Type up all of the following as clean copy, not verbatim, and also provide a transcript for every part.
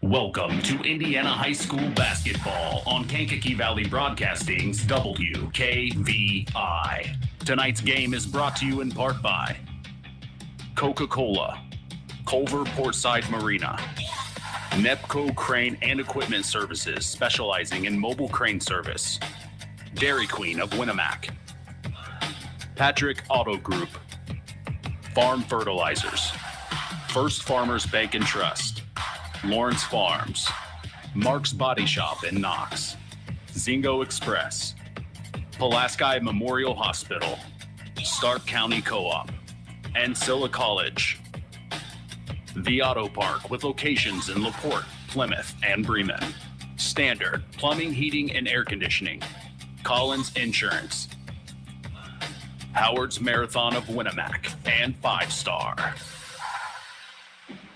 Welcome to Indiana High School basketball on Kankakee Valley Broadcasting's WKVI. Tonight's game is brought to you in part by Coca-Cola, Culver Portside Marina, Nepco Crane and Equipment Services, specializing in mobile crane service, Dairy Queen of Winamac, Patrick Auto Group, Farm Fertilizers, First Farmers Bank and Trust, Lawrence Farms, Mark's Body Shop in Knox, Zingo Express, Pulaski Memorial Hospital, Stark County Co-op, and Silla College. The Auto Park with locations in LaPorte, Plymouth, and Bremen. Standard Plumbing, Heating, and Air Conditioning. Collins Insurance. Howard's Marathon of Winamac and 5 Star.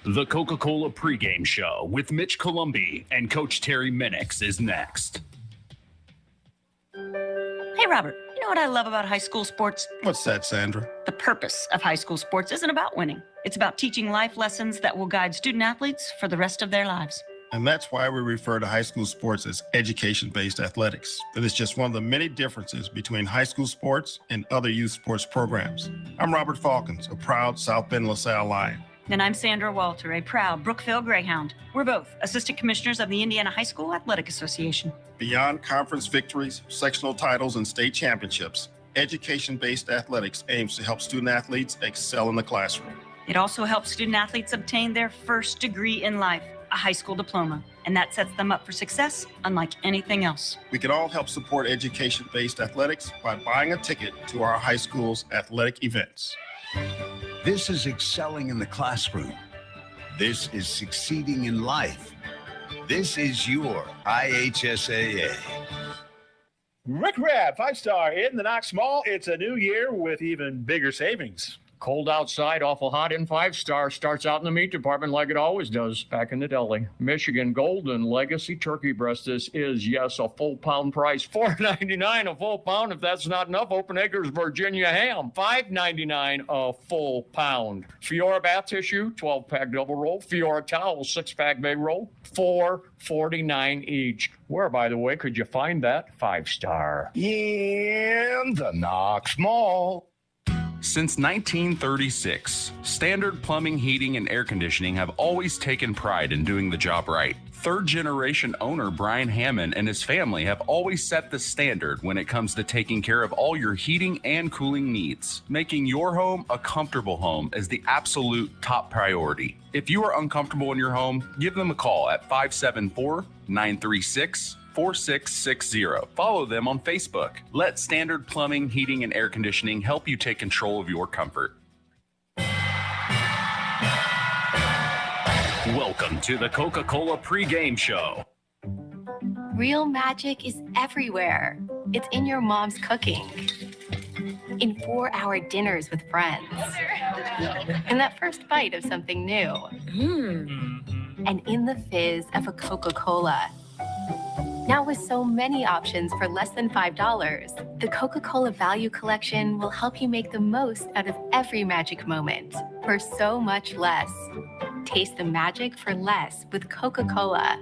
The Coca-Cola pregame show with Mitch Columbi and Coach Terry Minix is next. Hey, Robert, you know what I love about high school sports? What's that, Sandra? The purpose of high school sports isn't about winning. It's about teaching life lessons that will guide student athletes for the rest of their lives. And that's why we refer to high school sports as education-based athletics. That is just one of the many differences between high school sports and other youth sports programs. I'm Robert Falcons, a proud South Bend LaSalle Lion. And I'm Sandra Walter, a proud Brookville Greyhound. We're both assistant commissioners of the Indiana High School Athletic Association. Beyond conference victories, sectional titles, and state championships, education-based athletics aims to help student athletes excel in the classroom. It also helps student athletes obtain their first degree in life, a high school diploma, and that sets them up for success unlike anything else. We can all help support education-based athletics by buying a ticket to our high school's athletic events. This is excelling in the classroom. This is succeeding in life. This is your IHSAA. Rick Rab, 5-star in the Knox Mall. It's a new year with even bigger savings. Cold outside, awful hot in 5-star. Starts out in the meat department like it always does back in the deli. Michigan Golden Legacy Turkey Breast. This is, yes, a full pound price. $4.99 a full pound. If that's not enough, Open Acres Virginia ham. $5.99 a full pound. Fiora bath tissue, 12-pack double roll. Fiora towel, 6-pack big roll. $4.49 each. Where, by the way, could you find that? 5-star. In the Knox Mall. Since 1936, Standard Plumbing, Heating, and Air Conditioning have always taken pride in doing the job right. Third-generation owner Brian Hammond and his family have always set the standard when it comes to taking care of all your heating and cooling needs. Making your home a comfortable home is the absolute top priority. If you are uncomfortable in your home, give them a call at 574-936-4660. Follow them on Facebook. Let Standard Plumbing, Heating, and Air Conditioning help you take control of your comfort. Welcome to the Coca-Cola pregame show. Real magic is everywhere. It's in your mom's cooking, in 4-hour dinners with friends, in that first bite of something new, and in the fizz of a Coca-Cola. Now with so many options for less than $5, the Coca-Cola Value Collection will help you make the most out of every magic moment for so much less. Taste the magic for less with Coca-Cola.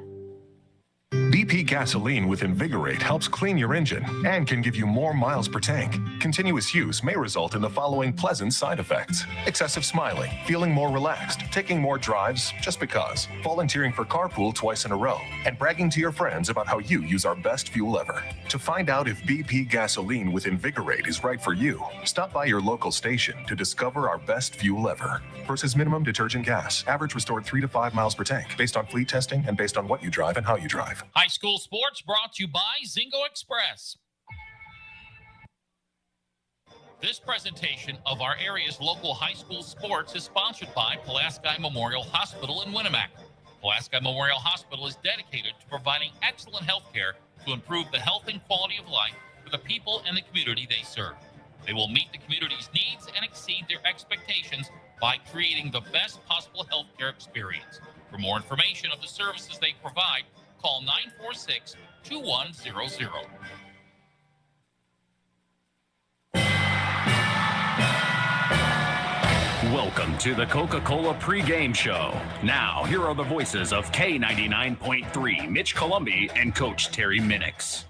BP gasoline with Invigorate helps clean your engine and can give you more miles per tank. Continuous use may result in the following pleasant side effects: excessive smiling, feeling more relaxed, taking more drives just because, volunteering for carpool twice in a row, and bragging to your friends about how you use our best fuel ever. To find out if BP gasoline with Invigorate is right for you, stop by your local station to discover our best fuel ever. Versus minimum detergent gas. Average restored 3 to 5 miles per tank, based on fleet testing and based on what you drive and how you drive. High school sports brought to you by Zingo Express. This presentation of our area's local high school sports is sponsored by Pulaski Memorial Hospital in Winamac. Pulaski Memorial Hospital is dedicated to providing excellent health care to improve the health and quality of life for the people and the community they serve. They will meet the community's needs and exceed their expectations by creating the best possible health care experience. For more information of the services they provide, call 946-2100. Welcome to the Coca-Cola pregame show. Now, here are the voices of K99.3, Mitch Columbi and Coach Terry Minix.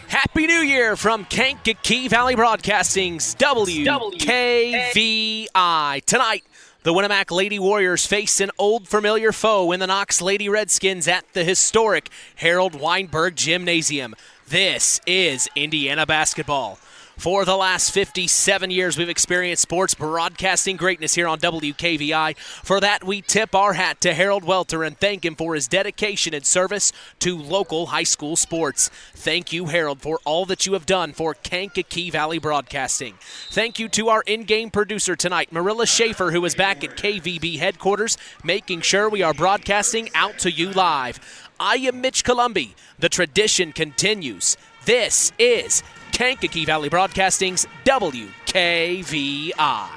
Happy New Year from Kankakee Valley Broadcasting's WKVI. Tonight, the Winamac Lady Warriors face an old familiar foe in the Knox Lady Redskins at the historic Harold Weinberg Gymnasium. This is Indiana basketball. For the last 57 years, we've experienced sports broadcasting greatness here on WKVI. For that, we tip our hat to Harold Welter and thank him for his dedication and service to local high school sports. Thank you, Harold, for all that you have done for Kankakee Valley Broadcasting. Thank you to our in-game producer tonight, Marilla Schaefer, who is back at KVB headquarters, making sure we are broadcasting out to you live. I am Mitch Columbi. The tradition continues. This is Kankakee Valley Broadcasting's WKVI.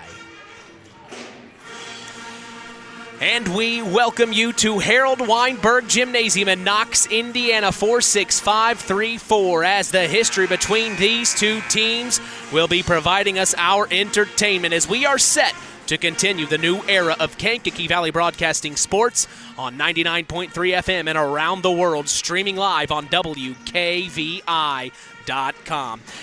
And we welcome you to Harold Weinberg Gymnasium in Knox, Indiana, 46534, as the history between these two teams will be providing us our entertainment as we are set to continue the new era of Kankakee Valley Broadcasting sports on 99.3 FM and around the world, streaming live on WKVI.com.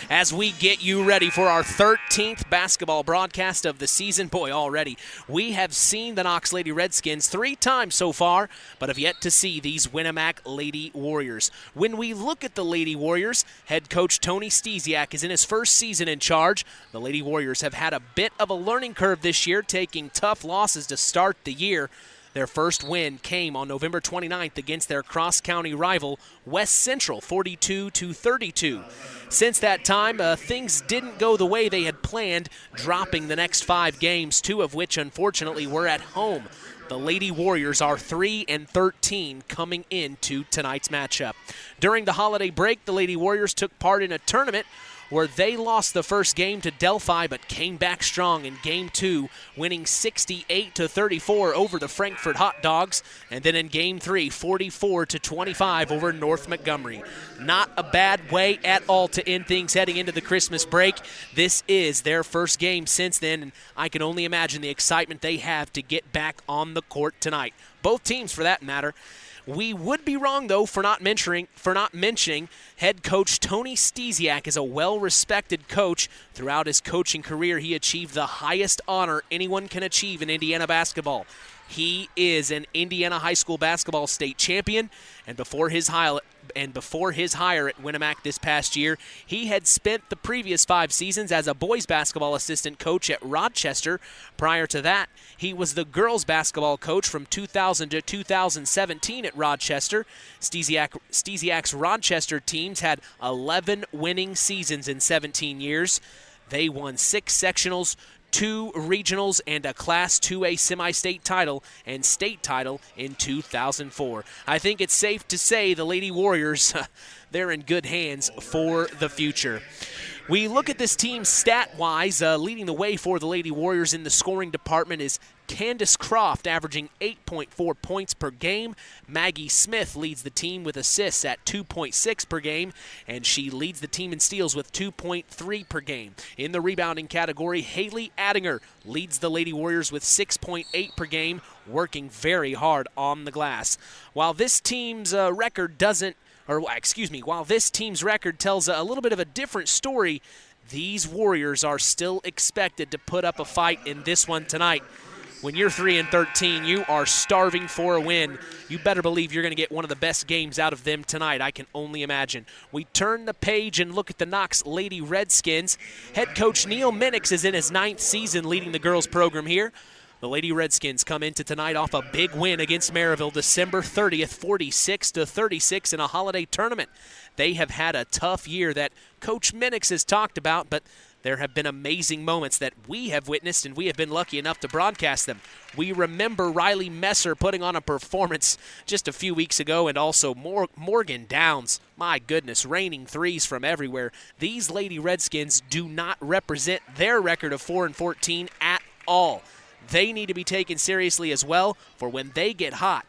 As we get you ready for our 13th basketball broadcast of the season. Boy, already we have seen the Knox Lady Redskins 3 times so far, but have yet to see these Winamac Lady Warriors. When we look at the Lady Warriors, head coach Tony Stesiak is in his first season in charge. The Lady Warriors have had a bit of a learning curve this year, taking tough losses to start the year. Their first win came on November 29th against their cross-county rival, West Central, 42-32. Since that time, things didn't go the way they had planned, dropping the next 5 games, 2 of which, unfortunately, were at home. The Lady Warriors are 3-13 coming into tonight's matchup. During the holiday break, the Lady Warriors took part in a tournament where they lost the first game to Delphi but came back strong in Game 2, winning 68-34 over the Frankfurt Hot Dogs, and then in Game 3, 44-25 over North Montgomery. Not a bad way at all to end things heading into the Christmas break. This is their first game since then, and I can only imagine the excitement they have to get back on the court tonight. Both teams, for that matter. We would be wrong, though, for not mentioning head coach Tony Stesiak is a well-respected coach. Throughout his coaching career, he achieved the highest honor anyone can achieve in Indiana basketball. He is an Indiana high school basketball state champion, and before his hire at Winamac this past year, he had spent the previous 5 seasons as a boys basketball assistant coach at Rochester. Prior to that, he was the girls basketball coach from 2000 to 2017 at Rochester. Stesiak's Rochester teams had 11 winning seasons in 17 years. They won 6 sectionals, 2 regionals, and a Class 2A semi-state title and state title in 2004. I think it's safe to say the Lady Warriors, they're in good hands for the future. We look at this team stat-wise. Leading the way for the Lady Warriors in the scoring department is Candace Croft, averaging 8.4 points per game. Maggie Smith leads the team with assists at 2.6 per game, and she leads the team in steals with 2.3 per game. In the rebounding category, Haley Addinger leads the Lady Warriors with 6.8 per game, working very hard on the glass. While this team's record tells a little bit of a different story, these Warriors are still expected to put up a fight in this one tonight. When you're 3-13, you are starving for a win. You better believe you're going to get one of the best games out of them tonight. I can only imagine. We turn the page and look at the Knox Lady Redskins. Head coach Neil Minix is in his 9th season leading the girls program here. The Lady Redskins come into tonight off a big win against Maryville, December 30th, 46-36 in a holiday tournament. They have had a tough year that Coach Minix has talked about, but there have been amazing moments that we have witnessed, and we have been lucky enough to broadcast them. We remember Riley Messer putting on a performance just a few weeks ago, and also Morgan Downs. My goodness, raining threes from everywhere. These Lady Redskins do not represent their record of 4-14 at all. They need to be taken seriously as well, for when they get hot,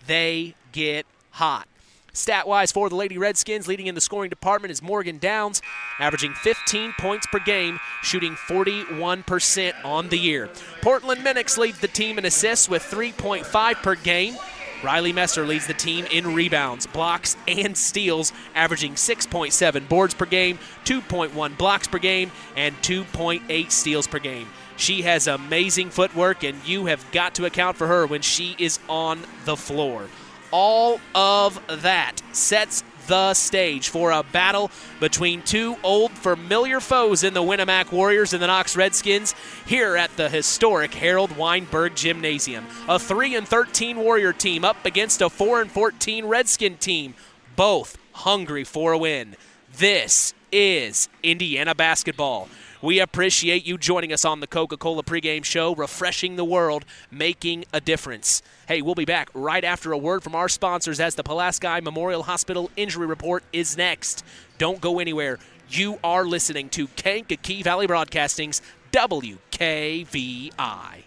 they get hot. Stat-wise for the Lady Redskins, leading in the scoring department is Morgan Downs, averaging 15 points per game, shooting 41% on the year. Portland Minix leads the team in assists with 3.5 per game. Riley Messer leads the team in rebounds, blocks, and steals, averaging 6.7 boards per game, 2.1 blocks per game, and 2.8 steals per game. She has amazing footwork, and you have got to account for her when she is on the floor. All of that sets the stage for a battle between two old familiar foes in the Winamac Warriors and the Knox Redskins here at the historic Harold Weinberg Gymnasium. A 3-13 Warrior team up against a 4-14 Redskin team, both hungry for a win. This is Indiana basketball. We appreciate you joining us on the Coca-Cola pregame show, refreshing the world, making a difference. Hey, we'll be back right after a word from our sponsors as the Pulaski Memorial Hospital Injury Report is next. Don't go anywhere. You are listening to Kankakee Valley Broadcasting's WKVI.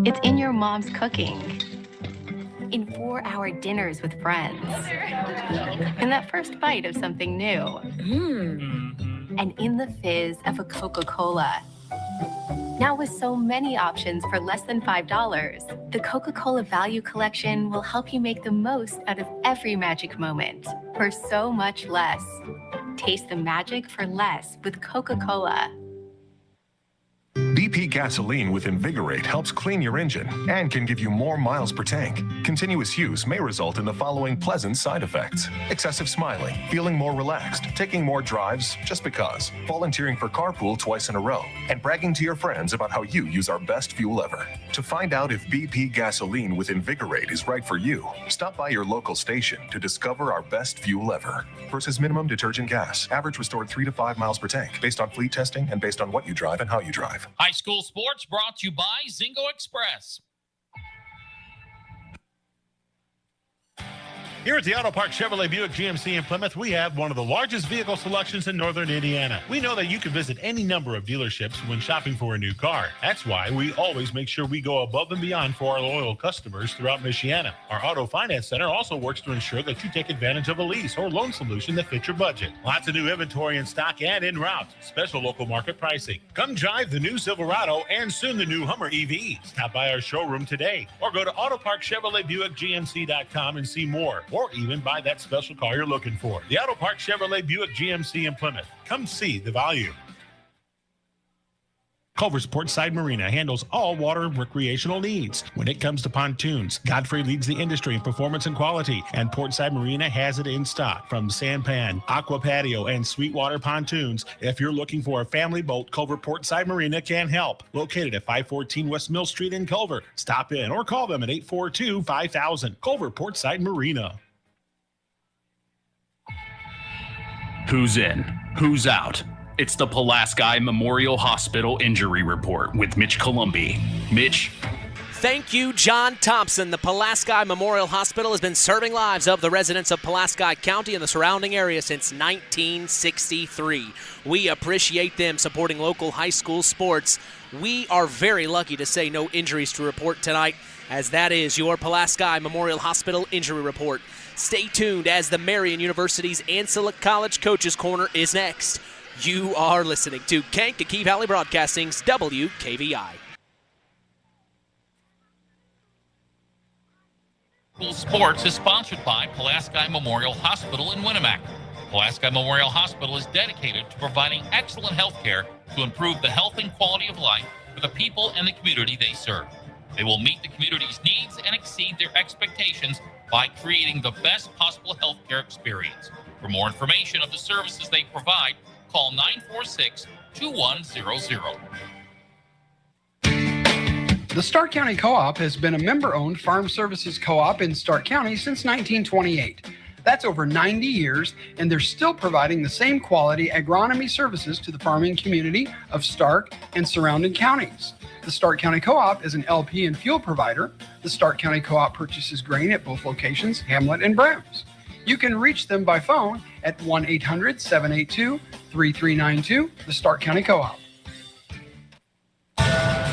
It's in your mom's cooking. In 4-hour dinners with friends. In that first bite of something new. And in the fizz of a Coca-Cola. Now with so many options for less than $5, the Coca-Cola Value Collection will help you make the most out of every magic moment for so much less. Taste the magic for less with Coca-Cola. BP gasoline with Invigorate helps clean your engine and can give you more miles per tank. Continuous use may result in the following pleasant side effects: excessive smiling, feeling more relaxed, taking more drives just because, volunteering for carpool twice in a row, and bragging to your friends about how you use our best fuel ever. To find out if BP gasoline with Invigorate is right for you, stop by your local station to discover our best fuel ever. Versus minimum detergent gas, average restored 3 to 5 miles per tank, based on fleet testing and based on what you drive and how you drive. High school sports brought to you by Zingo Express. Here at the Auto Park Chevrolet Buick GMC in Plymouth, we have one of the largest vehicle selections in northern Indiana. We know that you can visit any number of dealerships when shopping for a new car. That's why we always make sure we go above and beyond for our loyal customers throughout Michiana. Our Auto Finance Center also works to ensure that you take advantage of a lease or loan solution that fits your budget. Lots of new inventory in stock and en route. Special local market pricing. Come drive the new Silverado and soon the new Hummer EV. Stop by our showroom today or go to AutoParkChevroletBuickGMC.com and see more. Or even buy that special car you're looking for. The Auto Park Chevrolet Buick GMC in Plymouth. Come see the value. Culver's Portside Marina handles all water recreational needs. When it comes to pontoons, Godfrey leads the industry in performance and quality, and Portside Marina has it in stock. From sampan, aqua patio, and sweetwater pontoons, if you're looking for a family boat, Culver Portside Marina can help. Located at 514 West Mill Street in Culver. Stop in or call them at 842-5000. Culver Portside Marina. Who's in? Who's out? It's the Pulaski Memorial Hospital Injury Report with Mitch Columbi. Mitch? Thank you, John Thompson. The Pulaski Memorial Hospital has been serving lives of the residents of Pulaski County and the surrounding area since 1963. We appreciate them supporting local high school sports. We are very lucky to say no injuries to report tonight, as that is your Pulaski Memorial Hospital Injury Report. Stay tuned as the Marian University's Ancilla College Coaches Corner is next. You are listening to Kankakee Valley Broadcasting's WKVI. School Sports is sponsored by Pulaski Memorial Hospital in Winamac. Pulaski Memorial Hospital is dedicated to providing excellent health care to improve the health and quality of life for the people and the community they serve. They will meet the community's needs and exceed their expectations by creating the best possible health care experience. For more information of the services they provide, call 946-2100. The Stark County Co-op has been a member-owned farm services co-op in Stark County since 1928. That's over 90 years, and they're still providing the same quality agronomy services to the farming community of Stark and surrounding counties. The Stark County Co-op is an LP and fuel provider. The Stark County Co-op purchases grain at both locations, Hamlet and Browns. You can reach them by phone at 1-800-782-3392, the Stark County Co-op.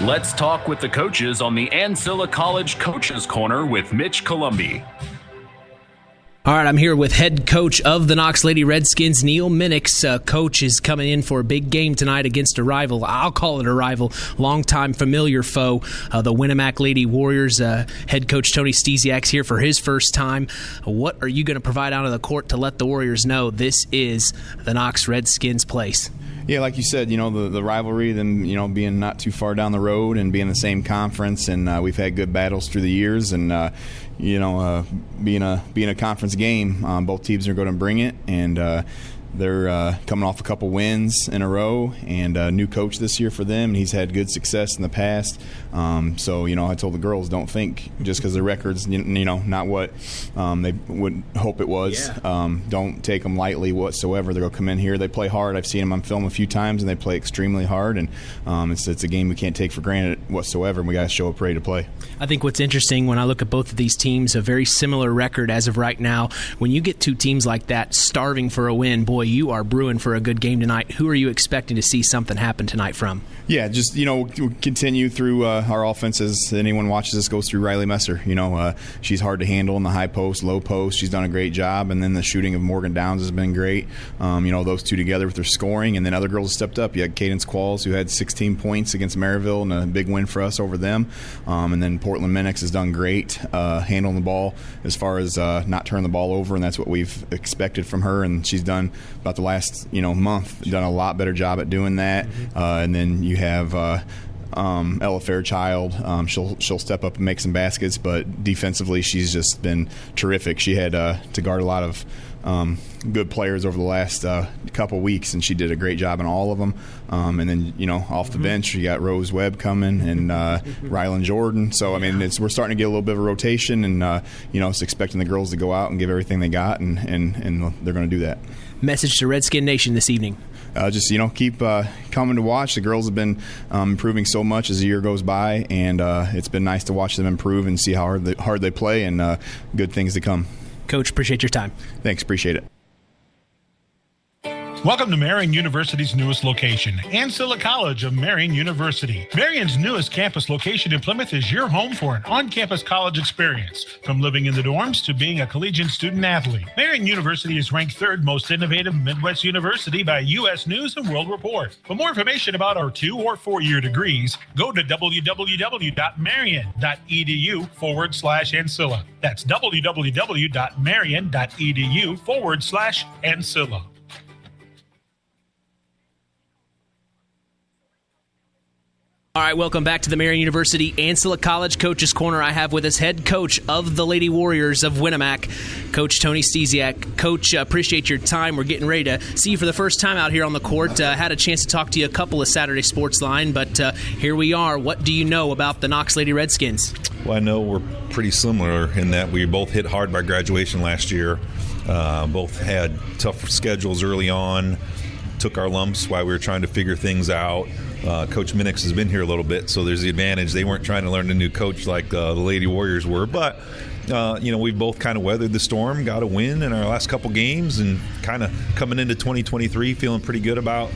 Let's talk with the coaches on the Ancilla College Coaches Corner with Mitch Columbi. All right, I'm here with head coach of the Knox Lady Redskins, Neil Minix. Coach is coming in for a big game tonight against a rival. I'll call it a rival, longtime familiar foe, the Winamac Lady Warriors. Head coach Tony Stesiak's here for his first time. What are you going to provide out of the court to let the Warriors know this is the Knox Redskins place? Yeah, like you said, the rivalry, then, being not too far down the road and being in the same conference, and we've had good battles through the years, and being a conference game, both teams are going to bring it, and they're coming off a couple wins in a row, and a new coach this year for them, and he's had good success in the past. So I told the girls, don't think just because the record's not what they would hope it was. Yeah. Don't take them lightly whatsoever. They're going to come in here. They play hard. I've seen them on film a few times, and they play extremely hard. And it's a game we can't take for granted whatsoever. And we got to show up ready to play. I think what's interesting when I look at both of these teams, a very similar record as of right now. When you get two teams like that starving for a win, boy, you are brewing for a good game tonight. Who are you expecting to see something happen tonight from? Yeah, just, continue through our offenses. Anyone watches us goes through Riley Messer. She's hard to handle in the high post, low post. She's done a great job. And then the shooting of Morgan Downs has been great. Those two together with their scoring. And then other girls have stepped up. You had Cadence Qualls, who had 16 points against Maryville and a big win for us over them. And then Portland Minix has done great handling the ball as far as not turning the ball over. And that's what we've expected from her. And she's done about the last, month, done a lot better job at doing that. And then you have Ella Fairchild. She'll step up and make some baskets, but defensively she's just been terrific. She had to guard a lot of good players over the last couple weeks, and she did a great job in all of them. And then, off the bench, you got Rose Webb coming and Rylan Jordan. So, we're starting to get a little bit of a rotation, and, it's expecting the girls to go out and give everything they got, and they're going to do that. Message to Redskin Nation this evening. Just keep coming to watch. The girls have been improving so much as the year goes by, and it's been nice to watch them improve and see how hard they play, and good things to come. Coach, appreciate your time. Thanks, appreciate it. Welcome to Marian University's newest location, Ancilla College of Marian University. Marian's newest campus location in Plymouth is your home for an on-campus college experience. From living in the dorms to being a collegiate student-athlete, Marian University is ranked third most innovative Midwest university by U.S. News and World Report. For more information about our 2- or 4-year degrees, go to www.marian.edu/Ancilla. That's www.marian.edu/Ancilla. All right, welcome back to the Marian University Ancilla College Coaches Corner. I have with us head coach of the Lady Warriors of Winamac, Coach Tony Stesiak. Coach, appreciate your time. We're getting ready to see you for the first time out here on the court. Had a chance to talk to you a couple of Saturday Sports Line, but here we are. What do you know about the Knox Lady Redskins? Well, I know we're pretty similar in that we both hit hard by graduation last year. Both had tough schedules early on, took our lumps while we were trying to figure things out. Coach Minix has been here a little bit, so there's the advantage. They weren't trying to learn a new coach like the Lady Warriors were, but we've both kind of weathered the storm, got a win in our last couple games, and kind of coming into 2023 feeling pretty good about.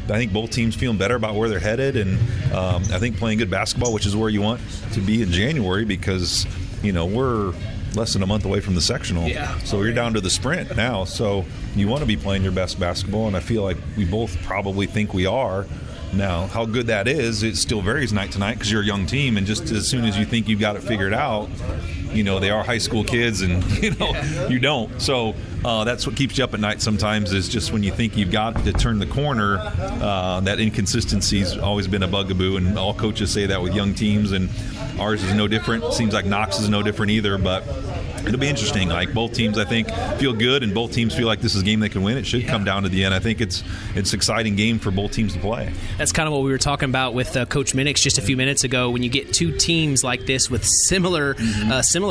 I think both teams feeling better about where they're headed, and I think playing good basketball, which is where you want to be in January, because we're less than a month away from the sectional, so you're down to the sprint now. So you want to be playing your best basketball, and I feel like we both probably think we are. Now, how good that is, it still varies night to night because you're a young team, and just as soon as you think you've got it figured out, they are high school kids, and you don't. So that's what keeps you up at night sometimes, is just when you think you've got to turn the corner. That inconsistency's always been a bugaboo, and all coaches say that with young teams, and ours is no different. Seems like Knox is no different either, but it'll be interesting. Like, both teams, I think, feel good, and both teams feel like this is a game they can win. It should come down to the end. I think it's an exciting game for both teams to play. That's kind of what we were talking about with Coach Minix just a few minutes ago. When you get two teams like this with similar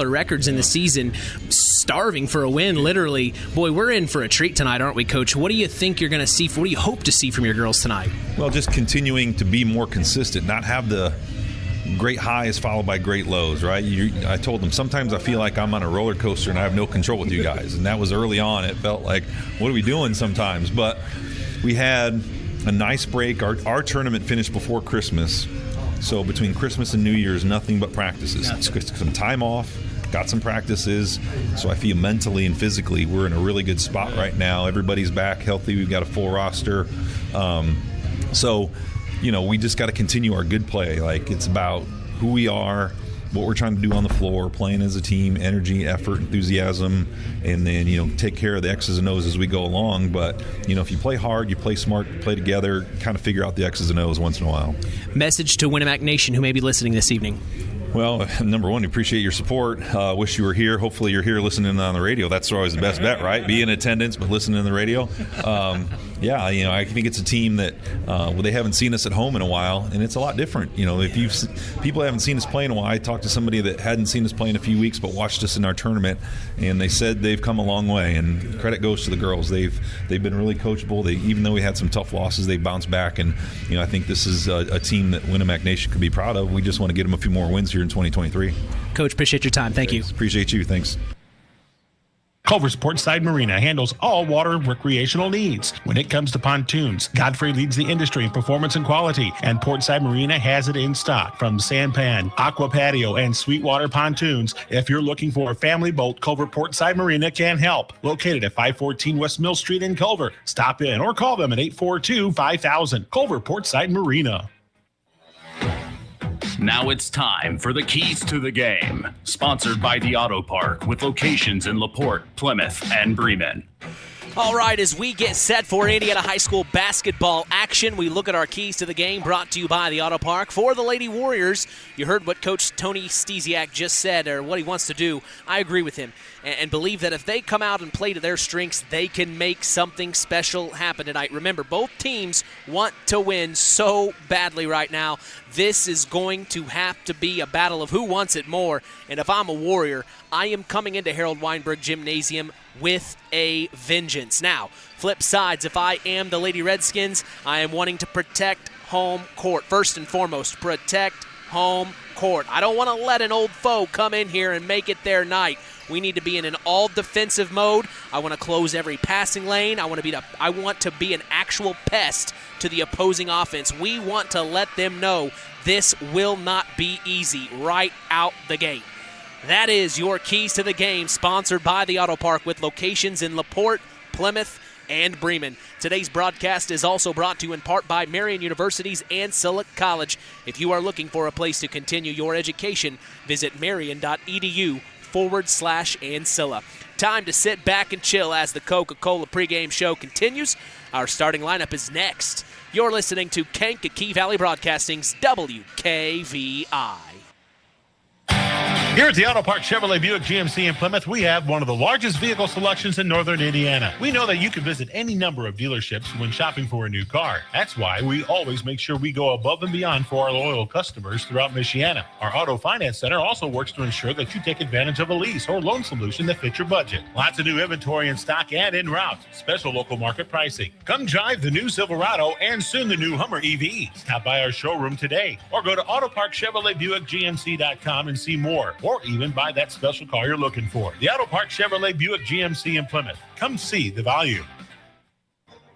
records in the season, starving for a win, literally, boy, we're in for a treat tonight, aren't we, Coach? What do you think you're going to see? What do you hope to see from your girls tonight? Well, just continuing to be more consistent, not have the great highs followed by great lows, right? I told them, sometimes I feel like I'm on a roller coaster and I have no control with you guys. And that was early on. It felt like, what are we doing sometimes? But we had a nice break. Our tournament finished before Christmas. So between Christmas and New Year's, nothing but practices. Some time off, got some practices. So I feel mentally and physically we're in a really good spot right now. Everybody's back healthy. We've got a full roster. So, we just got to continue our good play. Like, it's about who we are, what we're trying to do on the floor, playing as a team, energy, effort, enthusiasm, and then, take care of the X's and O's as we go along. But, if you play hard, you play smart, you play together, kind of figure out the X's and O's once in a while. Message to Winamac Nation who may be listening this evening. Well, number one, appreciate your support. Wish you were here. Hopefully you're here listening on the radio. That's always the best bet, right? Be in attendance, but listen to the radio. I think it's a team that they haven't seen us at home in a while, and it's a lot different. If people haven't seen us play in a while, I talked to somebody that hadn't seen us play in a few weeks but watched us in our tournament, and they said they've come a long way, and credit goes to the girls. They've been really coachable. Even though we had some tough losses, they bounced back, and I think this is a team that Winamac Nation could be proud of. We just want to get them a few more wins here in 2023. Coach, appreciate your time. Thank you. Appreciate you. Thanks. Culver's Portside Marina handles all water recreational needs. When it comes to pontoons, Godfrey leads the industry in performance and quality, and Portside Marina has it in stock. From sampan, aqua patio, and sweetwater pontoons, if you're looking for a family boat, Culver Portside Marina can help. Located at 514 West Mill Street in Culver. Stop in or call them at 842-5000. Culver Portside Marina. Now it's time for the Keys to the Game, sponsored by the Auto Park with locations in LaPorte, Plymouth, and Bremen. All right, as we get set for Indiana High School basketball action, we look at our keys to the game brought to you by the Auto Park. For the Lady Warriors, you heard what Coach Tony Stesiak just said, or what he wants to do. I agree with him and believe that if they come out and play to their strengths, they can make something special happen tonight. Remember, both teams want to win so badly right now. This is going to have to be a battle of who wants it more. And if I'm a Warrior, I am coming into Harold Weinberg Gymnasium with a vengeance. Now, flip sides, if I am the Lady Redskins, I am wanting to protect home court. First and foremost, protect home court. I don't want to let an old foe come in here and make it their night. We need to be in an all-defensive mode. I want to close every passing lane. I want to be an actual pest to the opposing offense. We want to let them know this will not be easy right out the gate. That is your Keys to the Game, sponsored by the Auto Park with locations in LaPorte, Plymouth, and Bremen. Today's broadcast is also brought to you in part by Marian University's Ancilla College. If you are looking for a place to continue your education, visit marian.edu/Ancilla. Time to sit back and chill as the Coca-Cola pregame show continues. Our starting lineup is next. You're listening to Kankakee Valley Broadcasting's WKVI. Here at the Auto Park Chevrolet Buick GMC in Plymouth, we have one of the largest vehicle selections in northern Indiana. We know that you can visit any number of dealerships when shopping for a new car. That's why we always make sure we go above and beyond for our loyal customers throughout Michiana. Our Auto Finance Center also works to ensure that you take advantage of a lease or loan solution that fits your budget. Lots of new inventory in stock and en route. Special local market pricing. Come drive the new Silverado and soon the new Hummer EV. Stop by our showroom today or go to AutoParkChevroletBuickGMC.com and see more, or even buy that special car you're looking for. The Auto Park Chevrolet Buick GMC in Plymouth. Come see the value.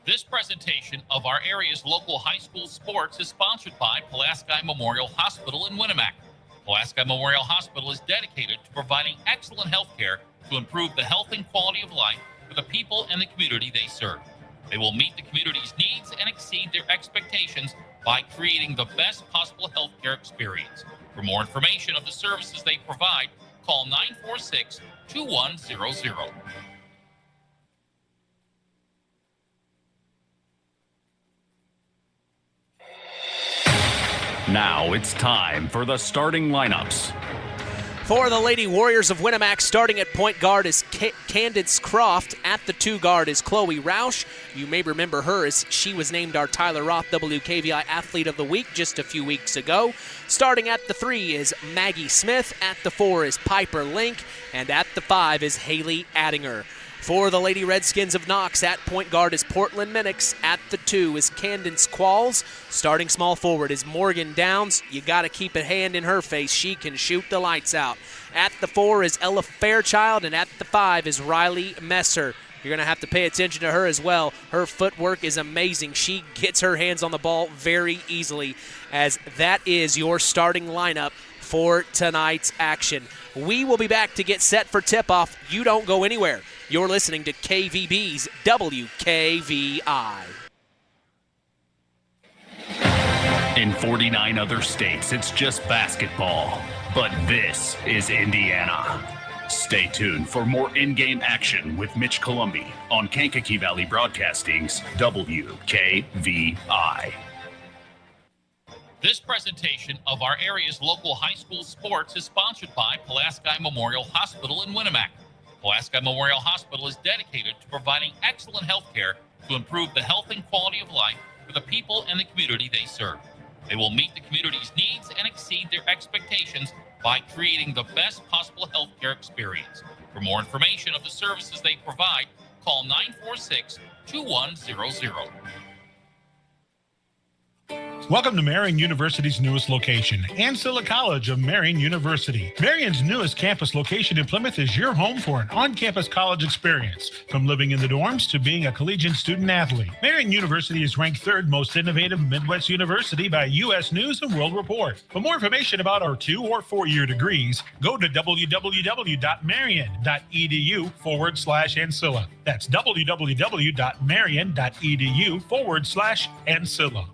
This presentation of our area's local high school sports is sponsored by Pulaski Memorial Hospital in Winamac. Pulaski Memorial Hospital is dedicated to providing excellent health care to improve the health and quality of life for the people and the community they serve. They will meet the community's needs and exceed their expectations by creating the best possible health care experience. For more information of the services they provide, call 946-2100. Now it's time for the starting lineups. For the Lady Warriors of Winamac, starting at point guard is Candace Croft. At the 2 guard is Chloe Roush. You may remember her as she was named our Tyler Roth WKVI Athlete of the Week just a few weeks ago. Starting at the 3 is Maggie Smith. At the 4 is Piper Link. And at the 5 is Haley Addinger. For the Lady Redskins of Knox, at point guard is Portland Minix. At the 2 is Candence Qualls. Starting small forward is Morgan Downs. You got to keep a hand in her face. She can shoot the lights out. At the 4 is Ella Fairchild, and at the 5 is Riley Messer. You're going to have to pay attention to her as well. Her footwork is amazing. She gets her hands on the ball very easily, as that is your starting lineup for tonight's action. We will be back to get set for tip-off. You don't go anywhere. You're listening to KVB's WKVI. In 49 other states, it's just basketball. But this is Indiana. Stay tuned for more in-game action with Mitch Columbi on Kankakee Valley Broadcasting's WKVI. This presentation of our area's local high school sports is sponsored by Pulaski Memorial Hospital in Winamac. Pulaski Memorial Hospital is dedicated to providing excellent health care to improve the health and quality of life for the people and the community they serve. They will meet the community's needs and exceed their expectations by creating the best possible health care experience. For more information of the services they provide, call 946-2100. Welcome to Marion University's newest location, Ancilla College of Marion University. Marion's newest campus location in Plymouth is your home for an on-campus college experience. From living in the dorms to being a collegiate student-athlete, Marion University is ranked third most innovative Midwest university by U.S. News and World Report. For more information about our 2- or 4-year degrees, go to www.marion.edu/Ancilla. That's www.marion.edu/Ancilla.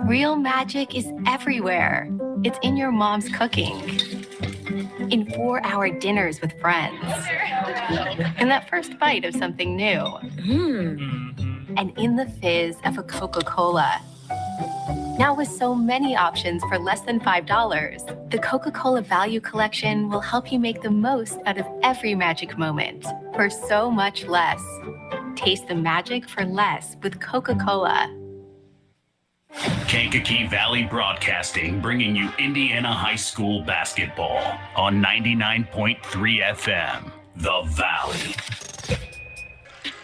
Real magic is everywhere. It's in your mom's cooking, in 4-hour dinners with friends, in that first bite of something new, and in the fizz of a Coca-Cola. Now with so many options for less than $5, the Coca-Cola Value Collection will help you make the most out of every magic moment for so much less. Taste the magic for less with Coca-Cola. Kankakee Valley Broadcasting, bringing you Indiana High School basketball on 99.3 FM, The Valley.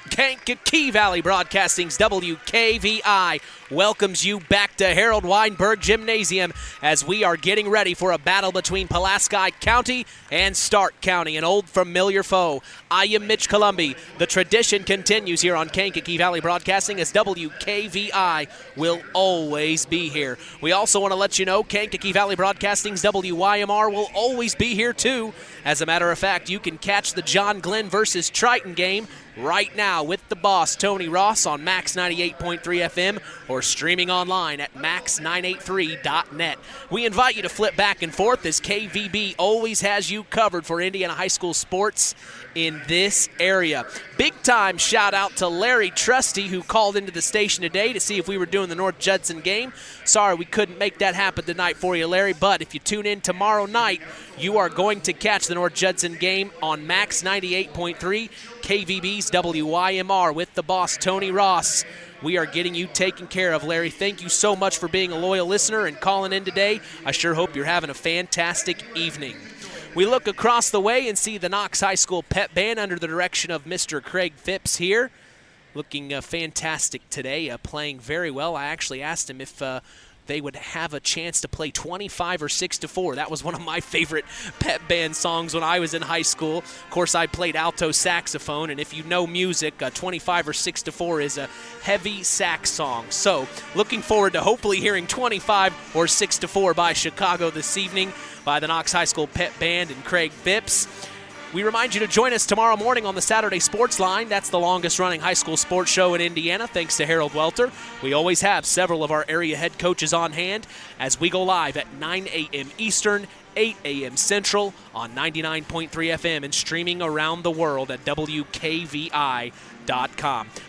Kankakee Valley Broadcasting's WKVI welcomes you back to Harold Weinberg Gymnasium as we are getting ready for a battle between Pulaski County and Stark County, an old familiar foe. I am Mitch Columbi. The tradition continues here on Kankakee Valley Broadcasting as WKVI will always be here. We also want to let you know Kankakee Valley Broadcasting's WYMR will always be here too. As a matter of fact, you can catch the John Glenn versus Triton game right now with the boss, Tony Ross, on Max 98.3 FM or streaming online at max983.net. We invite you to flip back and forth as KVB always has you covered for Indiana high school sports in this area. Big time shout out to Larry Trusty, who called into the station today to see if we were doing the North Judson game. Sorry we couldn't make that happen tonight for you, Larry, but if you tune in tomorrow night, you are going to catch the North Judson game on Max 98.3, KVB's WYMR with the boss, Tony Ross. We are getting you taken care of, Larry. Thank you so much for being a loyal listener and calling in today. I sure hope you're having a fantastic evening. We look across the way and see the Knox High School Pep Band under the direction of Mr. Craig Phipps here. Looking fantastic today, playing very well. I actually asked him if they would have a chance to play 25 or 6-4. That was one of my favorite pep band songs when I was in high school. Of course, I played alto saxophone, and if you know music, 25 or 6-4 is a heavy sax song. So, looking forward to hopefully hearing 25 or 6-4 by Chicago this evening by the Knox High School Pep Band and Craig Phipps. We remind you to join us tomorrow morning on the Saturday Sports Line. That's the longest-running high school sports show in Indiana, thanks to Harold Welter. We always have several of our area head coaches on hand as we go live at 9 a.m. Eastern, 8 a.m. Central on 99.3 FM and streaming around the world at WKVI.com.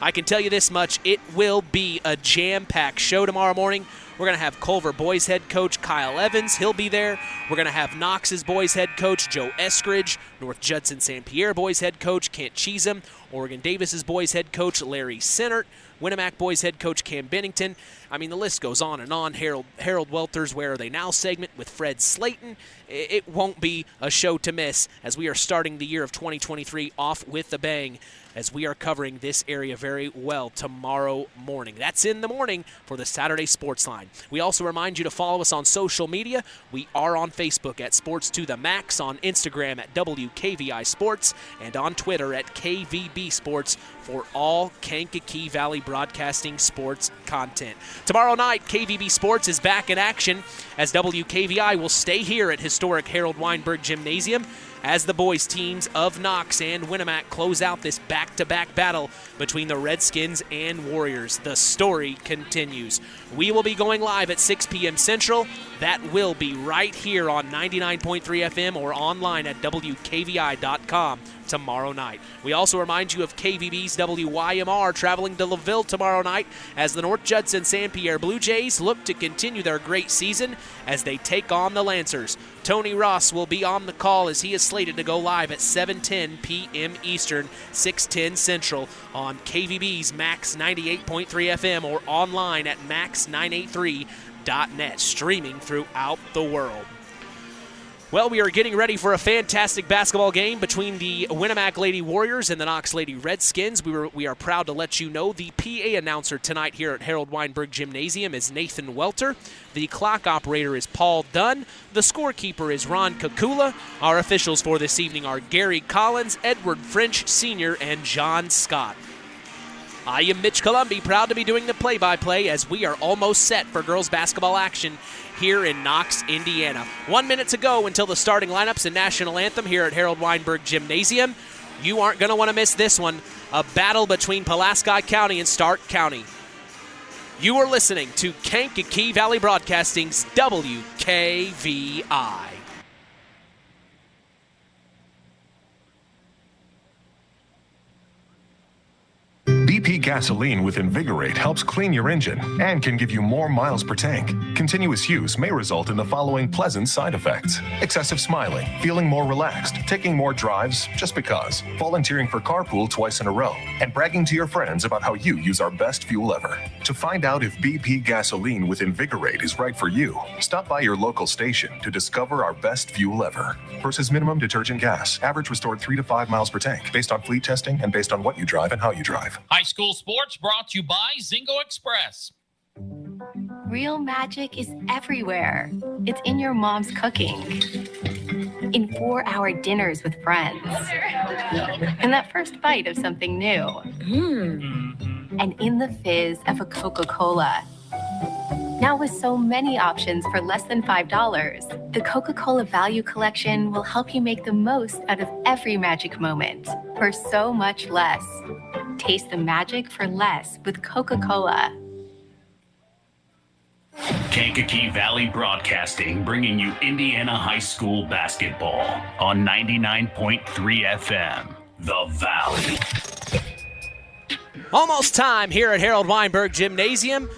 I can tell you this much, it will be a jam-packed show tomorrow morning. We're going to have Culver boys head coach Kyle Evans. He'll be there. We're going to have Knox's boys head coach Joe Eskridge, North Judson St. Pierre boys head coach Kent Cheesem, Oregon Davis's boys head coach Larry Sinnert, Winamac boys head coach Cam Bennington. I mean, the list goes on and on. Harold Welter's Where Are They Now segment with Fred Slayton. It won't be a show to miss as we are starting the year of 2023 off with a bang, as we are covering this area very well tomorrow morning. That's in the morning for the Saturday Sports Line. We also remind you to follow us on social media. We are on Facebook at Sports to the Max, on Instagram at WKVI Sports, and on Twitter at KVB Sports for all Kankakee Valley Broadcasting sports content. Tomorrow night, KVB Sports is back in action as WKVI will stay here at historic Harold Weinberg Gymnasium as the boys teams of Knox and Winamac close out this back-to-back battle between the Redskins and Warriors. The story continues. We will be going live at 6 p.m. Central. That will be right here on 99.3 FM or online at WKVI.com tomorrow night. We also remind you of KVB's WYMR traveling to LaVille tomorrow night as the North Judson San Pierre Blue Jays look to continue their great season as they take on the Lancers. Tony Ross will be on the call as he is slated to go live at 7:10 p.m. Eastern, 6:10 Central on KVB's Max 98.3 FM or online at max983.net, streaming throughout the world. Well, we are getting ready for a fantastic basketball game between the Winamac Lady Warriors and the Knox Lady Redskins. We are proud to let you know the PA announcer tonight here at Harold Weinberg Gymnasium is Nathan Welter. The clock operator is Paul Dunn. The scorekeeper is Ron Kakula. Our officials for this evening are Gary Collins, Edward French Sr., and John Scott. I am Mitch Columbi, proud to be doing the play-by-play as we are almost set for girls basketball action here in Knox, Indiana. 1 minute to go until the starting lineups and national anthem here at Harold Weinberg Gymnasium. You aren't going to want to miss this one, a battle between Pulaski County and Stark County. You are listening to Kankakee Valley Broadcasting's WKVI. BP gasoline with Invigorate helps clean your engine and can give you more miles per tank. Continuous use may result in the following pleasant side effects: excessive smiling, feeling more relaxed, taking more drives just because, volunteering for carpool twice in a row, and bragging to your friends about how you use our best fuel ever. To find out if BP gasoline with Invigorate is right for you, stop by your local station to discover our best fuel ever. Versus minimum detergent gas, average restored 3 to 5 miles per tank, based on fleet testing and based on what you drive and how you drive. High school sports brought to you by Zingo Express. Real magic is everywhere. It's in your mom's cooking, in 4-hour dinners with friends, and that first bite of something new, and in the fizz of a Coca-Cola. Now with so many options for less than $5, the Coca-Cola Value Collection will help you make the most out of every magic moment for so much less. Taste the magic for less with Coca-Cola. Kankakee Valley Broadcasting, bringing you Indiana high school basketball on 99.3 FM, The Valley. Almost time here at Harold Weinberg Gymnasium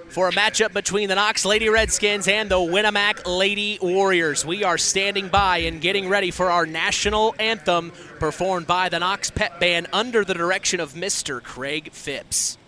for a matchup between the Knox Lady Redskins and the Winamac Lady Warriors. We are standing by and getting ready for our national anthem performed by the Knox Pep Band under the direction of Mr. Craig Phipps.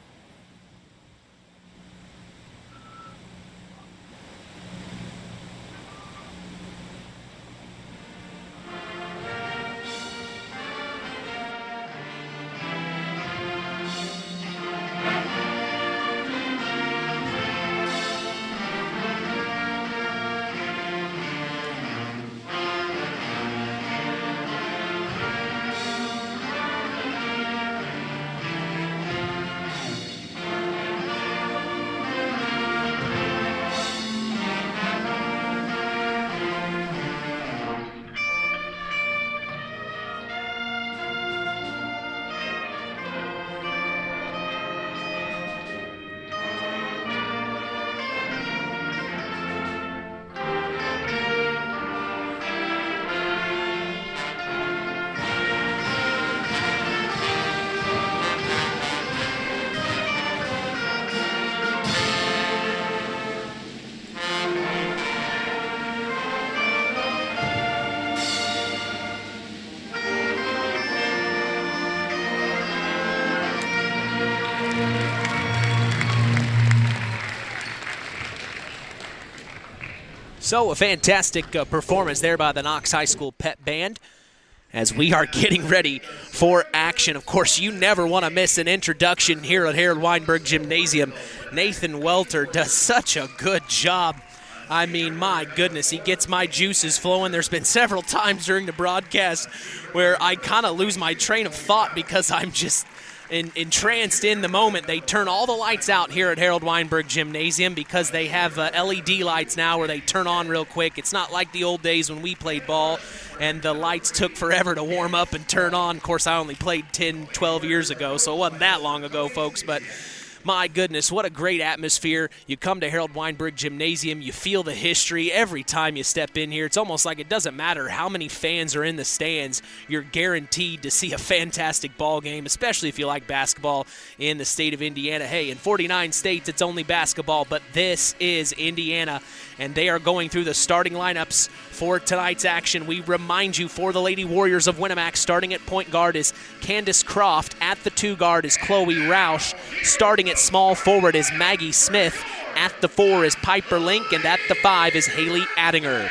So a fantastic performance there by the Knox High School Pep Band as we are getting ready for action. Of course, you never want to miss an introduction here at Harold Weinberg Gymnasium. Nathan Welter does such a good job. I mean, my goodness, he gets my juices flowing. There's been several times during the broadcast where I kind of lose my train of thought because I'm just entranced in the moment. They turn all the lights out here at Harold Weinberg Gymnasium because they have LED lights now where they turn on real quick. It's not like the old days when we played ball and the lights took forever to warm up and turn on. Of course, I only played 10, 12 years ago, so it wasn't that long ago, folks, but my goodness, what a great atmosphere. You come to Harold Weinberg Gymnasium, you feel the history every time you step in here. It's almost like it doesn't matter how many fans are in the stands, you're guaranteed to see a fantastic ball game, especially if you like basketball in the state of Indiana. Hey, in 49 states, it's only basketball, but this is Indiana, and they are going through the starting lineups for tonight's action. We remind you, for the Lady Warriors of Winamac, starting at point guard is Candace Croft. At the 2 guard is Chloe Roush. Starting at small forward is Maggie Smith. At the 4 is Piper Link, and at the 5 is Haley Addinger.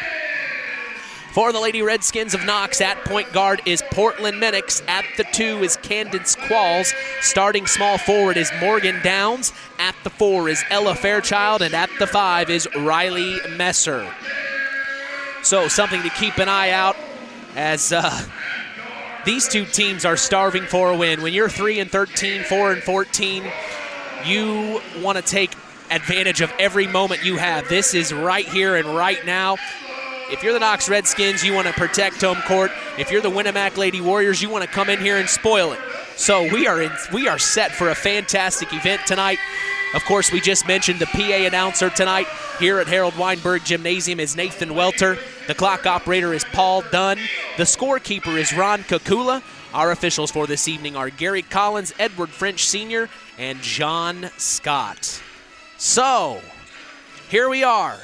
For the Lady Redskins of Knox, at point guard is Portland Minix. At the 2 is Candace Qualls. Starting small forward is Morgan Downs. At the 4 is Ella Fairchild, and at the 5 is Riley Messer. So something to keep an eye out as these two teams are starving for a win. When you're 3-13, 4-14, you want to take advantage of every moment you have. This is right here and right now. If you're the Knox Redskins, you want to protect home court. If you're the Winamac Lady Warriors, you want to come in here and spoil it. So we are set for a fantastic event tonight. Of course, we just mentioned the PA announcer tonight here at Harold Weinberg Gymnasium is Nathan Welter. The clock operator is Paul Dunn. The scorekeeper is Ron Kakula. Our officials for this evening are Gary Collins, Edward French Sr., and John Scott. So, here we are.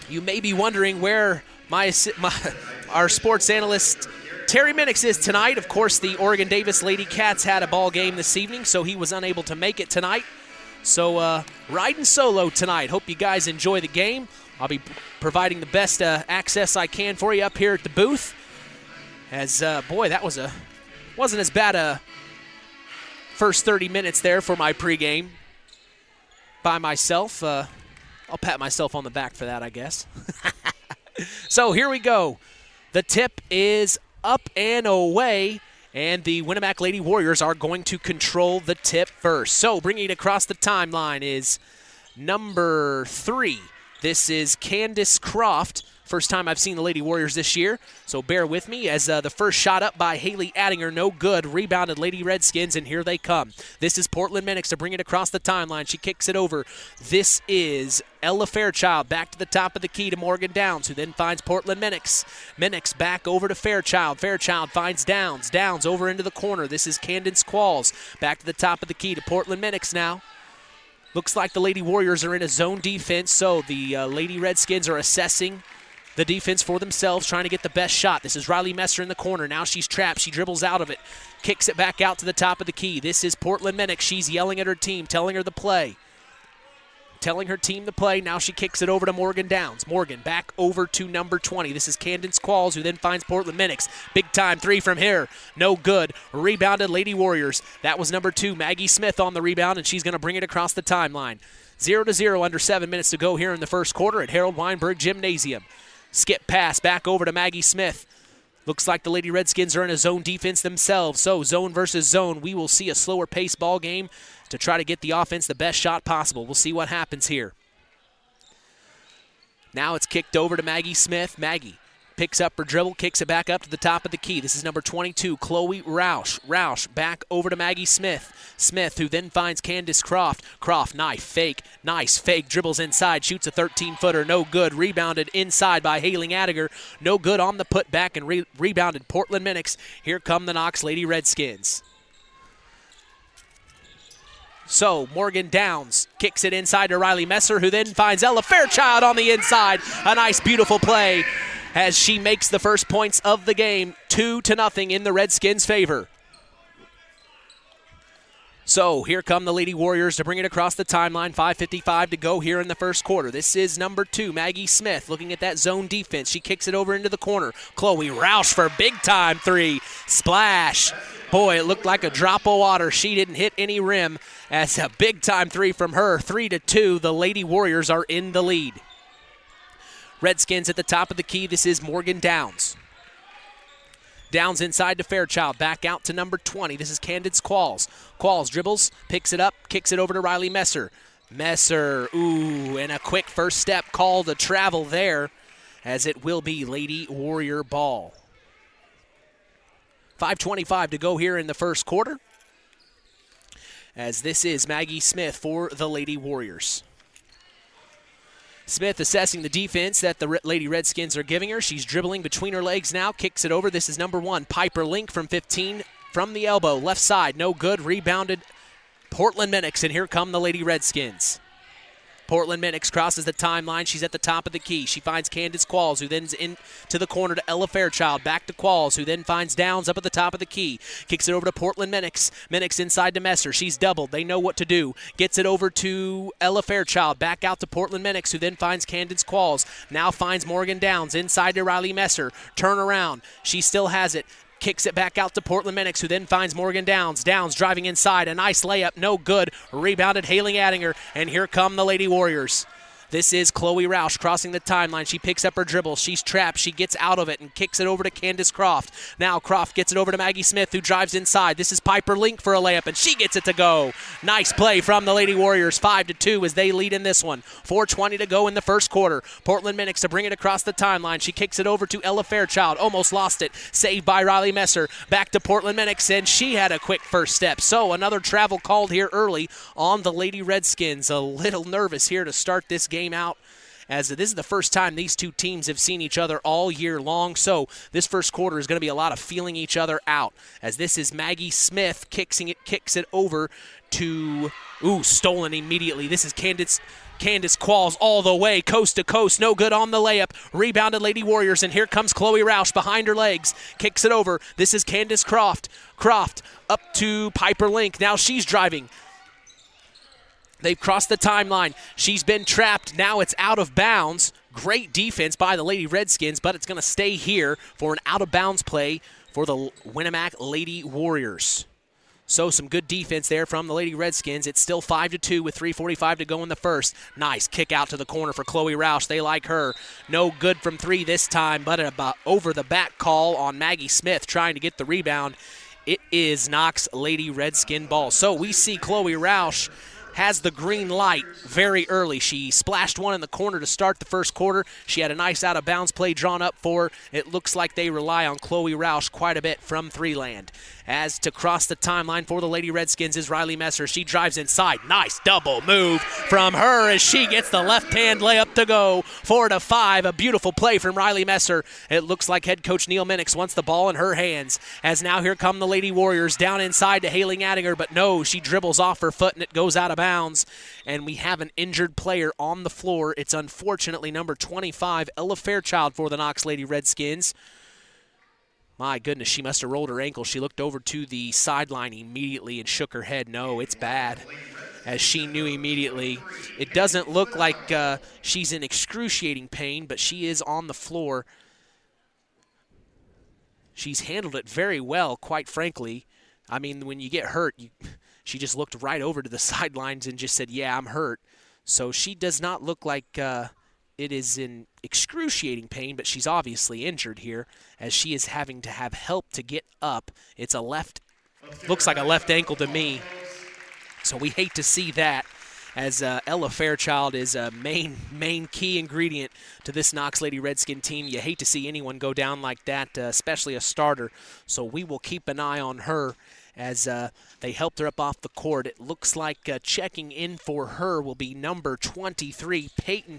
You may be wondering where our sports analyst Terry Minix is tonight. Of course, the Oregon Davis Lady Cats had a ball game this evening, so he was unable to make it tonight. So riding solo tonight. Hope you guys enjoy the game. I'll be providing the best access I can for you up here at the booth. As, boy, that wasn't as bad a first 30 minutes there for my pregame by myself. I'll pat myself on the back for that, I guess. So here we go. The tip is up and away, and the Winamac Lady Warriors are going to control the tip first. So bringing it across the timeline is number 3. This is Candace Croft. First time I've seen the Lady Warriors this year, so bear with me as the first shot up by Haley Addinger, no good. Rebounded Lady Redskins, and here they come. This is Portland Minix to bring it across the timeline. She kicks it over. This is Ella Fairchild back to the top of the key to Morgan Downs, who then finds Portland Minix. Minix back over to Fairchild. Fairchild finds Downs. Downs over into the corner. This is Candace Qualls back to the top of the key to Portland Minix now. Looks like the Lady Warriors are in a zone defense, so the Lady Redskins are assessing the defense for themselves, trying to get the best shot. This is Riley Messer in the corner. Now she's trapped. She dribbles out of it, kicks it back out to the top of the key. This is Portland Minix. She's yelling at her team, telling her the play. Telling her team to play. Now she kicks it over to Morgan Downs. Morgan back over to number 20. This is Candace Qualls, who then finds Portland Minix. Big time 3 from here. No good. Rebounded Lady Warriors. That was number 2, Maggie Smith on the rebound, and she's going to bring it across the timeline. 0-0, under 7 minutes to go here in the first quarter at Harold Weinberg Gymnasium. Skip pass back over to Maggie Smith. Looks like the Lady Redskins are in a zone defense themselves. So zone versus zone, we will see a slower pace ball game to try to get the offense the best shot possible. We'll see what happens here. Now it's kicked over to Maggie Smith. Maggie picks up her dribble, kicks it back up to the top of the key. This is number 22, Chloe Roush. Roush back over to Maggie Smith. Smith, who then finds Candace Croft. Croft, nice fake, dribbles inside, shoots a 13-footer, no good. Rebounded inside by Haley Addinger. No good on the putback, and rebounded Portland Minix. Here come the Knox Lady Redskins. So Morgan Downs kicks it inside to Riley Messer, who then finds Ella Fairchild on the inside. A nice, beautiful play as she makes the first points of the game, 2-0 in the Redskins' favor. So here come the Lady Warriors to bring it across the timeline. 5:55 to go here in the first quarter. This is number 2, Maggie Smith, looking at that zone defense. She kicks it over into the corner. Chloe Roush for a big-time 3. Splash. Boy, it looked like a drop of water. She didn't hit any rim as a big-time 3 from her. 3-2, the Lady Warriors are in the lead. Redskins at the top of the key. This is Morgan Downs. Downs inside to Fairchild, back out to number 20. This is Candace Qualls. Qualls dribbles, picks it up, kicks it over to Riley Messer. Messer, ooh, and a quick first step call to travel there, as it will be Lady Warrior ball. 5:25 to go here in the first quarter, as this is Maggie Smith for the Lady Warriors. Smith assessing the defense that the Lady Redskins are giving her. She's dribbling between her legs now, kicks it over. This is number 1, Piper Link from 15 from the elbow. Left side, no good. Rebounded Portland Minix, and here come the Lady Redskins. Portland Minix crosses the timeline. She's at the top of the key. She finds Candace Qualls, who then's into the corner to Ella Fairchild. Back to Qualls, who then finds Downs up at the top of the key. Kicks it over to Portland Minix. Minix inside to Messer. She's doubled. They know what to do. Gets it over to Ella Fairchild. Back out to Portland Minix, who then finds Candace Qualls. Now finds Morgan Downs inside to Riley Messer. Turn around. She still has it. Kicks it back out to Portland Minix, who then finds Morgan Downs. Downs driving inside. A nice layup. No good. Rebounded Haley Addinger. And here come the Lady Warriors. This is Chloe Roush crossing the timeline. She picks up her dribble. She's trapped. She gets out of it and kicks it over to Candace Croft. Now Croft gets it over to Maggie Smith, who drives inside. This is Piper Link for a layup, and she gets it to go. Nice play from the Lady Warriors. 5-2 as they lead in this one. 4:20 to go in the first quarter. Portland Minix to bring it across the timeline. She kicks it over to Ella Fairchild. Almost lost it. Saved by Riley Messer. Back to Portland Minix, and she had a quick first step. So another travel called here early on the Lady Redskins. A little nervous here to start this game out, as this is the first time these two teams have seen each other all year long. So this first quarter is going to be a lot of feeling each other out, as this is Maggie Smith kicks it over to, stolen immediately. This is Candace Qualls all the way, coast to coast, no good on the layup. Rebounded Lady Warriors, and here comes Chloe Roush behind her legs. Kicks it over. This is Candace Croft. Croft up to Piper Link. Now she's driving. They've crossed the timeline. She's been trapped. Now it's out of bounds. Great defense by the Lady Redskins, but it's going to stay here for an out-of-bounds play for the Winamac Lady Warriors. So some good defense there from the Lady Redskins. It's still 5-2 with 3:45 to go in the first. Nice kick out to the corner for Chloe Roush. They like her. No good from 3 this time, but about over-the-back call on Maggie Smith trying to get the rebound. It is Knox Lady Redskin ball. So we see Chloe Roush has the green light very early. She splashed one in the corner to start the first quarter. She had a nice out-of-bounds play drawn up for her. It looks like they rely on Chloe Roush quite a bit from 3 land. As to cross the timeline for the Lady Redskins is Riley Messer. She drives inside. Nice double move from her as she gets the left-hand layup to go. 4-5, a beautiful play from Riley Messer. It looks like head coach Neil Minix wants the ball in her hands. As now here come the Lady Warriors down inside to Haley Addinger, but no, she dribbles off her foot and it goes out of bounds. And we have an injured player on the floor. It's unfortunately number 25, Ella Fairchild for the Knox Lady Redskins. My goodness, she must have rolled her ankle. She looked over to the sideline immediately and shook her head. No, it's bad, as she knew immediately. It doesn't look like she's in excruciating pain, but she is on the floor. She's handled it very well, quite frankly. I mean, when you get hurt, she just looked right over to the sidelines and just said, yeah, I'm hurt. So she does not look like it is in excruciating pain, but she's obviously injured here, as she is having to have help to get up. It's looks like a left ankle to me. So we hate to see that, as Ella Fairchild is a main key ingredient to this Knox Lady Redskin team. You hate to see anyone go down like that, especially a starter. So we will keep an eye on her as they helped her up off the court. It looks like checking in for her will be number 23, Peyton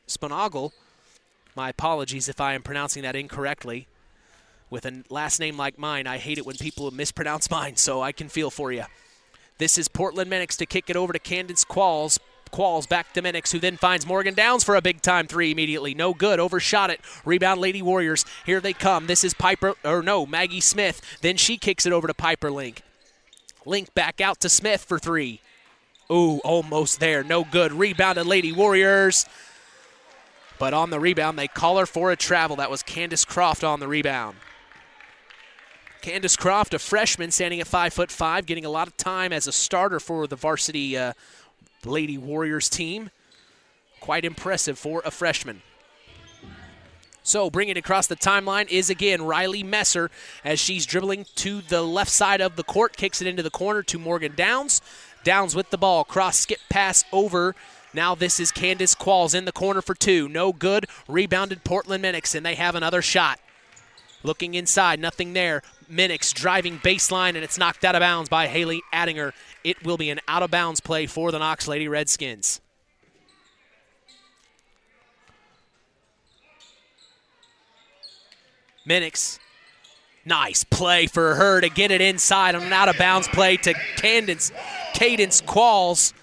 Spanagle. My apologies if I am pronouncing that incorrectly. With a last name like mine, I hate it when people mispronounce mine, so I can feel for you. This is Portland Minix to kick it over to Candace Qualls. Qualls back to Minix, who then finds Morgan Downs for a big-time 3 immediately. No good. Overshot it. Rebound Lady Warriors. Here they come. This is Maggie Smith. Then she kicks it over to Piper Link. Link back out to Smith for 3. Ooh, almost there. No good. Rebounded Lady Warriors. But on the rebound, they call her for a travel. That was Candace Croft on the rebound. Candace Croft, a freshman, standing at 5'5", getting a lot of time as a starter for the varsity Lady Warriors team. Quite impressive for a freshman. So bringing it across the timeline is again Riley Messer as she's dribbling to the left side of the court, kicks it into the corner to Morgan Downs. Downs with the ball, cross skip pass over. Now this is Candace Qualls in the corner for 2. No good. Rebounded Portland Minix, and they have another shot. Looking inside, nothing there. Minix driving baseline, and it's knocked out of bounds by Haley Addinger. It will be an out-of-bounds play for the Knox Lady Redskins. Minix, nice play for her to get it inside on an out-of-bounds play to Cadence Qualls.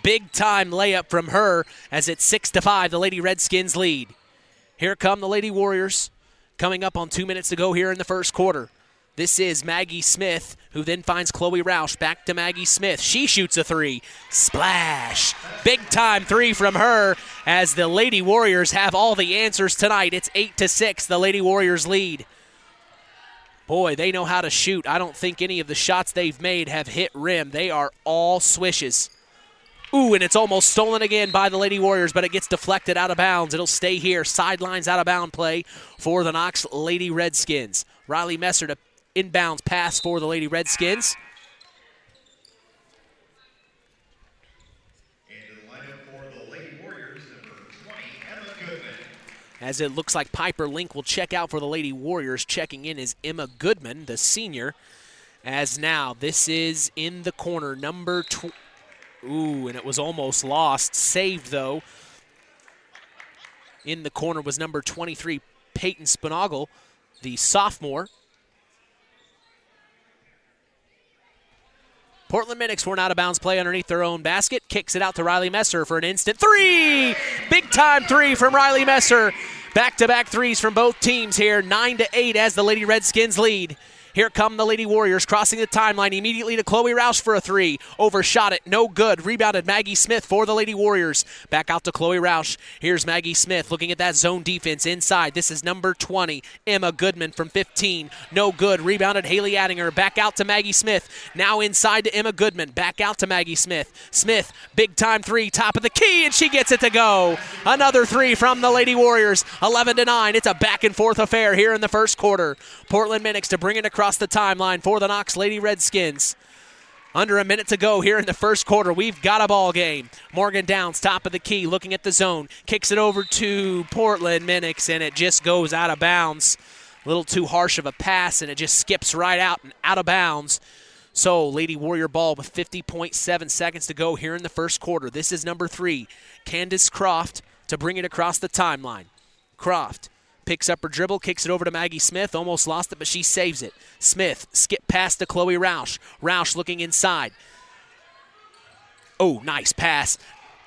Big-time layup from her as it's 6-5, the Lady Redskins lead. Here come the Lady Warriors coming up on 2 minutes to go here in the first quarter. This is Maggie Smith, who then finds Chloe Roush. Back to Maggie Smith. She shoots a 3. Splash. Big-time 3 from her as the Lady Warriors have all the answers tonight. It's 8-6, the Lady Warriors lead. Boy, they know how to shoot. I don't think any of the shots they've made have hit rim. They are all swishes. Ooh, and it's almost stolen again by the Lady Warriors, but it gets deflected out of bounds. It'll stay here. Sidelines out of bound play for the Knox Lady Redskins. Riley Messer to inbounds pass for the Lady Redskins. As it looks like Piper Link will check out for the Lady Warriors. Checking in is Emma Goodman, the senior. As now, this is in the corner, number 2. Ooh, and it was almost lost. Saved, though. In the corner was number 23, Peyton Spinagle, the sophomore. Portland Minix for an out-of-bounds play underneath their own basket. Kicks it out to Riley Messer for an instant 3! Big-time 3 from Riley Messer. Back-to-back 3s from both teams here. 9-8 as the Lady Redskins lead. Here come the Lady Warriors crossing the timeline immediately to Chloe Roush for a 3. Overshot it, no good. Rebounded Maggie Smith for the Lady Warriors. Back out to Chloe Roush. Here's Maggie Smith looking at that zone defense inside. This is number 20, Emma Goodman from 15. No good. Rebounded Haley Addinger. Back out to Maggie Smith. Now inside to Emma Goodman. Back out to Maggie Smith. Smith, big time 3, top of the key, and she gets it to go. Another 3 from the Lady Warriors. 11-9. It's a back and forth affair here in the first quarter. Portland Minix to bring it across the timeline for the Knox Lady Redskins. Under a minute to go here in the first quarter. We've got a ball game. Morgan Downs, top of the key, looking at the zone. Kicks it over to Portland Minix, and it just goes out of bounds. A little too harsh of a pass, and it just skips right out and out of bounds. So Lady Warrior ball with 50.7 seconds to go here in the first quarter. This is number 3, Candace Croft, to bring it across the timeline. Croft picks up her dribble, kicks it over to Maggie Smith. Almost lost it, but she saves it. Smith, skip pass to Chloe Roush. Roush looking inside. Oh, nice pass.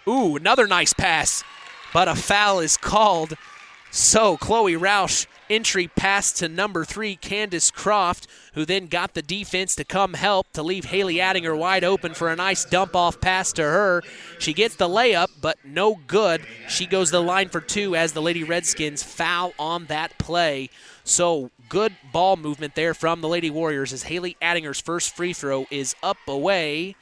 Ooh, another nice pass. But a foul is called. So Chloe Roush, entry pass to number 3, Candace Croft, who then got the defense to come help to leave Haley Addinger wide open for a nice dump-off pass to her. She gets the layup, but no good. She goes to the line for 2 as the Lady Redskins foul on that play. So good ball movement there from the Lady Warriors as Haley Addinger's first free throw is up away.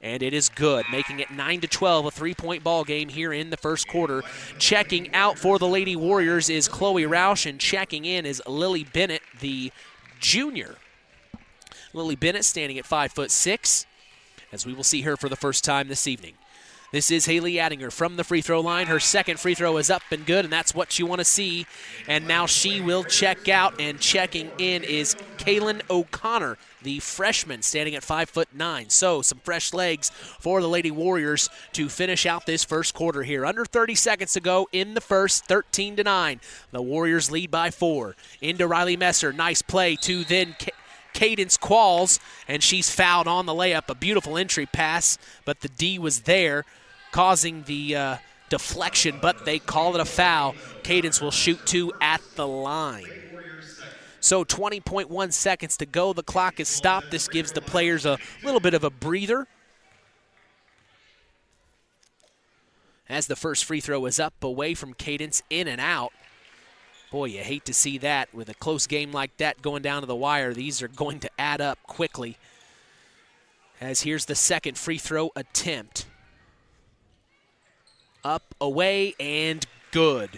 And it is good, making it 9-12, a 3-point ball game here in the first quarter. Checking out for the Lady Warriors is Chloe Roush, and checking in is Lily Bennett, the junior. Lily Bennett standing at 5'6", as we will see her for the first time this evening. This is Haley Addinger from the free throw line. Her second free throw is up and good, and that's what you want to see. And now she will check out, and checking in is Kaylin O'Connor, the freshman, standing at 5'9". So some fresh legs for the Lady Warriors to finish out this first quarter here. Under 30 seconds to go in the first, 13-9. The Warriors lead by 4. Into Riley Messer. Nice play to then Cadence Qualls, and she's fouled on the layup. A beautiful entry pass, but the D was there, causing the deflection, but they call it a foul. Cadence will shoot 2 at the line. So 20.1 seconds to go. The clock is stopped. This gives the players a little bit of a breather. As the first free throw is up, away from Cadence, in and out. Boy, you hate to see that with a close game like that going down to the wire. These are going to add up quickly. As here's the second free throw attempt. Up, away, and good.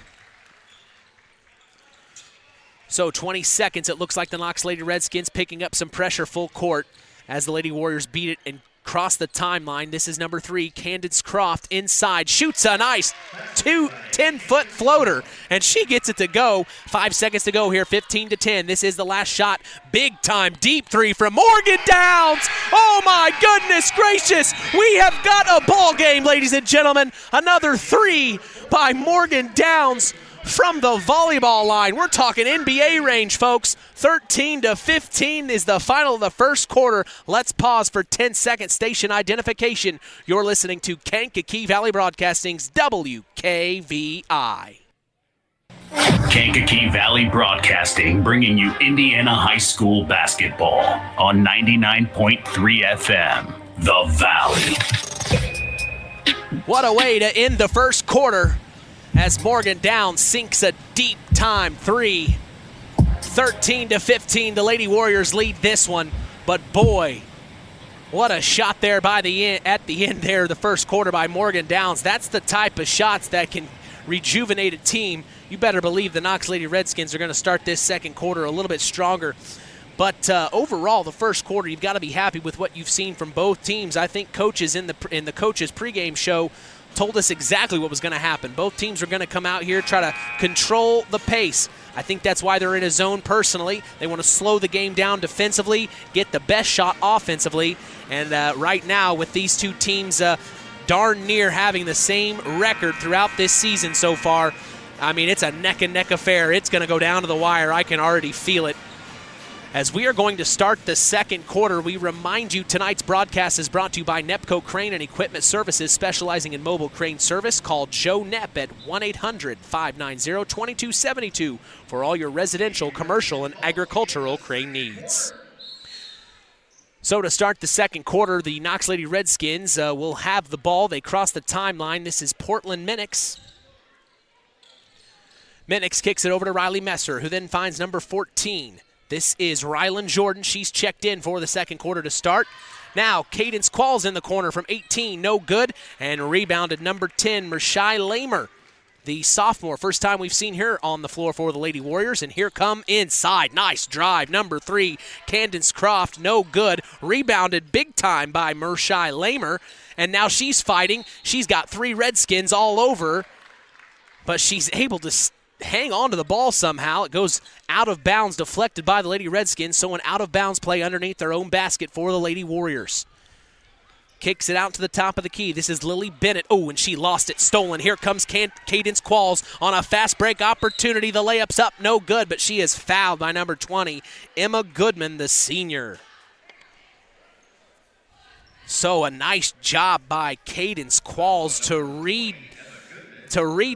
So 20 seconds, it looks like the Knox Lady Redskins picking up some pressure full court as the Lady Warriors beat it and cross the timeline. This is number 3, Candace Croft inside. Shoots a nice 10-foot floater, and she gets it to go. 5 seconds to go here, 15-10. This is the last shot. Big time, deep 3 from Morgan Downs. Oh my goodness gracious. We have got a ball game, ladies and gentlemen. Another 3 by Morgan Downs from the volleyball line. We're talking NBA range, folks. 13-15 is the final of the first quarter. Let's pause for 10-second station identification. You're listening to Kankakee Valley Broadcasting's WKVI. Kankakee Valley Broadcasting, bringing you Indiana High School basketball on 99.3 FM, The Valley. What a way to end the first quarter as Morgan Downs sinks a deep time 3. 13-15, the Lady Warriors lead this one. But boy, what a shot there at the end there, the first quarter by Morgan Downs. That's the type of shots that can rejuvenate a team. You better believe the Knox Lady Redskins are going to start this second quarter a little bit stronger. But overall, the first quarter, you've got to be happy with what you've seen from both teams. I think coaches in the coaches pregame show told us exactly what was going to happen. Both teams are going to come out here, try to control the pace. I think that's why they're in a zone personally. They want to slow the game down defensively, get the best shot offensively. And right now, with these two teams darn near having the same record throughout this season so far, I mean, it's a neck-and-neck affair. It's going to go down to the wire. I can already feel it. As we are going to start the second quarter, we remind you tonight's broadcast is brought to you by Nepco Crane and Equipment Services, specializing in mobile crane service. Call Joe Nepp at 1-800-590-2272 for all your residential, commercial, and agricultural crane needs. So to start the second quarter, the Knox Lady Redskins will have the ball. They cross the timeline. This is Portland Minix. Minix kicks it over to Riley Messer, who then finds number 14. This is Rylan Jordan. She's checked in for the second quarter to start. Now, Cadence Qualls in the corner from 18, no good. And rebounded number 10, Mershai Lamer, the sophomore. First time we've seen her on the floor for the Lady Warriors. And here come inside. Nice drive. Number 3, Candace Croft, no good. Rebounded big time by Mershai Lamer. And now she's fighting. She's got 3 Redskins all over. But she's able to hang on to the ball somehow. It goes out of bounds, deflected by the Lady Redskins, so an out-of-bounds play underneath their own basket for the Lady Warriors. Kicks it out to the top of the key. This is Lily Bennett. Oh, and she lost it. Stolen. Here comes Cadence Qualls on a fast break opportunity. The layup's up. No good, but she is fouled by number 20, Emma Goodman, the senior. So a nice job by Cadence Qualls to read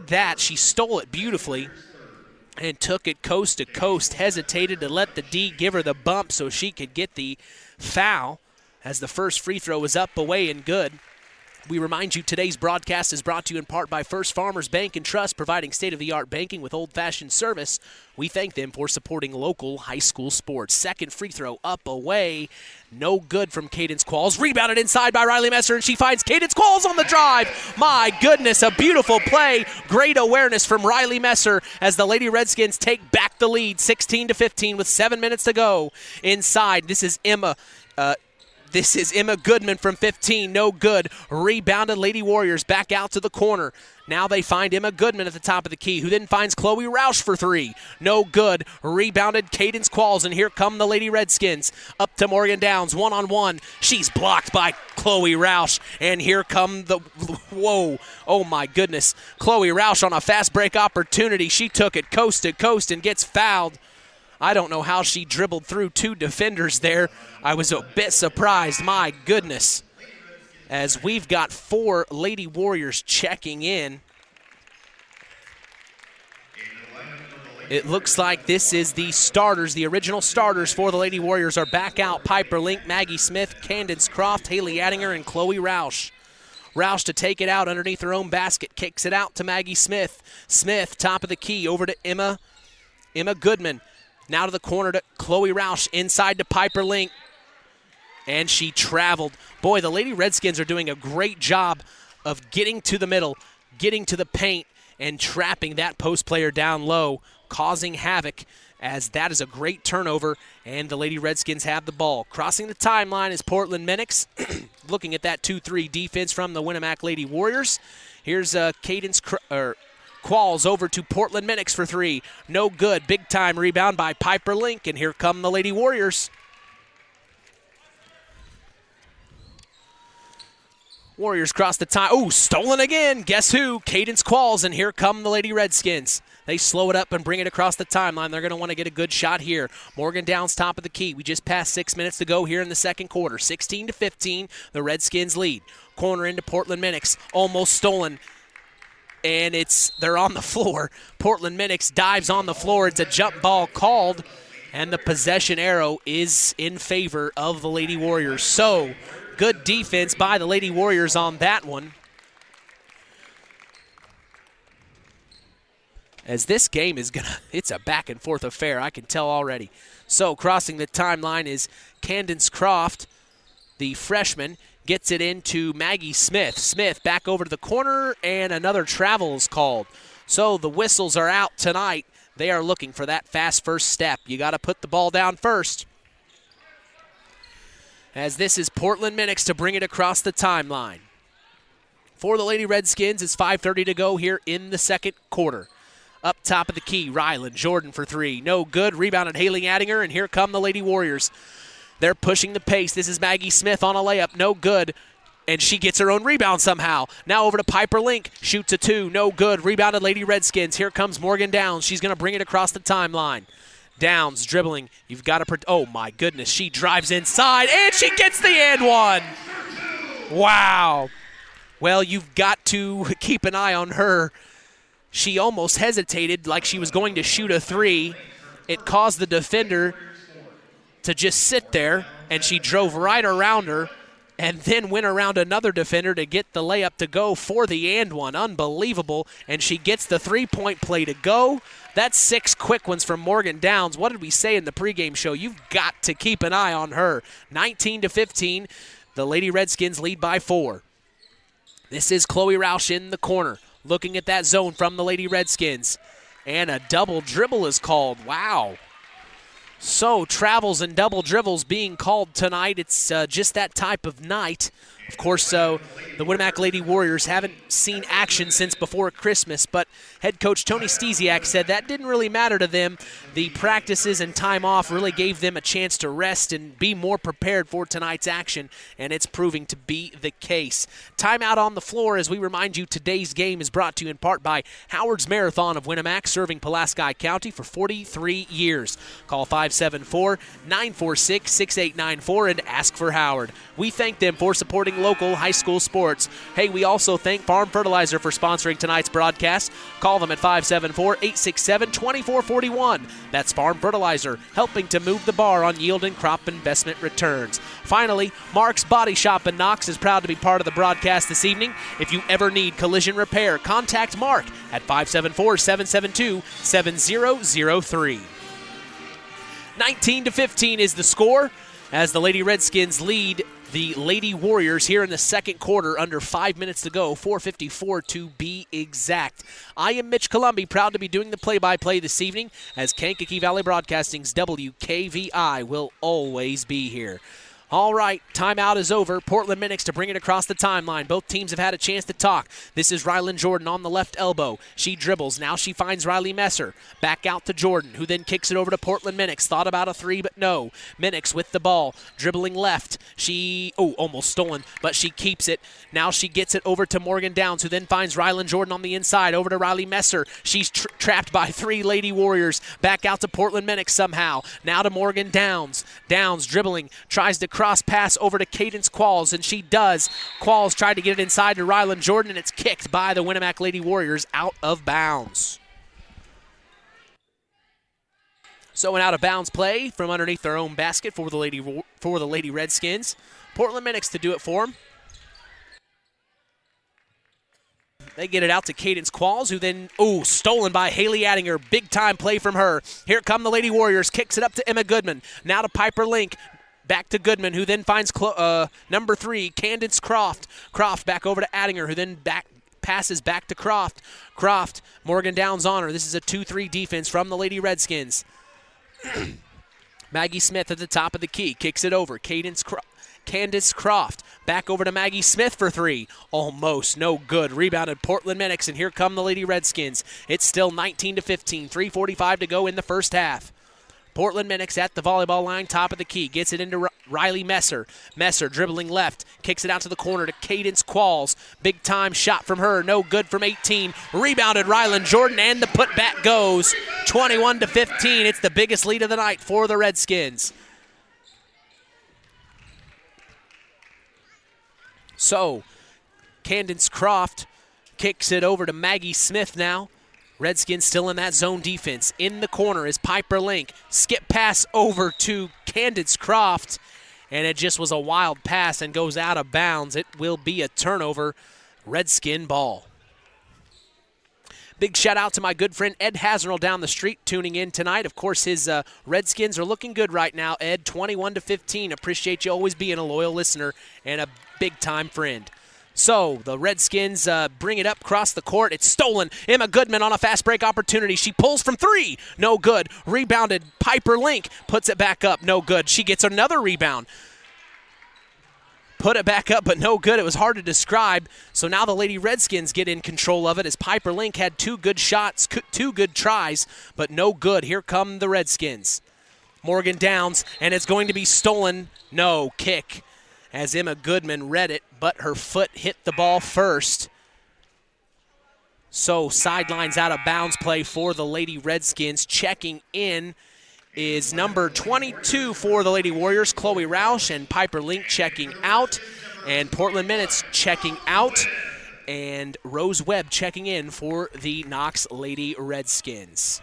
that. She stole it beautifully and took it coast to coast, hesitated to let the D give her the bump so she could get the foul as the first free throw was up, away, and good. We remind you today's broadcast is brought to you in part by First Farmers Bank and Trust, providing state-of-the-art banking with old-fashioned service. We thank them for supporting local high school sports. Second free throw up, away, no good from Cadence Qualls. Rebounded inside by Riley Messer, and she finds Cadence Qualls on the drive. My goodness, a beautiful play. Great awareness from Riley Messer as the Lady Redskins take back the lead, 16-15 with 7 minutes to go. Inside, this is Emma Goodman from 15, no good. Rebounded Lady Warriors back out to the corner. Now they find Emma Goodman at the top of the key, who then finds Chloe Roush for 3. No good. Rebounded Cadence Qualls, and here come the Lady Redskins. Up to Morgan Downs, one-on-one. She's blocked by Chloe Roush, and here come whoa, oh my goodness. Chloe Roush on a fast break opportunity. She took it coast to coast and gets fouled. I don't know how she dribbled through 2 defenders there. I was a bit surprised, my goodness. As we've got 4 Lady Warriors checking in. It looks like this is the starters, the original starters for the Lady Warriors are back out. Piper Link, Maggie Smith, Candace Croft, Haley Addinger, and Chloe Roush. Roush to take it out underneath her own basket, kicks it out to Maggie Smith. Smith, top of the key, over to Emma Goodman. Now to the corner to Chloe Roush, inside to Piper Link. And she traveled. Boy, the Lady Redskins are doing a great job of getting to the middle, getting to the paint, and trapping that post player down low, causing havoc, as that is a great turnover, and the Lady Redskins have the ball. Crossing the timeline is Portland Minix, looking at that 2-3 defense from the Winamac Lady Warriors. Here's Cadence Qualls over to Portland Minix for three. No good. Big-time rebound by Piper Link, and here come the Lady Warriors. Warriors cross the time. Oh, stolen again. Guess who? Cadence Qualls, and here come the Lady Redskins. They slow it up and bring it across the timeline. They're going to want to get a good shot here. Morgan Downs top of the key. We just passed 6 minutes to go here in the second quarter. 16-15, the Redskins lead. Corner into Portland Minix. Almost stolen. And they're on the floor. Portland Minix dives on the floor. It's a jump ball called, and the possession arrow is in favor of the Lady Warriors. So, good defense by the Lady Warriors on that one. As this game is it's a back and forth affair, I can tell already. So crossing the timeline is Candace Croft, the freshman, gets it into Maggie Smith. Smith back over to the corner, and another travel is called. So the whistles are out tonight. They are looking for that fast first step. You got to put the ball down first. As this is Portland Minix to bring it across the timeline. For the Lady Redskins, it's 5:30 to go here in the second quarter. Up top of the key, Ryland Jordan for three. No good. Rebounded Haley Addinger, and here come the Lady Warriors. They're pushing the pace. This is Maggie Smith on a layup. No good. And she gets her own rebound somehow. Now over to Piper Link. Shoots a two. No good. Rebounded Lady Redskins. Here comes Morgan Downs. She's going to bring it across the timeline. Downs dribbling. You've got to... Oh, my goodness. She drives inside, and she gets the and one. Wow. Well, you've got to keep an eye on her. She almost hesitated like she was going to shoot a three. It caused the defender to just sit there, and she drove right around her and then went around another defender to get the layup to go for the and one. Unbelievable. And she gets the three-point play to go. That's 6 quick ones from Morgan Downs. What did we say in the pregame show? You've got to keep an eye on her. 19-15, the Lady Redskins lead by 4. This is Chloe Roush in the corner, looking at that zone from the Lady Redskins. And a double dribble is called. Wow. So travels and double dribbles being called tonight. It's just that type of night. Of course, the Winamac Lady Warriors haven't seen action since before Christmas, but head coach Tony Stesiak said that didn't really matter to them. The practices and time off really gave them a chance to rest and be more prepared for tonight's action, and it's proving to be the case. Timeout on the floor as we remind you today's game is brought to you in part by Howard's Marathon of Winamac, serving Pulaski County for 43 years. Call 574-946-6894 and ask for Howard. We thank them for supporting local high school sports. Hey, we also thank Farm Fertilizer for sponsoring tonight's broadcast. Call them at 574-867-2441. That's Farm Fertilizer, helping to move the bar on yield and crop investment returns. Finally, Mark's Body Shop in Knox is proud to be part of the broadcast this evening. If you ever need collision repair, contact Mark at 574-772-7003. 19-15 is the score as the Lady Redskins lead the Lady Warriors here in the second quarter, under 5 minutes to go, 4:54 to be exact. I am Mitch Columbi, proud to be doing the play-by-play this evening, as Kankakee Valley Broadcasting's WKVI will always be here. All right, timeout is over. Portland Minix to bring it across the timeline. Both teams have had a chance to talk. This is Ryland Jordan on the left elbow. She dribbles. Now she finds Riley Messer. Back out to Jordan, who then kicks it over to Portland Minix. Thought about a three, but no. Minix with the ball, dribbling left. Almost stolen, but she keeps it. Now she gets it over to Morgan Downs, who then finds Ryland Jordan on the inside. Over to Riley Messer. She's trapped by 3 Lady Warriors. Back out to Portland Minix somehow. Now to Morgan Downs. Downs dribbling, tries to cross pass over to Cadence Qualls, and she does. Qualls tried to get it inside to Ryland Jordan, and it's kicked by the Winamac Lady Warriors out of bounds. So an out-of-bounds play from underneath their own basket for the Lady Redskins. Portland Minix to do it for them. They get it out to Cadence Qualls, who then, stolen by Haley Addinger. Big-time play from her. Here come the Lady Warriors. Kicks it up to Emma Goodman. Now to Piper Link. Back to Goodman, who then finds number 3, Candace Croft. Croft back over to Addinger, who then passes back to Croft. Croft, Morgan Downs on her. This is a 2-3 defense from the Lady Redskins. Maggie Smith at the top of the key. Kicks it over. Candace Croft. Back over to Maggie Smith for 3. Almost. No good. Rebounded Portland Minix, and here come the Lady Redskins. It's still 19-15. 3:45 to go in the first half. Portland Minix at the volleyball line, top of the key. Gets it into Riley Messer. Messer dribbling left. Kicks it out to the corner to Cadence Qualls. Big time shot from her. No good from 18. Rebounded Rylan Jordan, and the putback goes. 21-15. It's the biggest lead of the night for the Redskins. So, Candace Croft kicks it over to Maggie Smith now. Redskins still in that zone defense. In the corner is Piper Link. Skip pass over to Candace Croft, and it just was a wild pass and goes out of bounds. It will be a turnover. Redskin ball. Big shout out to my good friend Ed Hazernal down the street tuning in tonight. Of course, his Redskins are looking good right now. Ed, 21-15. Appreciate you always being a loyal listener and a big-time friend. So the Redskins bring it up across the court. It's stolen. Emma Goodman on a fast break opportunity. She pulls from 3. No good. Rebounded. Piper Link puts it back up. No good. She gets another rebound. Put it back up, but no good. It was hard to describe. So now the Lady Redskins get in control of it as Piper Link had 2 good shots, 2 good tries, but no good. Here come the Redskins. Morgan Downs, and it's going to be stolen. No, kick. As Emma Goodman read it, but her foot hit the ball first. So sidelines out of bounds play for the Lady Redskins. Checking in is number 22 for the Lady Warriors, Chloe Roush, and Piper Link checking out. And Portland Minix checking out. And Rose Webb checking in for the Knox Lady Redskins.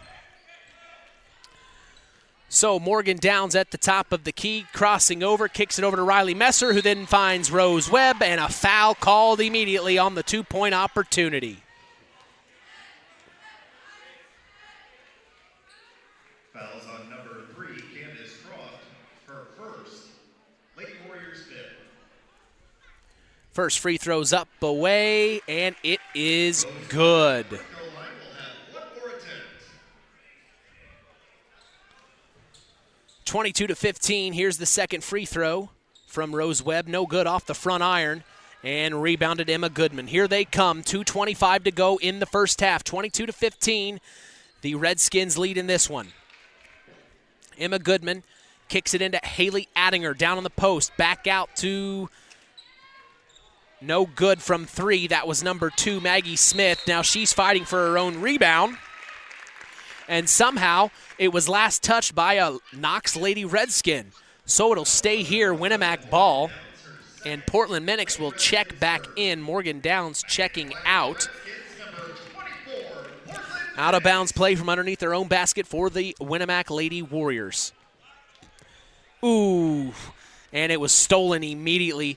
So Morgan Downs at the top of the key, crossing over, kicks it over to Riley Messer, who then finds Rose Webb, and a foul called immediately on the 2-point opportunity. Fouls on number 3, Candace Croft, her first. Lady Warriors 5th. First free throws up, away, and it is good. 22-15. Here's the second free throw from Rose Webb. No good off the front iron, and rebounded Emma Goodman. Here they come. 2:25 to go in the first half. 22-15. The Redskins lead in this one. Emma Goodman kicks it into Haley Addinger down on the post. Back out to no good from 3. That was number 2, Maggie Smith. Now she's fighting for her own rebound. And somehow it was last touched by a Knox Lady Redskin. So it'll stay here, Winamac ball. And Portland Minix will check back in. Morgan Downs checking out. Out of bounds play from underneath their own basket for the Winamac Lady Warriors. Ooh, and it was stolen immediately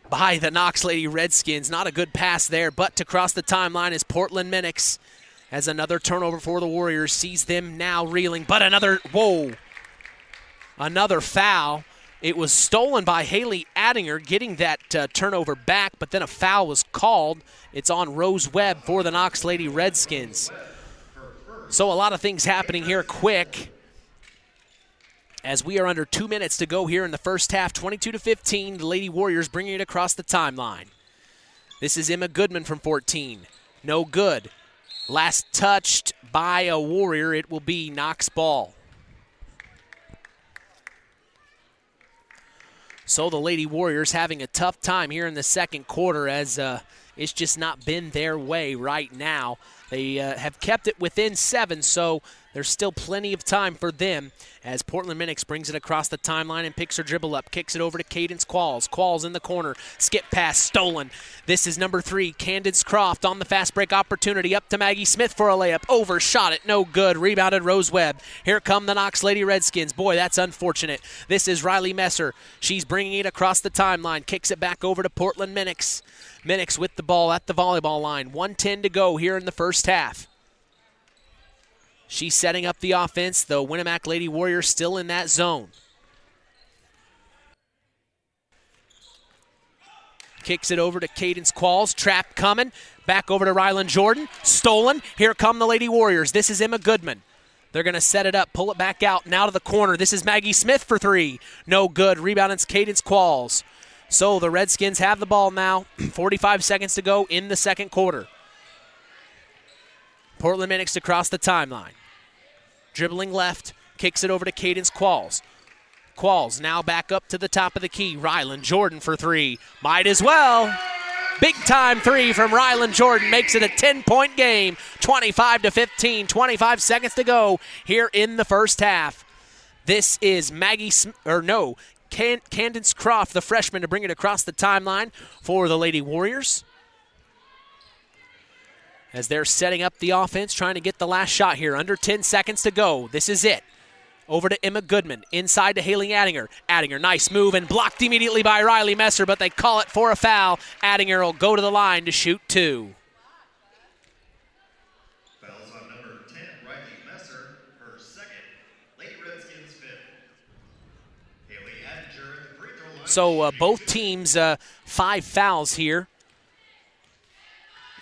by the Knox Lady Redskins. Not a good pass there, but to cross the timeline is Portland Minix. As another turnover for the Warriors, sees them now reeling, but another foul. It was stolen by Haley Addinger, getting that turnover back, but then a foul was called. It's on Rose Webb for the Knox Lady Redskins. So a lot of things happening here quick, as we are under 2 minutes to go here in the first half. 22-15, the Lady Warriors bringing it across the timeline. This is Emma Goodman from 14. No good. Last touched by a Warrior, it will be Knox ball. So the Lady Warriors having a tough time here in the second quarter, as it's just not been their way right now. They have kept it within 7, so there's still plenty of time for them as Portland Minix brings it across the timeline and picks her dribble up, kicks it over to Cadence Qualls. Qualls in the corner, skip pass, stolen. This is number 3, Candace Croft on the fast break opportunity, up to Maggie Smith for a layup, overshot it, no good, rebounded Rose Webb. Here come the Knox Lady Redskins. Boy, that's unfortunate. This is Riley Messer. She's bringing it across the timeline, kicks it back over to Portland Minix. Minix with the ball at the volleyball line. 1:10 to go here in the first half. She's setting up the offense, the Winamac Lady Warriors still in that zone. Kicks it over to Cadence Qualls. Trap coming. Back over to Rylan Jordan. Stolen. Here come the Lady Warriors. This is Emma Goodman. They're going to set it up, pull it back out, now to the corner. This is Maggie Smith for 3. No good. Rebound, it's Cadence Qualls. So the Redskins have the ball now. 45 seconds to go in the second quarter. Portland Minix across the timeline. Dribbling left, kicks it over to Cadence Qualls. Qualls now back up to the top of the key. Rylan Jordan for 3. Might as well. Big time 3 from Rylan Jordan makes it a 10-point game. 25-15, 25 seconds to go here in the first half. This is Candace Croft, the freshman, to bring it across the timeline for the Lady Warriors. As they're setting up the offense, trying to get the last shot here. Under 10 seconds to go. This is it. Over to Emma Goodman. Inside to Haley Addinger. Addinger, nice move, and blocked immediately by Riley Messer, but they call it for a foul. Addinger will go to the line to shoot 2. Fouls on number 10, Riley Messer, her second. Lady Redskins 5th. Haley Addinger at the free throw line. So both teams 5 fouls here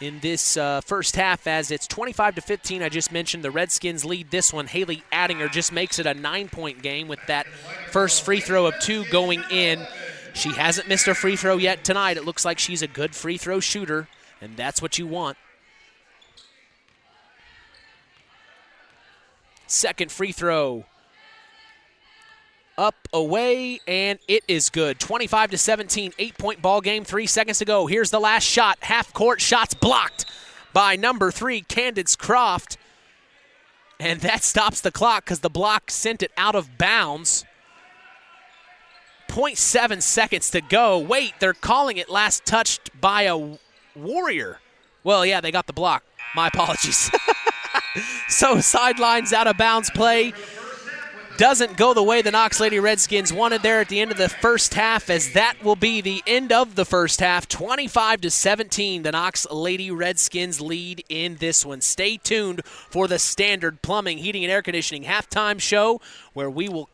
in this first half, as it's 25-15. I just mentioned the Redskins lead this one. Haley Addinger just makes it a 9-point game with that first free throw of 2 going in. She hasn't missed a free throw yet tonight. It looks like she's a good free throw shooter, and that's what you want. Second free throw. Up, away, and it is good. 25-17, 8-point ball game, 3 seconds to go. Here's the last shot. Half-court shots blocked by number 3, Candace Croft. And that stops the clock because the block sent it out of bounds. 0.7 seconds to go. Wait, they're calling it last touched by a Warrior. Well, yeah, they got the block. My apologies. So sidelines out of bounds play. Doesn't go the way the Knox Lady Redskins wanted there at the end of the first half, as that will be the end of the first half. 25-17, the Knox Lady Redskins lead in this one. Stay tuned for the Standard Plumbing, Heating, and Air Conditioning halftime show, where we will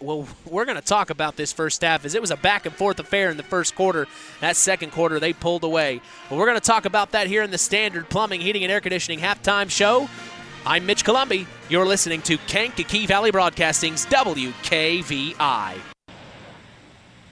we're going to talk about this first half, as it was a back-and-forth affair in the first quarter. That second quarter, they pulled away. But we're going to talk about that here in the Standard Plumbing, Heating, and Air Conditioning halftime show. I'm Mitch Columbi. You're listening to Kankakee Valley Broadcasting's WKVI.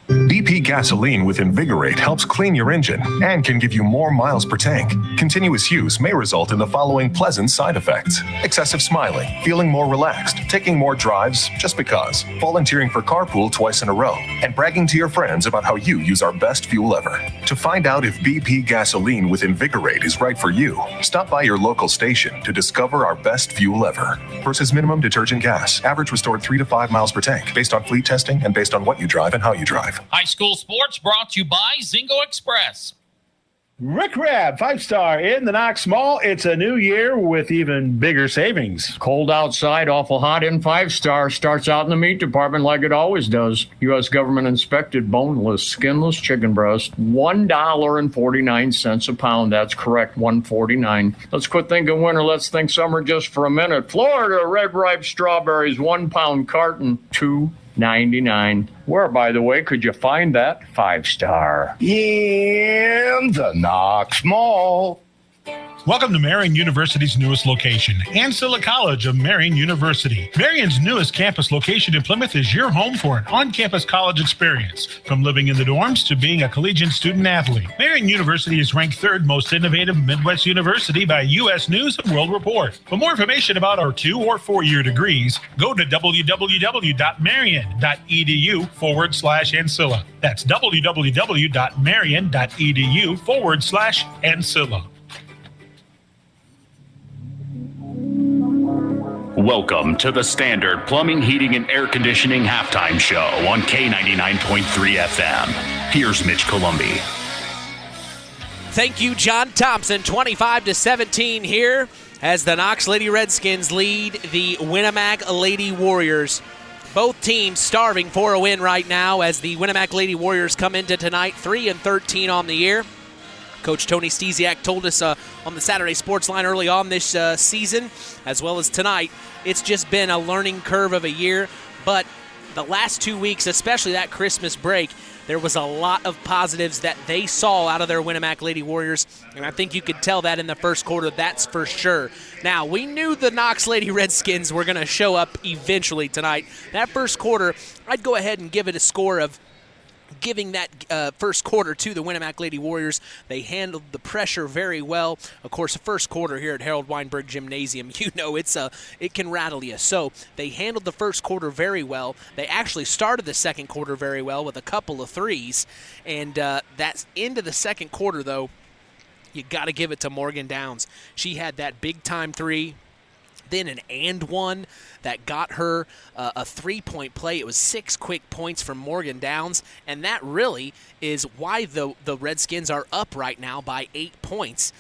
BP gasoline with Invigorate helps clean your engine and can give you more miles per tank. Continuous use may result in the following pleasant side effects: excessive smiling, feeling more relaxed, taking more drives just because, volunteering for carpool twice in a row, and bragging to your friends about how you use our best fuel ever. To find out if BP gasoline with Invigorate is right for you, stop by your local station to discover our best fuel ever. Versus minimum detergent gas, average restored 3 to 5 miles per tank, based on fleet testing and based on what you drive and how you drive. High school sports brought to you by Zingo Express. Rick Rab, 5-star in the Knox Mall. It's a new year with even bigger savings. Cold outside, awful hot in 5-star. Starts out in the meat department like it always does. U.S. government inspected boneless, skinless chicken breast, $1.49 a pound. That's correct, $1.49. Let's quit thinking winter. Let's think summer just for a minute. Florida red ripe strawberries, 1 pound carton, $2.99. Where, by the way, could you find that 5-star? In the Knox Mall. Welcome to Marion University's newest location, Ancilla College of Marion University. Marion's newest campus location in Plymouth is your home for an on-campus college experience. From living in the dorms to being a collegiate student-athlete, Marion University is ranked 3rd most innovative Midwest university by U.S. News and World Report. For more information about our 2- or 4-year degrees, go to www.marion.edu/Ancilla. That's www.marion.edu/Ancilla. Welcome to the Standard Plumbing, Heating, and Air Conditioning Halftime Show on K99.3 FM. Here's Mitch Columbi. Thank you, John Thompson. 25-17 here as the Knox Lady Redskins lead the Winamac Lady Warriors. Both teams starving for a win right now as the Winamac Lady Warriors come into tonight 3-13 on the year. Coach Tony Stesiak told us on the Saturday Sports Line early on this season, as well as tonight, it's just been a learning curve of a year. But the last 2 weeks, especially that Christmas break, there was a lot of positives that they saw out of their Winamac Lady Warriors, and I think you could tell that in the first quarter, that's for sure. Now, we knew the Knox Lady Redskins were going to show up eventually tonight. That first quarter, I'd go ahead and give it a score of giving that first quarter to the Winamac Lady Warriors. They handled the pressure very well. Of course, the first quarter here at Harold Weinberg Gymnasium, you know, it can rattle you. So they handled the first quarter very well. They actually started the second quarter very well with a couple of threes. And that's into the second quarter, though, you got to give it to Morgan Downs. She had that big-time three, then an and one that got her a three-point play. It was 6 quick points from Morgan Downs, and that really is why the Redskins are up right now by 8 points.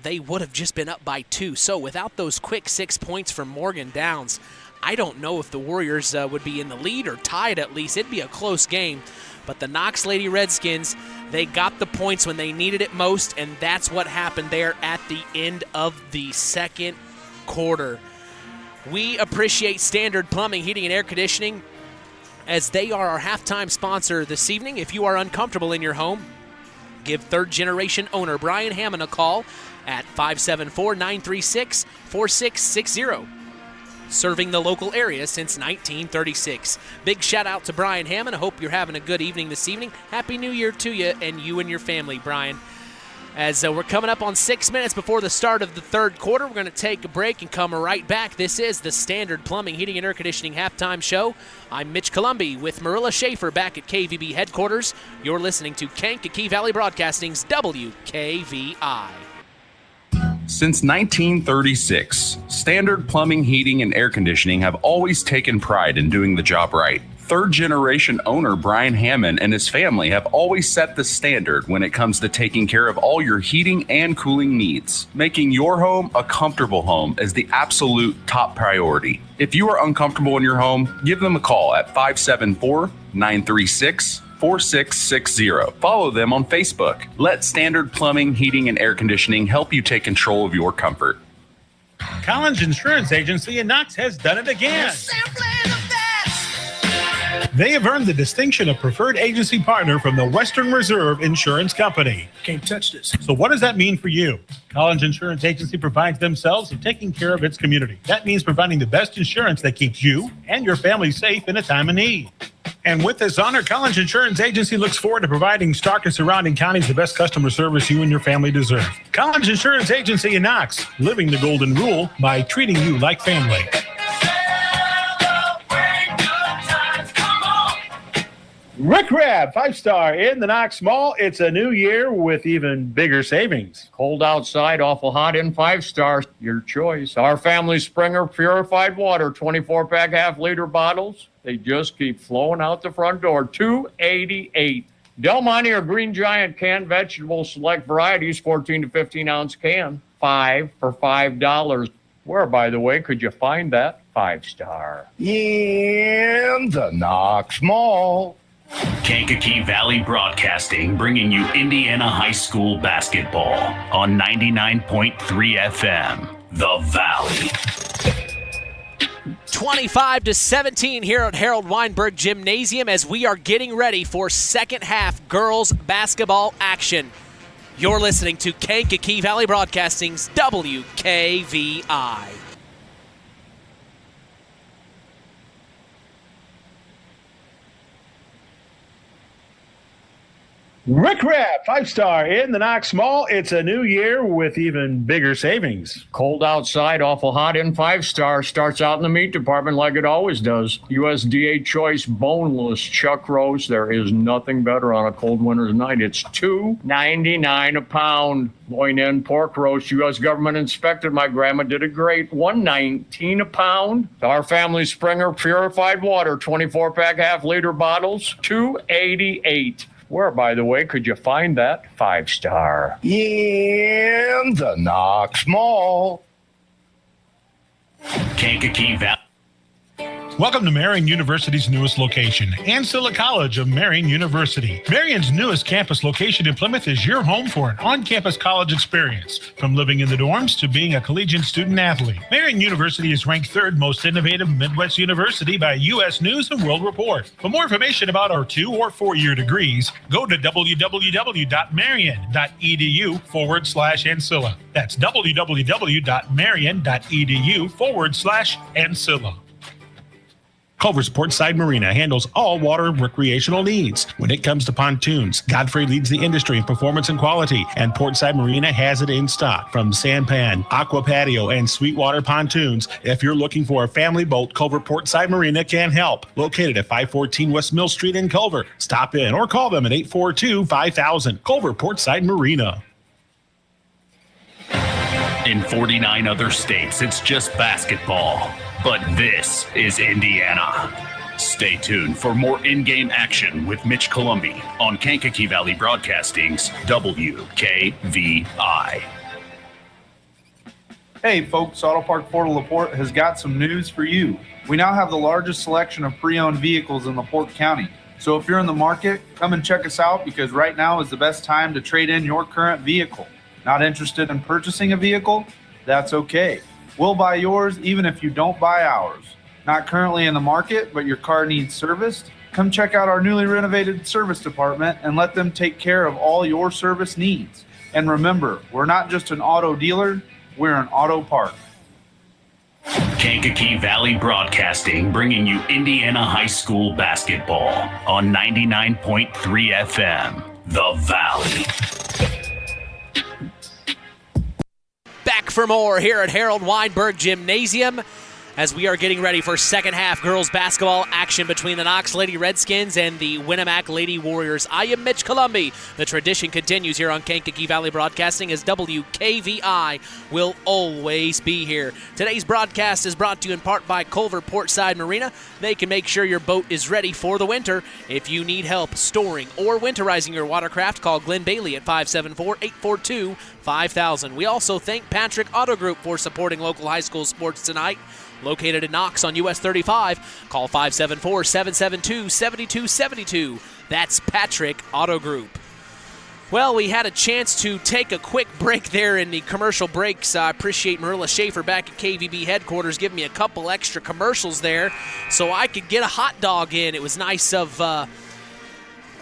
They would have just been up by 2. So without those quick 6 points from Morgan Downs, I don't know if the Warriors would be in the lead or tied at least. It'd be a close game. But the Knox Lady Redskins, they got the points when they needed it most, and that's what happened there at the end of the second quarter. We appreciate Standard Plumbing, Heating, and Air Conditioning as they are our halftime sponsor this evening. If you are uncomfortable in your home, give third-generation owner Brian Hammond a call at 574-936-4660. Serving the local area since 1936. Big shout-out to Brian Hammond. I hope you're having a good evening this evening. Happy New Year to you and your family, Brian. As we're coming up on 6 minutes before the start of the third quarter, we're going to take a break and come right back. This is the Standard Plumbing, Heating, and Air Conditioning Halftime Show. I'm Mitch Columbi with Marilla Schaefer back at KVB headquarters. You're listening to Kankakee Valley Broadcasting's WKVI. Since 1936, Standard Plumbing, Heating, and Air Conditioning have always taken pride in doing the job right. Third-generation owner Brian Hammond and his family have always set the standard when it comes to taking care of all your heating and cooling needs. Making your home a comfortable home is the absolute top priority. If you are uncomfortable in your home, give them a call at 574-936-4660. Follow them on Facebook. Let Standard Plumbing, Heating, and Air Conditioning help you take control of your comfort. Collins Insurance Agency in Knox has done it again. They have earned the distinction of preferred agency partner from the Western Reserve Insurance Company. Can't touch this. So what does that mean for you? Collins Insurance Agency provides themselves of taking care of its community. That means providing the best insurance that keeps you and your family safe in a time of need. And with this honor, Collins Insurance Agency looks forward to providing Stark and surrounding counties the best customer service you and your family deserve. Collins Insurance Agency in Knox, living the golden rule by treating you like family. Rick Rabb, 5-star in the Knox Mall. It's a new year with even bigger savings. Cold outside, awful hot in 5-star. Your choice. Our family Springer purified water, 24-pack half-liter bottles. They just keep flowing out the front door. $2.88. Del Monte or Green Giant canned vegetables, select varieties, 14 to 15-ounce can. 5 for $5. Where, by the way, could you find that? 5-star. In the Knox Mall. Kankakee Valley Broadcasting, bringing you Indiana High School basketball on 99.3 FM, The Valley. 25-17 here at Harold Weinberg Gymnasium as we are getting ready for second half girls basketball action. You're listening to Kankakee Valley Broadcasting's WKVI. Rick Rabb, 5-star in the Knox Mall. It's a new year with even bigger savings. Cold outside, awful hot in 5-star. Starts out in the meat department like it always does. USDA choice boneless chuck roast. There is nothing better on a cold winter's night. It's $2.99 a pound. Loin-in pork roast, U.S. government inspected. My grandma did it great. $1.19 a pound. Our family Springer purified water, 24-pack half-liter bottles, $2.88. Where, by the way, could you find that 5-star? In the Knox Mall. Kankakee Valley. Welcome to Marion University's newest location, Ancilla College of Marion University. Marion's newest campus location in Plymouth is your home for an on-campus college experience. From living in the dorms to being a collegiate student-athlete, Marion University is ranked 3rd most innovative Midwest university by U.S. News & World Report. For more information about our 2- or 4-year degrees, go to www.marion.edu/Ancilla. That's www.marion.edu/Ancilla. Culver's Portside Marina handles all water recreational needs. When it comes to pontoons, Godfrey leads the industry in performance and quality, and Portside Marina has it in stock. From sampan, aqua patio, and sweetwater pontoons, if you're looking for a family boat, Culver Portside Marina can help. Located at 514 West Mill Street in Culver. Stop in or call them at 842-5000. Culver Portside Marina. In 49 other states, it's just basketball. But this is Indiana. Stay tuned for more in-game action with Mitch Columbi on Kankakee Valley Broadcasting's WKVI. Hey folks, Auto Park Fort LaPorte has got some news for you. We now have the largest selection of pre-owned vehicles in LaPorte County. So if you're in the market, come and check us out because right now is the best time to trade in your current vehicle. Not interested in purchasing a vehicle? That's okay. We'll buy yours even if you don't buy ours. Not currently in the market, but your car needs serviced? Come check out our newly renovated service department and let them take care of all your service needs. And remember, we're not just an auto dealer, we're an auto park. Kankakee Valley Broadcasting bringing you Indiana High School basketball on 99.3 FM, The Valley. Back for more here at Harold Weinberg Gymnasium as we are getting ready for second half girls basketball action between the Knox Lady Redskins and the Winamac Lady Warriors. I am Mitch Columbi. The tradition continues here on Kankakee Valley Broadcasting as WKVI will always be here. Today's broadcast is brought to you in part by Culver Portside Marina. They can make sure your boat is ready for the winter. If you need help storing or winterizing your watercraft, call Glenn Bailey at 574-842-5000. We also thank Patrick Auto Group for supporting local high school sports tonight. Located in Knox on US 35, call 574-772-7272. That's Patrick Auto Group. Well, we had a chance to take a quick break there in the commercial breaks. I appreciate Marilla Schaefer back at KVB headquarters giving me a couple extra commercials there so I could get a hot dog in. It was nice of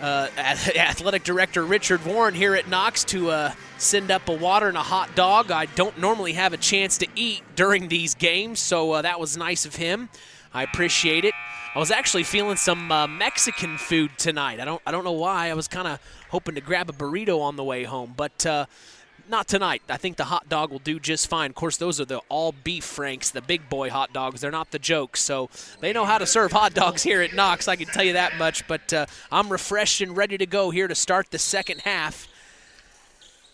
Athletic Director Richard Warren here at Knox to send up a water and a hot dog. I don't normally have a chance to eat during these games, so that was nice of him. I appreciate it. I was actually feeling some Mexican food tonight. I don't know why. I was kind of hoping to grab a burrito on the way home, but not tonight. I think the hot dog will do just fine. Of course, those are the all-beef Franks, the big boy hot dogs. They're not the jokes, so they know how to serve hot dogs here at Knox, I can tell you that much. But I'm refreshed and ready to go here to start the second half,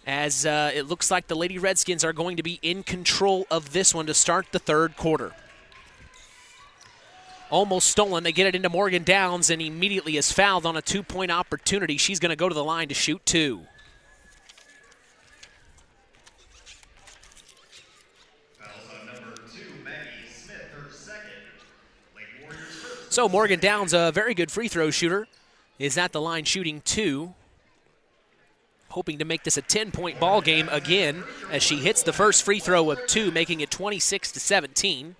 as it looks like the Lady Redskins are going to be in control of this one to start the third quarter. Almost stolen. They get it into Morgan Downs, and immediately is fouled on a two-point opportunity. She's going to go to the line to shoot two. So Morgan Downs, a very good free throw shooter, is at the line shooting two. Hoping to make this a 10-point ball game again as she hits the first free throw of two, making it 26-17.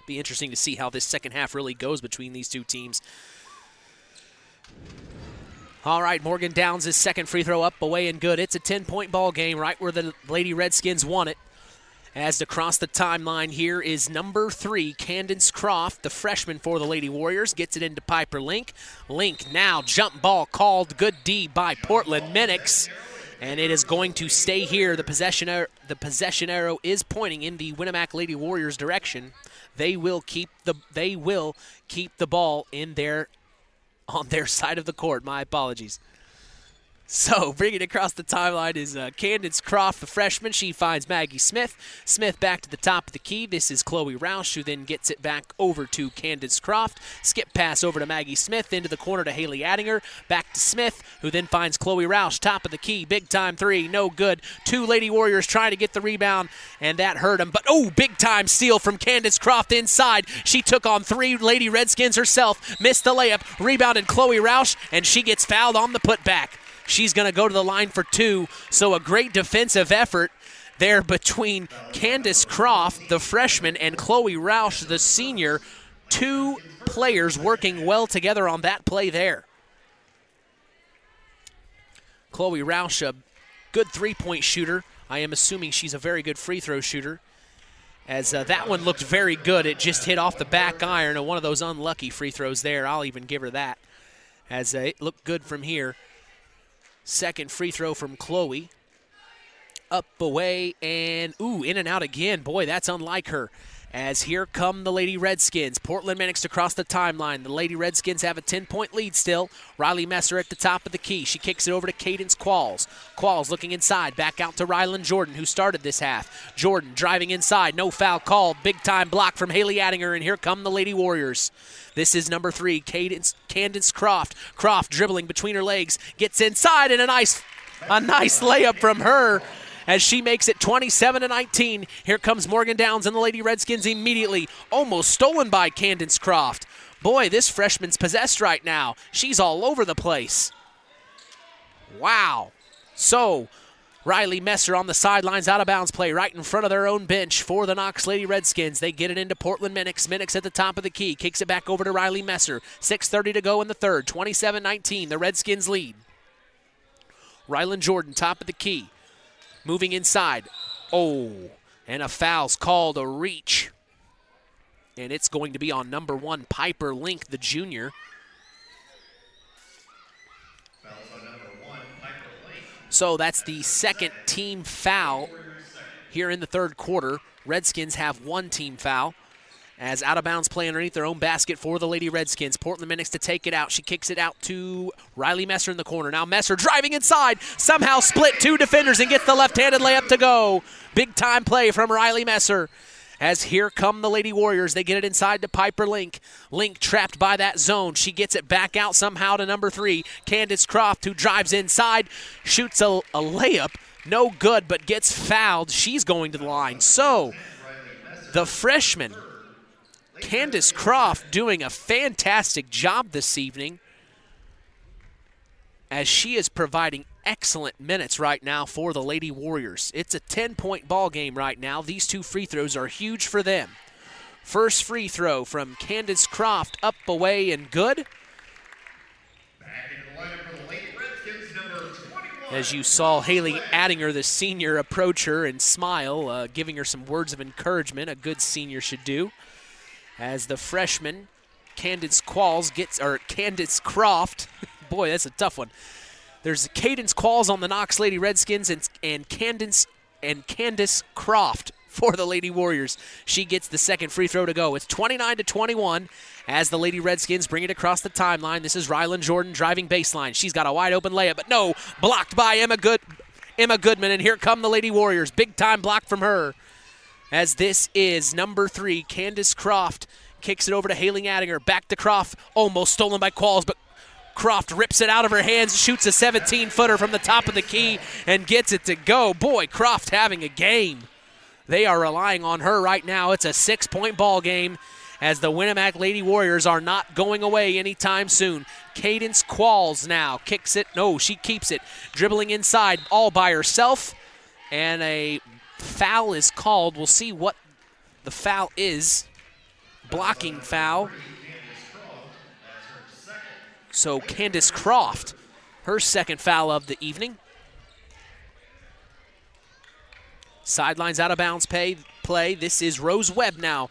Be interesting to see how this second half really goes between these two teams. All right, Morgan Downs' second free throw up, away and good. It's a 10-point ball game right where the Lady Redskins won it. As across the timeline here is number 3, Candence Croft, the freshman for the Lady Warriors, gets it into Piper Link. Link now, jump ball called, good D by Portland Minix, and it is going to stay here. The possession arrow is pointing in the Winamac Lady Warriors direction. They will keep the ball on their side of the court. My apologies. So bringing it across the timeline is Candence Croft, the freshman. She finds Maggie Smith. Smith back to the top of the key. This is Chloe Roush, who then gets it back over to Candence Croft. Skip pass over to Maggie Smith, into the corner to Haley Addinger. Back to Smith, who then finds Chloe Roush, top of the key. Big time three, no good. 2 Lady Warriors trying to get the rebound, and that hurt them. But, big time steal from Candence Croft inside. She took on 3 Lady Redskins herself, missed the layup, rebounded Chloe Roush, and she gets fouled on the putback. She's going to go to the line for 2, so a great defensive effort there between Candace Croft, the freshman, and Chloe Roush, the senior. 2 players working well together on that play there. Chloe Roush, a good three-point shooter. I am assuming she's a very good free throw shooter, as that one looked very good. It just hit off the back iron, and one of those unlucky free throws there. I'll even give her that, as it looked good from here. Second free throw from Chloe. Up, away, and in and out again. Boy, that's unlike her. As here come the Lady Redskins. Portland Minix across the timeline. The Lady Redskins have a 10-point lead still. Riley Messer at the top of the key. She kicks it over to Cadence Qualls. Qualls looking inside. Back out to Rylan Jordan, who started this half. Jordan driving inside. No foul called. Big-time block from Haley Addinger, and here come the Lady Warriors. This is number 3, Candence Croft. Croft dribbling between her legs. Gets inside, and a nice layup from her, as she makes it 27-19. Here comes Morgan Downs and the Lady Redskins immediately. Almost stolen by Candence Croft. Boy, this freshman's possessed right now. She's all over the place. Wow. So, Riley Messer on the sidelines, out of bounds play right in front of their own bench for the Knox Lady Redskins. They get it into Portland Minix. Minix at the top of the key. Kicks it back over to Riley Messer. 6:30 to go in the third. 27-19. The Redskins lead. Rylan Jordan, top of the key. Moving inside. And a foul's called, a reach. And it's going to be on number 1, Piper Link, the junior. So that's the second team foul here in the third quarter. Redskins have 1 team foul, as out-of-bounds play underneath their own basket for the Lady Redskins. Portland Minix to take it out. She kicks it out to Riley Messer in the corner. Now Messer driving inside, somehow split 2 defenders and gets the left-handed layup to go. Big-time play from Riley Messer. As here come the Lady Warriors. They get it inside to Piper Link. Link trapped by that zone. She gets it back out somehow to number 3, Candence Croft, who drives inside, shoots a layup. No good, but gets fouled. She's going to the line. So the freshman, Candence Croft, doing a fantastic job this evening, as she is providing excellent minutes right now for the Lady Warriors. It's a 10-point ball game right now. These 2 free throws are huge for them. First free throw from Candence Croft, up, away, and good. As you saw Haley Addinger, the senior, approach her and smile, giving her some words of encouragement, a good senior should do. As the freshman, Candence Croft, boy, that's a tough one. There's Cadence Qualls on the Knox Lady Redskins and Candace Croft for the Lady Warriors. She gets the second free throw to go. It's 29-21 as the Lady Redskins bring it across the timeline. This is Rylan Jordan driving baseline. She's got a wide open layup, but no, blocked by Emma Goodman, and here come the Lady Warriors. Big time block from her, as this is number 3, Candence Croft. Kicks it over to Haley Addinger. Back to Croft. Almost stolen by Qualls, but Croft rips it out of her hands, shoots a 17-footer from the top of the key, and gets it to go. Boy, Croft having a game. They are relying on her right now. It's a 6-point ball game, as the Winamac Lady Warriors are not going away anytime soon. Cadence Qualls now kicks it. No, she keeps it. Dribbling inside all by herself, and a foul is called. We'll see what the foul is. Blocking foul. So Candence Croft, her second foul of the evening. Sidelines out of bounds play. This is Rose Webb now.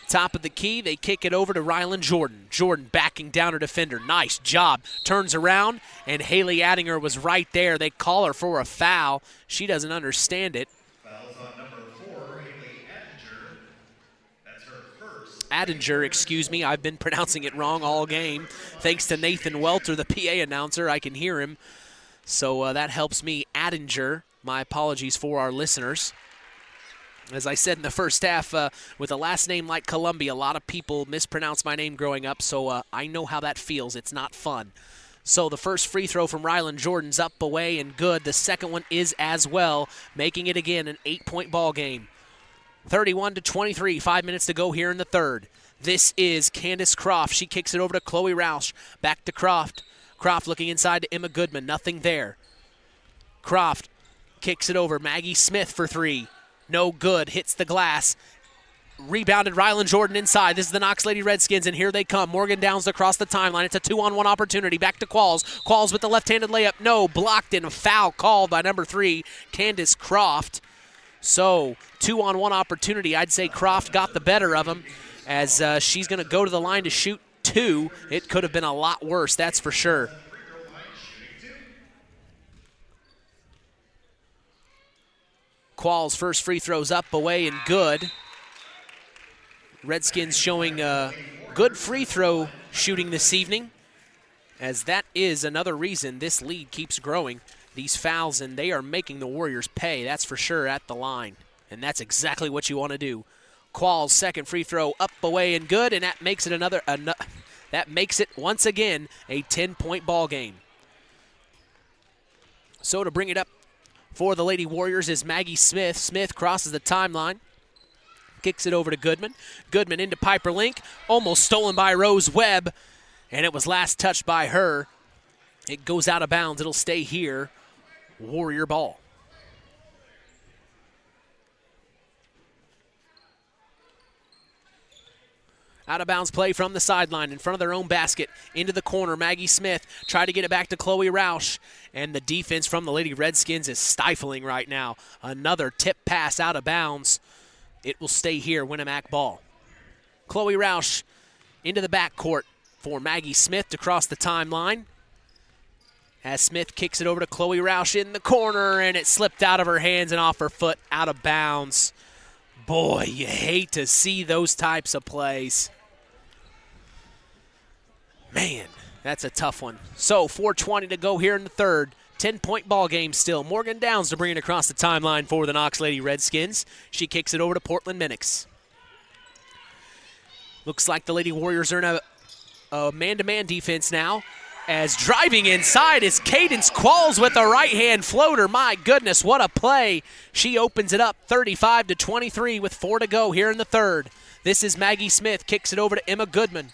Top of the key, they kick it over to Rylan Jordan. Jordan backing down her defender. Nice job. Turns around, and Haley Addinger was right there. They call her for a foul. She doesn't understand it. Fouls on number 4, Haley Addinger. That's her first. Addinger, excuse me. I've been pronouncing it wrong all game. Thanks to Nathan Welter, the PA announcer. I can hear him. So that helps me. Addinger. My apologies for our listeners. As I said in the first half, with a last name like Columbia, a lot of people mispronounce my name growing up, so I know how that feels. It's not fun. So the first free throw from Rylan Jordan's up, away, and good. The second one is as well, making it again an 8-point ball game. 31-23, 5 minutes to go here in the third. This is Candace Croft. She kicks it over to Chloe Roush. Back to Croft. Croft looking inside to Emma Goodman. Nothing there. Croft kicks it over. Maggie Smith for three. No good. Hits the glass. Rebounded Rylan Jordan inside. This is the Knox Lady Redskins, and here they come. Morgan Downs across the timeline. It's a 2-on-1 opportunity. Back to Qualls. Qualls with the left-handed layup. No, blocked, and a foul called by number 3, Candace Croft. So, 2-on-1 opportunity. I'd say Croft got the better of him as she's going to go to the line to shoot 2. It could have been a lot worse, that's for sure. Qualls' first free throw's up, away, and good. Redskins showing good free throw shooting this evening, as that is another reason this lead keeps growing. These fouls, and they are making the Warriors pay, that's for sure, at the line. And that's exactly what you want to do. Qualls' second free throw up, away, and good, and that makes it that makes it once again a 10-point ball game. So to bring it up for the Lady Warriors is Maggie Smith. Smith crosses the timeline. Kicks it over to Goodman. Goodman into Piper Link. Almost stolen by Rose Webb. And it was last touched by her. It goes out of bounds. It'll stay here. Warrior ball. Out of bounds play from the sideline in front of their own basket. Into the corner, Maggie Smith tried to get it back to Chloe Roush. And the defense from the Lady Redskins is stifling right now. Another tip pass out of bounds. It will stay here, Winamac ball. Chloe Roush into the backcourt for Maggie Smith to cross the timeline. As Smith kicks it over to Chloe Roush in the corner, and it slipped out of her hands and off her foot, out of bounds. Boy, you hate to see those types of plays. Man, that's a tough one. So 4:20 to go here in the third. 10-point ball game still. Morgan Downs to bring it across the timeline for the Knox Lady Redskins. She kicks it over to Portland Minix. Looks like the Lady Warriors are in a man-to-man defense now. As driving inside is Cadence Qualls with a right-hand floater. My goodness, what a play. She opens it up 35-23 with 4 to go here in the third. This is Maggie Smith. Kicks it over to Emma Goodman.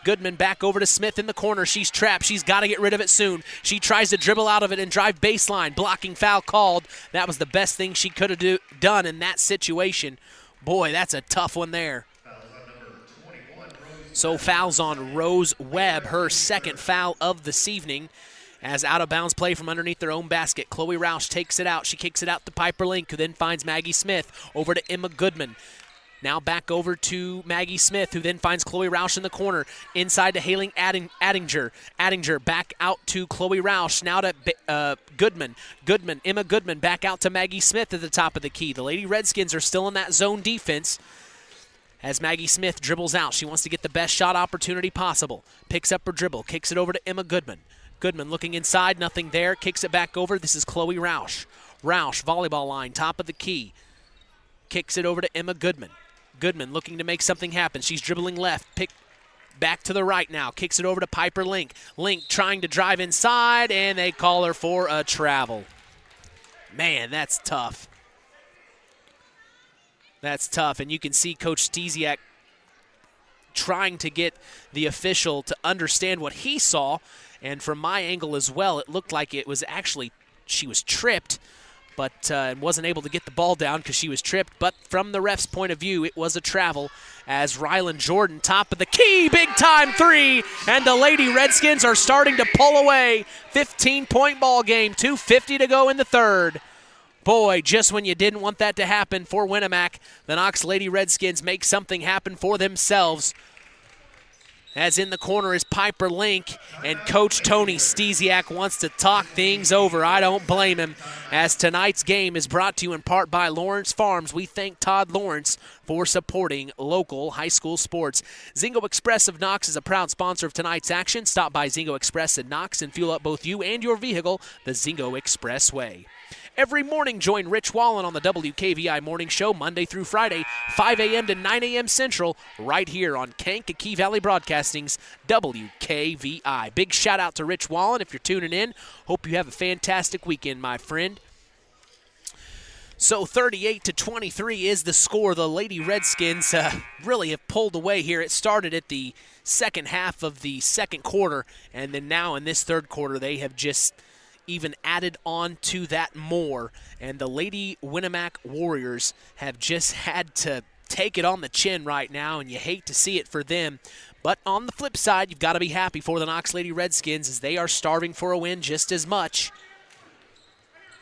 Goodman back over to Smith in the corner. She's trapped. She's got to get rid of it soon. She tries to dribble out of it and drive baseline. Blocking foul called. That was the best thing she could have done in that situation. Boy, that's a tough one there. So fouls on Rose Webb, her second foul of this evening. As out-of-bounds play from underneath their own basket. Chloe Roush takes it out. She kicks it out to Piper Link, who then finds Maggie Smith. Over to Emma Goodman. Now back over to Maggie Smith, who then finds Chloe Roush in the corner. Inside to Haley Addinger. Addinger back out to Chloe Roush. Now to Goodman. Emma Goodman back out to Maggie Smith at the top of the key. The Lady Redskins are still in that zone defense. As Maggie Smith dribbles out, she wants to get the best shot opportunity possible. Picks up her dribble, kicks it over to Emma Goodman. Goodman looking inside, nothing there, kicks it back over. This is Chloe Roush. Roush, volleyball line, top of the key. Kicks it over to Emma Goodman. Goodman looking to make something happen. She's dribbling left, back to the right now. Kicks it over to Piper Link. Link trying to drive inside, and they call her for a travel. Man, that's tough. That's tough, and you can see Coach Stesiak trying to get the official to understand what he saw, and from my angle as well, it looked like it was actually, she was tripped, but wasn't able to get the ball down because she was tripped. But from the ref's point of view, it was a travel as Rylan Jordan, top of the key, big-time three, and the Lady Redskins are starting to pull away. 15-point ball game, 2:50 to go in the third. Boy, just when you didn't want that to happen for Winamac, the Knox Lady Redskins make something happen for themselves. As in the corner is Piper Link, and Coach Tony Stesiak wants to talk things over. I don't blame him. As tonight's game is brought to you in part by Lawrence Farms, we thank Todd Lawrence for supporting local high school sports. Zingo Express of Knox is a proud sponsor of tonight's action. Stop by Zingo Express in Knox and fuel up both you and your vehicle the Zingo Express way. Every morning, join Rich Wallen on the WKVI Morning Show, Monday through Friday, 5 a.m. to 9 a.m. Central, right here on Kankakee Valley Broadcasting's WKVI. Big shout out to Rich Wallen if you're tuning in. Hope you have a fantastic weekend, my friend. So 38-23 is the score. The Lady Redskins really have pulled away here. It started at the second half of the second quarter, and then now in this third quarter, they have just even added on to that more, and the Lady Winamac Warriors have just had to take it on the chin right now, and you hate to see it for them. But on the flip side, you've got to be happy for the Knox Lady Redskins as they are starving for a win just as much.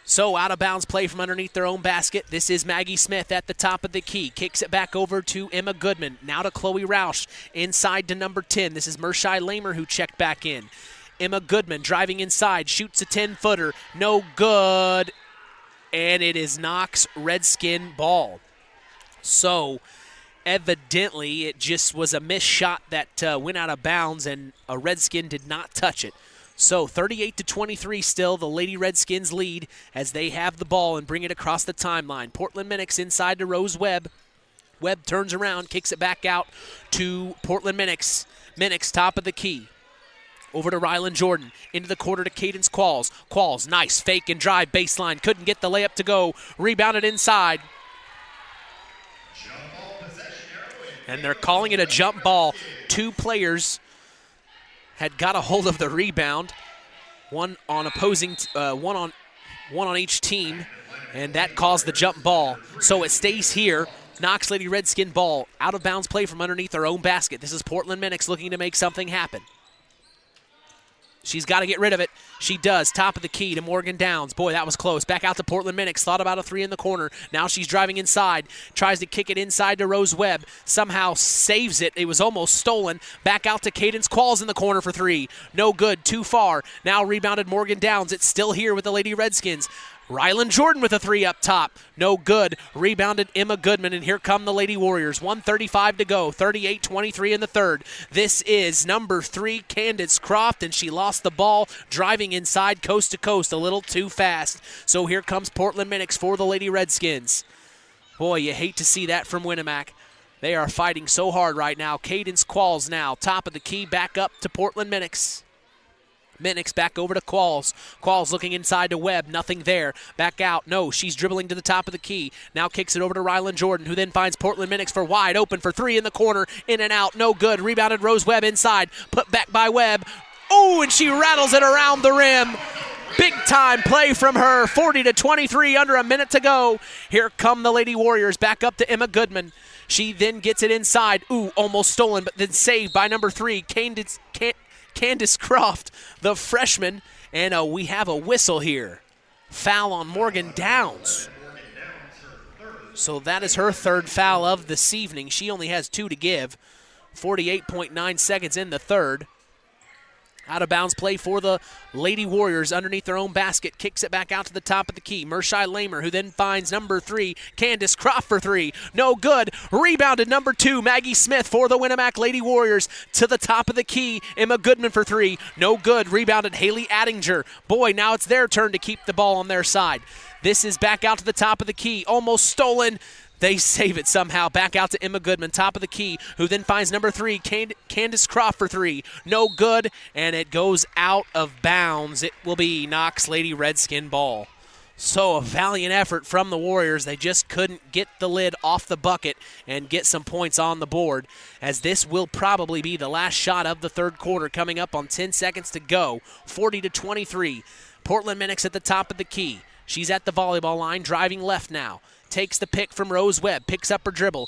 So out of bounds play from underneath their own basket. This is Maggie Smith at the top of the key. Kicks it back over to Emma Goodman. Now to Chloe Roush inside to number 10. This is Mershai Lamer who checked back in. Emma Goodman driving inside, shoots a 10-footer, no good, and it is Knox Redskin ball. So evidently it just was a missed shot that went out of bounds, and a Redskin did not touch it. So 38-23 still, the Lady Redskins lead as they have the ball and bring it across the timeline. Portland Minix inside to Rose Webb. Webb turns around, kicks it back out to Portland Minix. Minix top of the key. Over to Rylan Jordan, into the quarter to Cadence Qualls. Qualls, nice fake and drive baseline. Couldn't get the layup to go. Rebounded inside. And they're calling it a jump ball. Two players had got a hold of the rebound. One on opposing, one on each team, and that caused the jump ball. So it stays here. Knox Lady Redskin ball. Out of bounds play from underneath their own basket. This is Portland Minix looking to make something happen. She's got to get rid of it. She does. Top of the key to Morgan Downs. Boy, that was close. Back out to Portland Minix. Thought about a three in the corner. Now she's driving inside. Tries to kick it inside to Rose Webb. Somehow saves it. It was almost stolen. Back out to Cadence Qualls in the corner for three. No good. Too far. Now rebounded Morgan Downs. It's still here with the Lady Redskins. Rylan Jordan with a three up top. No good. Rebounded Emma Goodman, and here come the Lady Warriors. 1:35 to go. 38-23 in the third. This is number 3, Candace Croft, and she lost the ball driving inside coast to coast a little too fast. So here comes Portland Minix for the Lady Redskins. Boy, you hate to see that from Winamac. They are fighting so hard right now. Cadence Qualls now. Top of the key, back up to Portland Minix. Minix back over to Qualls. Qualls looking inside to Webb. Nothing there. Back out. No, she's dribbling to the top of the key. Now kicks it over to Rylan Jordan, who then finds Portland Minix for wide open for three in the corner. In and out. No good. Rebounded Rose Webb inside. Put back by Webb. Oh, and she rattles it around the rim. Big time play from her. 40-23, under a minute to go. Here come the Lady Warriors. Back up to Emma Goodman. She then gets it inside. Ooh, almost stolen, but then saved by number 3, Candace Croft, the freshman, and we have a whistle here. Foul on Morgan Downs. So that is her third foul of this evening. She only has 2 to give. 48.9 seconds in the third. Out of bounds play for the Lady Warriors underneath their own basket. Kicks it back out to the top of the key. Mershai Lamer, who then finds number 3, Candace Croft for 3. No good. Rebounded number 2, Maggie Smith for the Winamac Lady Warriors. To the top of the key, Emma Goodman for 3. No good. Rebounded Haley Addinger. Boy, now it's their turn to keep the ball on their side. This is back out to the top of the key. Almost stolen. They save it somehow. Back out to Emma Goodman, top of the key, who then finds number 3, Candace Croft for 3. No good, and it goes out of bounds. It will be Knox Lady Redskin ball. So a valiant effort from the Warriors. They just couldn't get the lid off the bucket and get some points on the board, as this will probably be the last shot of the third quarter coming up on 10 seconds to go. 40-23. Portland Minix at the top of the key. She's at the volleyball line, driving left now. Takes the pick from Rose Webb, picks up her dribble.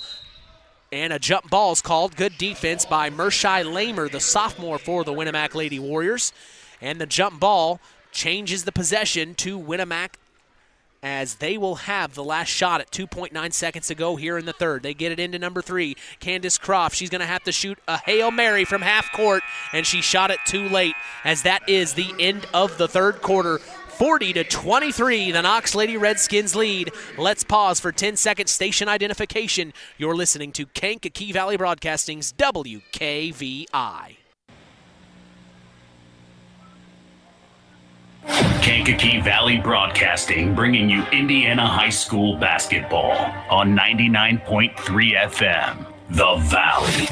And a jump ball is called. Good defense by Mershai Lamer, the sophomore for the Winamac Lady Warriors. And the jump ball changes the possession to Winamac as they will have the last shot at 2.9 seconds to go here in the third. They get it into number 3, Candace Croft. She's going to have to shoot a Hail Mary from half court, and she shot it too late, as that is the end of the third quarter. 40-23, the Knox Lady Redskins lead. Let's pause for 10-second station identification. You're listening to Kankakee Valley Broadcasting's WKVI. Kankakee Valley Broadcasting, bringing you Indiana High School basketball on 99.3 FM, The Valley.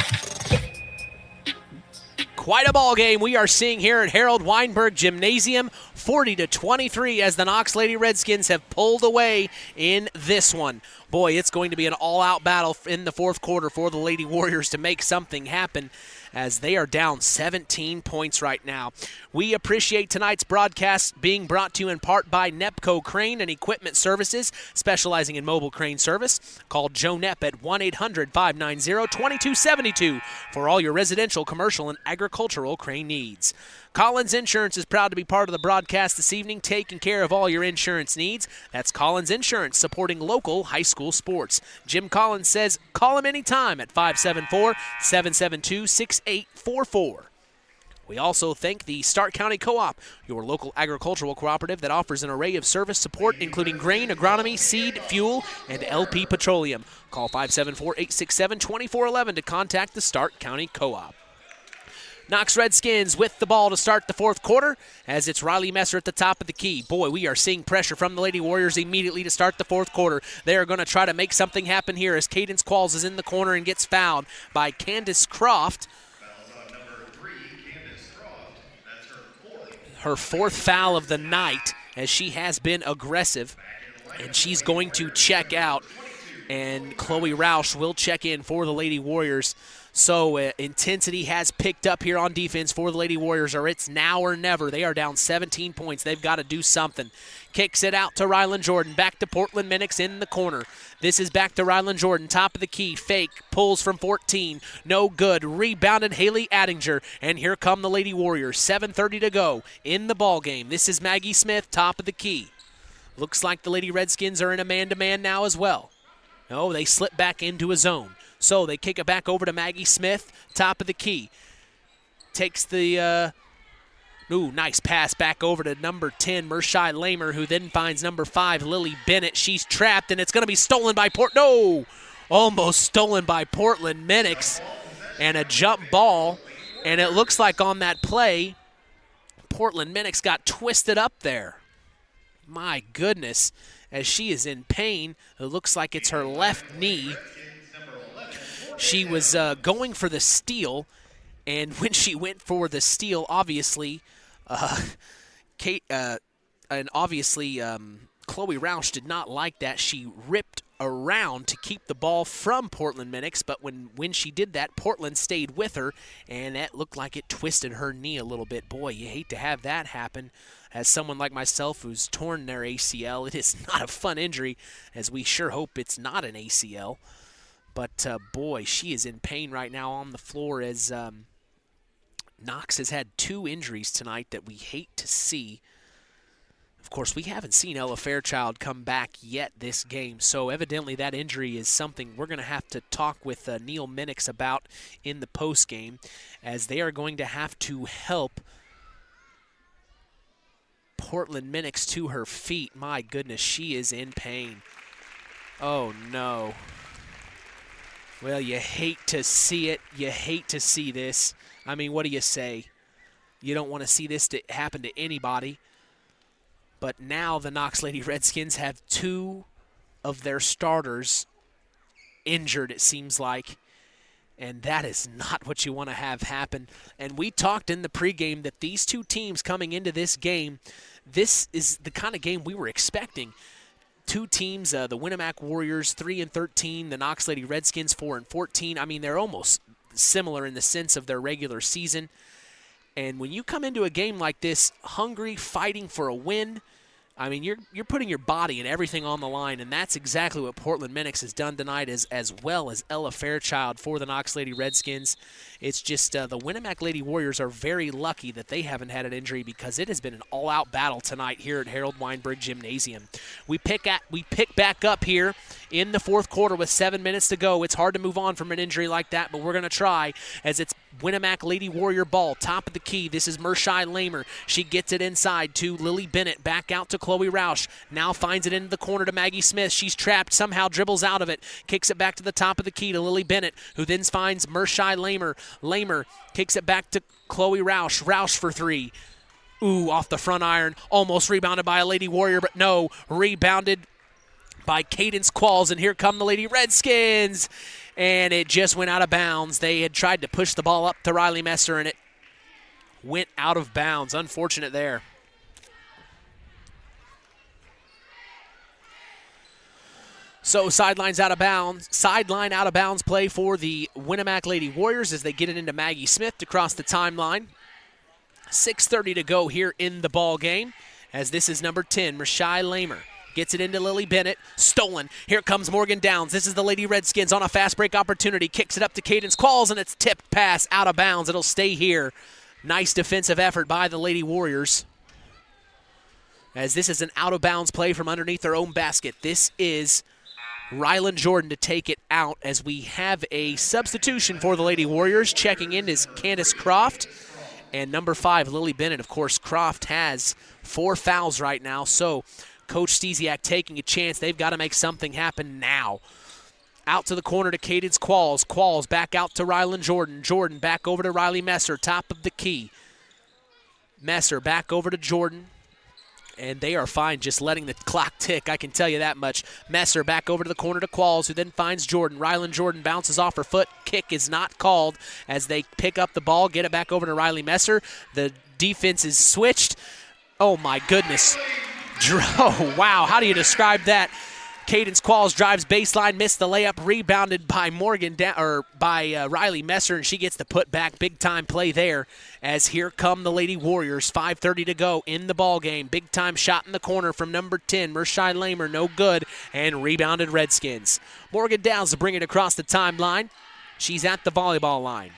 Quite a ball game we are seeing here at Harold Weinberg Gymnasium. 40-23 as the Knox Lady Redskins have pulled away in this one. Boy, it's going to be an all-out battle in the fourth quarter for the Lady Warriors to make something happen, as they are down 17 points right now. We appreciate tonight's broadcast being brought to you in part by Nepco Crane and Equipment Services, specializing in mobile crane service. Call Joe Nepp at 1-800-590-2272 for all your residential, commercial, and agricultural crane needs. Collins Insurance is proud to be part of the broadcast this evening, taking care of all your insurance needs. That's Collins Insurance, supporting local high school sports. Jim Collins says call him anytime at 574-772-6844. We also thank the Stark County Co-op, your local agricultural cooperative that offers an array of service support, including grain, agronomy, seed, fuel, and LP Petroleum. Call 574-867-2411 to contact the Stark County Co-op. Knox Redskins with the ball to start the fourth quarter, as it's Riley Messer at the top of the key. Boy, we are seeing pressure from the Lady Warriors immediately to start the fourth quarter. They are going to try to make something happen here as Cadence Qualls is in the corner and gets fouled by Candace Croft. Her fourth foul of the night, as she has been aggressive, and she's going to check out, and Chloe Roush will check in for the Lady Warriors. So intensity has picked up here on defense for the Lady Warriors, or it's now or never. They are down 17 points. They've got to do something. Kicks it out to Rylan Jordan. Back to Portland Minix in the corner. This is back to Rylan Jordan. Top of the key. Fake. Pulls from 14. No good. Rebounded Haley Addinger. And here come the Lady Warriors. 7:30 to go in the ball game. This is Maggie Smith, top of the key. Looks like the Lady Redskins are in a man-to-man now as well. No, they slip back into a zone. So they kick it back over to Maggie Smith, top of the key. Takes the, nice pass back over to number 10, Mershai Lamer, who then finds number 5, Lily Bennett. She's trapped, and it's going to be stolen by almost stolen by Portland Minix. And a jump ball, and it looks like on that play, Portland Minix got twisted up there. My goodness, as she is in pain. It looks like it's her left knee. She was going for the steal, and when she went for the steal, obviously, Chloe Roush did not like that. She ripped around to keep the ball from Portland Minix, but when she did that, Portland stayed with her, and that looked like it twisted her knee a little bit. Boy, you hate to have that happen. As someone like myself who's torn their ACL, it is not a fun injury, as we sure hope it's not an ACL. But, boy, she is in pain right now on the floor, as Knox has had 2 injuries tonight that we hate to see. Of course, we haven't seen Ella Fairchild come back yet this game, so evidently that injury is something we're going to have to talk with Neil Minix about in the postgame, as they are going to have to help Portland Minix to her feet. My goodness, she is in pain. Oh, no. Well, you hate to see it. You hate to see this. I mean, what do you say? You don't want to see this to happen to anybody. But now the Knox Lady Redskins have 2 of their starters injured, it seems like. And that is not what you want to have happen. And we talked in the pregame that these 2 teams coming into this game, this is the kind of game we were expecting. 2 teams, the Winamac Warriors 3-13, the Knox Lady Redskins 4-14. I mean, they're almost similar in the sense of their regular season. And when you come into a game like this, hungry, fighting for a win, I mean, you're putting your body and everything on the line, and that's exactly what Portland Minix has done tonight, as well as Ella Fairchild for the Knox Lady Redskins. It's just the Winamac Lady Warriors are very lucky that they haven't had an injury, because it has been an all-out battle tonight here at Harold Weinberg Gymnasium. We pick back up here in the fourth quarter with 7 minutes to go. It's hard to move on from an injury like that, but we're going to try, as it's Winamac Lady Warrior ball, top of the key. This is Mershai Lamer. She gets it inside to Lily Bennett, back out to Chloe Roush. Now finds it into the corner to Maggie Smith. She's trapped, somehow dribbles out of it, kicks it back to the top of the key to Lily Bennett, who then finds Mershai Lamer. Lamer kicks it back to Chloe Roush. Roush for three. Ooh, off the front iron. Almost rebounded by a Lady Warrior, but no, rebounded by Cadence Qualls, and here come the Lady Redskins. And it just went out of bounds. They had tried to push the ball up to Riley Messer, and it went out of bounds. Unfortunate there. So sideline out of bounds play for the Winamac Lady Warriors as they get it into Maggie Smith to cross the timeline. 6:30 to go here in the ball game, as this is number 10, Mershai Lamer. Gets it into Lily Bennett. Stolen. Here comes Morgan Downs. This is the Lady Redskins on a fast break opportunity. Kicks it up to Cadence Qualls, and it's tipped pass out of bounds. It'll stay here. Nice defensive effort by the Lady Warriors, as this is an out-of-bounds play from underneath their own basket. This is Rylan Jordan to take it out, as we have a substitution for the Lady Warriors. Checking in is Candace Croft. And number 5, Lily Bennett. Of course, Croft has 4 fouls right now, so Coach Stesiak taking a chance. They've got to make something happen now. Out to the corner to Cadence Qualls. Qualls back out to Rylan Jordan. Jordan back over to Riley Messer, top of the key. Messer back over to Jordan. And they are fine just letting the clock tick, I can tell you that much. Messer back over to the corner to Qualls, who then finds Jordan. Rylan Jordan bounces off her foot. Kick is not called as they pick up the ball, get it back over to Riley Messer. The defense is switched. Oh, my goodness. Oh, wow, how do you describe that? Cadence Qualls drives baseline, missed the layup, rebounded by Riley Messer, and she gets the putback. Big-time play there, as here come the Lady Warriors. 5:30 to go in the ball game. Big-time shot in the corner from number 10, Mershai Lamer, no good, and rebounded Redskins. Morgan Downs to bring it across the timeline. She's at the volleyball line.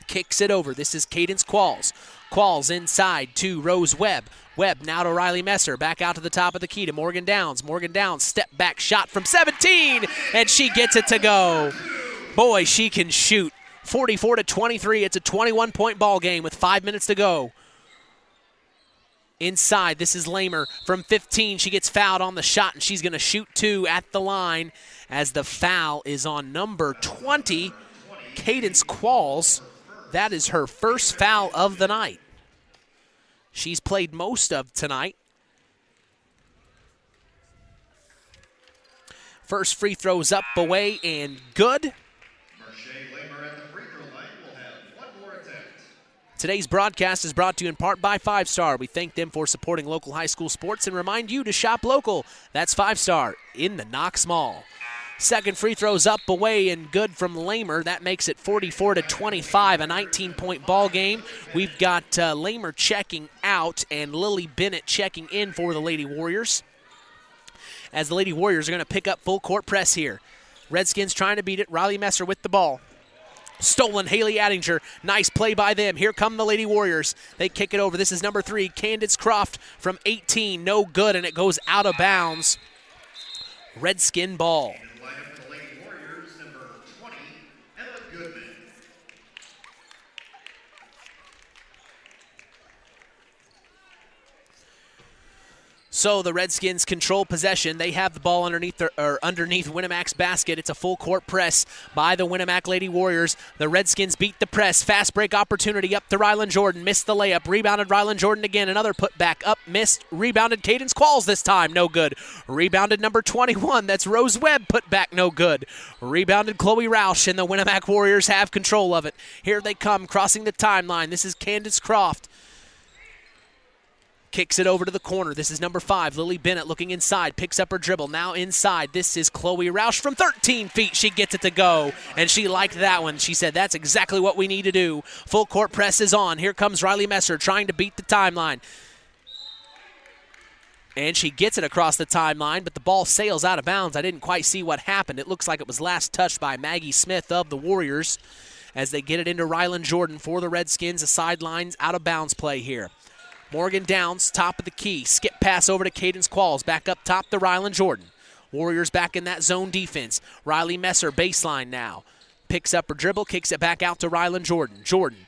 Kicks it over. This is Cadence Qualls. Qualls inside to Rose Webb. Webb now to Riley Messer. Back out to the top of the key to Morgan Downs. Morgan Downs, step back shot from 17, and she gets it to go. Boy, she can shoot. 44-23. It's a 21-point ball game with 5 minutes to go. Inside, this is Lamer from 15. She gets fouled on the shot, and she's going to shoot 2 at the line, as the foul is on number 20, Cadence Qualls. That is her first foul of the night. She's played most of tonight. First free throw's up, away, and good. Today's broadcast is brought to you in part by 5 Star. We thank them for supporting local high school sports and remind you to shop local. That's 5 Star in the Knox Mall. Second free throw's up, away, and good from Lamer. That makes it 44-25, a 19-point ball game. We've got Lamer checking out and Lily Bennett checking in for the Lady Warriors, as the Lady Warriors are going to pick up full court press here. Redskins trying to beat it. Riley Messer with the ball. Stolen, Haley Addinger. Nice play by them. Here come the Lady Warriors. They kick it over. This is number 3, Candace Croft from 18. No good, and it goes out of bounds. Redskin ball. So the Redskins control possession. They have the ball underneath Winamac's basket. It's a full court press by the Winamac Lady Warriors. The Redskins beat the press. Fast break opportunity up to Rylan Jordan. Missed the layup. Rebounded Rylan Jordan again. Another putback up. Missed. Rebounded Cadence Qualls this time. No good. Rebounded number 21. That's Rose Webb. Putback. No good. Rebounded Chloe Roush, and the Winamac Warriors have control of it. Here they come, crossing the timeline. This is Candace Croft. Kicks it over to the corner. This is number 5, Lily Bennett, looking inside. Picks up her dribble. Now inside. This is Chloe Roush from 13 feet. She gets it to go, and she liked that one. She said, that's exactly what we need to do. Full court press is on. Here comes Riley Messer trying to beat the timeline. And she gets it across the timeline, but the ball sails out of bounds. I didn't quite see what happened. It looks like it was last touched by Maggie Smith of the Warriors as they get it into Rylan Jordan for the Redskins. A sidelines out of bounds play here. Morgan Downs, top of the key. Skip pass over to Cadence Qualls. Back up top to Rylan Jordan. Warriors back in that zone defense. Riley Messer baseline now. Picks up her dribble, kicks it back out to Rylan Jordan. Jordan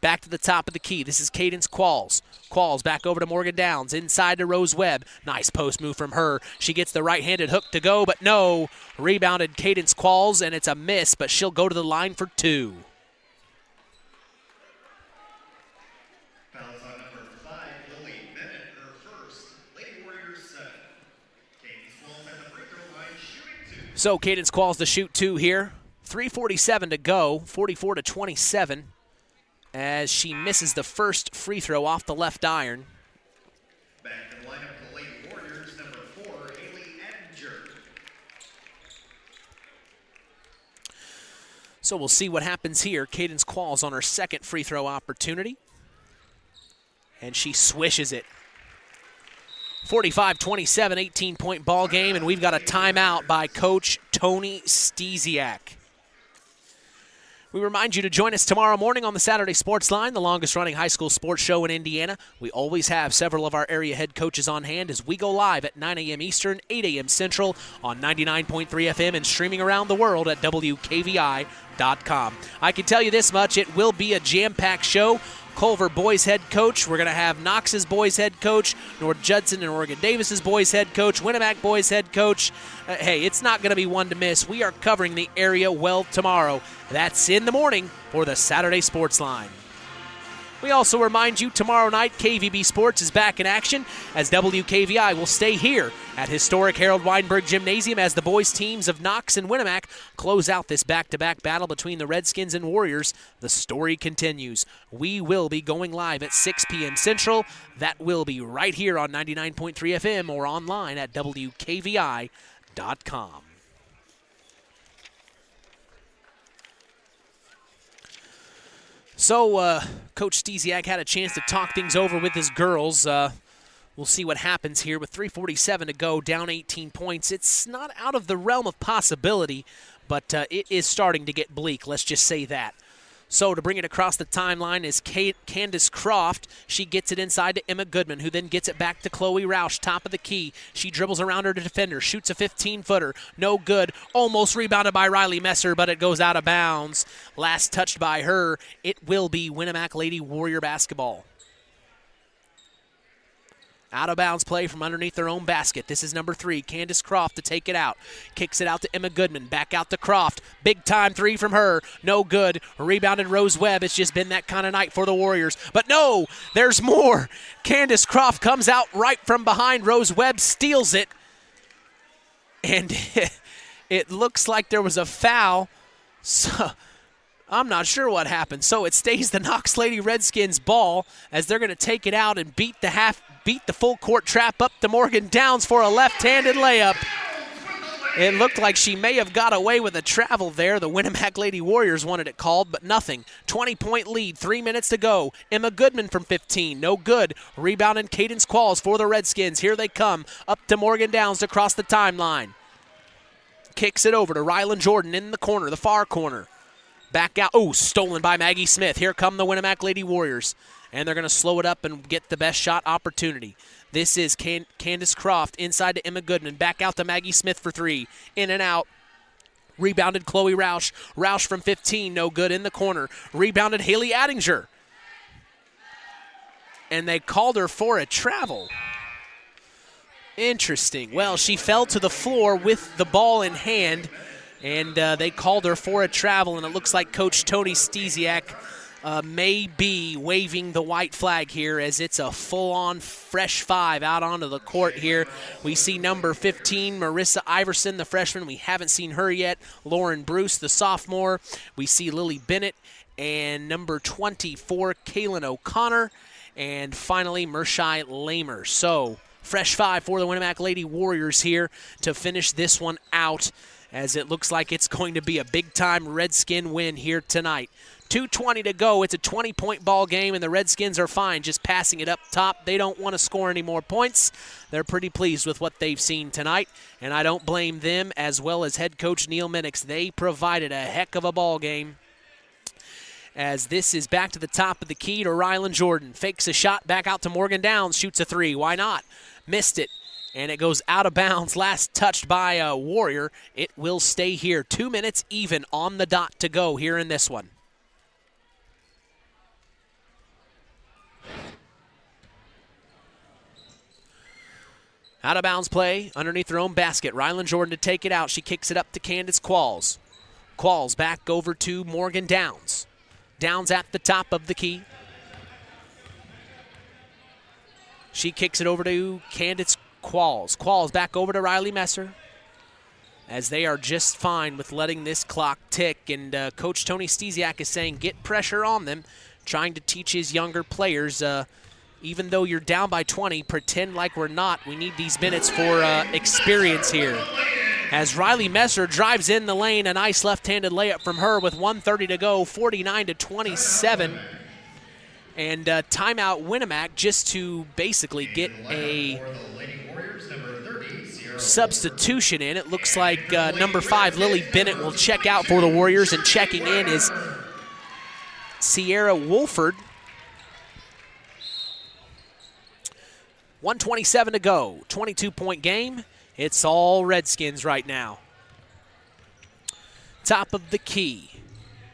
back to the top of the key. This is Cadence Qualls. Qualls back over to Morgan Downs. Inside to Rose Webb. Nice post move from her. She gets the right-handed hook to go, but no. Rebounded Cadence Qualls, and it's a miss, but she'll go to the line for 2. Fouls on number 5, Lily Bennett, her first. Lady Warriors 7. Cadence Qualls at the free throw line, shooting 2. So Cadence Qualls to shoot 2 here. 3:47 to go, 44-27. As she misses the first free throw off the left iron. Back in the lineup for the Lady Warriors, number 4, Haley Edinger. So we'll see what happens here. Cadence Qualls on her second free throw opportunity. And she swishes it. 45-27, 18-point ball game, and we've got a timeout by Coach Tony Stesiak. We remind you to join us tomorrow morning on the Saturday Sports Line, the longest-running high school sports show in Indiana. We always have several of our area head coaches on hand as we go live at 9 a.m. Eastern, 8 a.m. Central on 99.3 FM and streaming around the world at WKVI.com. I can tell you this much, it will be a jam-packed show. Culver boys head coach. We're going to have Knox's boys head coach, North Judson and Oregon Davis's boys head coach, Winamac boys head coach. Hey, it's not going to be one to miss. We are covering the area well tomorrow. That's in the morning for the Saturday Sports Line. We also remind you tomorrow night KVB Sports is back in action as WKVI will stay here at historic Harold Weinberg Gymnasium as the boys teams of Knox and Winamac close out this back-to-back battle between the Redskins and Warriors. The story continues. We will be going live at 6 p.m. Central. That will be right here on 99.3 FM or online at WKVI.com. So, Coach Stesiak had a chance to talk things over with his girls. We'll see what happens here with 3:47 to go, down 18 points. It's not out of the realm of possibility, but it is starting to get bleak, let's just say that. So to bring it across the timeline is Candace Croft. She gets it inside to Emma Goodman, who then gets it back to Chloe Roush, top of the key. She dribbles around her defender, shoots a 15-footer. No good. Almost rebounded by Riley Messer, but it goes out of bounds. Last touched by her. It will be Winamac Lady Warrior basketball. Out of bounds play from underneath their own basket. This is number 3, Candace Croft to take it out. Kicks it out to Emma Goodman. Back out to Croft. Big time 3 from her. No good. Rebounded Rose Webb. It's just been that kind of night for the Warriors. But no, there's more. Candace Croft comes out right from behind. Rose Webb steals it. And it looks like there was a foul. So I'm not sure what happened. So it stays the Knox Lady Redskins ball as they're going to take it out and beat the full court trap up to Morgan Downs for a left-handed layup. It looked like she may have got away with a travel there. The Winamac Lady Warriors wanted it called, but nothing. 20-point lead, 3 minutes to go. Emma Goodman from 15, no good. Rebounding Cadence Qualls for the Redskins. Here they come, up to Morgan Downs across the timeline. Kicks it over to Rylan Jordan in the corner, the far corner. Back out. Oh, stolen by Maggie Smith. Here come the Winamac Lady Warriors. And they're going to slow it up and get the best shot opportunity. This is Candace Croft inside to Emma Goodman. Back out to Maggie Smith for 3. In and out. Rebounded Chloe Roush. Roush from 15, no good in the corner. Rebounded Haley Edinger. And they called her for a travel. Interesting. Well, she fell to the floor with the ball in hand. And they called her for a travel, and it looks like Coach Tony Stesiak may be waving the white flag here as it's a full-on fresh 5 out onto the court here. We see number 15, Marissa Iverson, the freshman. We haven't seen her yet. Lauren Bruce, the sophomore. We see Lily Bennett and number 24, Kaylin O'Connor. And finally, Mershai Lamer. So Fresh 5 for the Winamac Lady Warriors here to finish this one out, as it looks like it's going to be a big-time Redskin win here tonight. 2:20 to go. It's a 20-point ball game, and the Redskins are fine just passing it up top. They don't want to score any more points. They're pretty pleased with what they've seen tonight, and I don't blame them as well as head coach Neil Minix. They provided a heck of a ball game, as this is back to the top of the key to Rylan Jordan. Fakes a shot back out to Morgan Downs, shoots a three. Why not? Missed it, and it goes out of bounds. Last touched by a Warrior. It will stay here. 2 minutes even on the dot to go here in this one. Out of bounds play underneath their own basket. Rylan Jordan to take it out. She kicks it up to Candace Qualls. Qualls back over to Morgan Downs. Downs at the top of the key. She kicks it over to Candace Qualls. Qualls back over to Riley Messer, as they are just fine with letting this clock tick. And Coach Tony Stesiak is saying get pressure on them, trying to teach his younger players, even though you're down by 20, pretend like we're not. We need these minutes for experience here. As Riley Messer drives in the lane, a nice left-handed layup from her with 1:30 to go, 49-27. And timeout Winamac just to basically get a substitution in. It looks like number 5, Lily Bennett, will check out for the Warriors, and checking in is Sierra Wolford. 1:27 to go, 22-point game. It's all Redskins right now. Top of the key.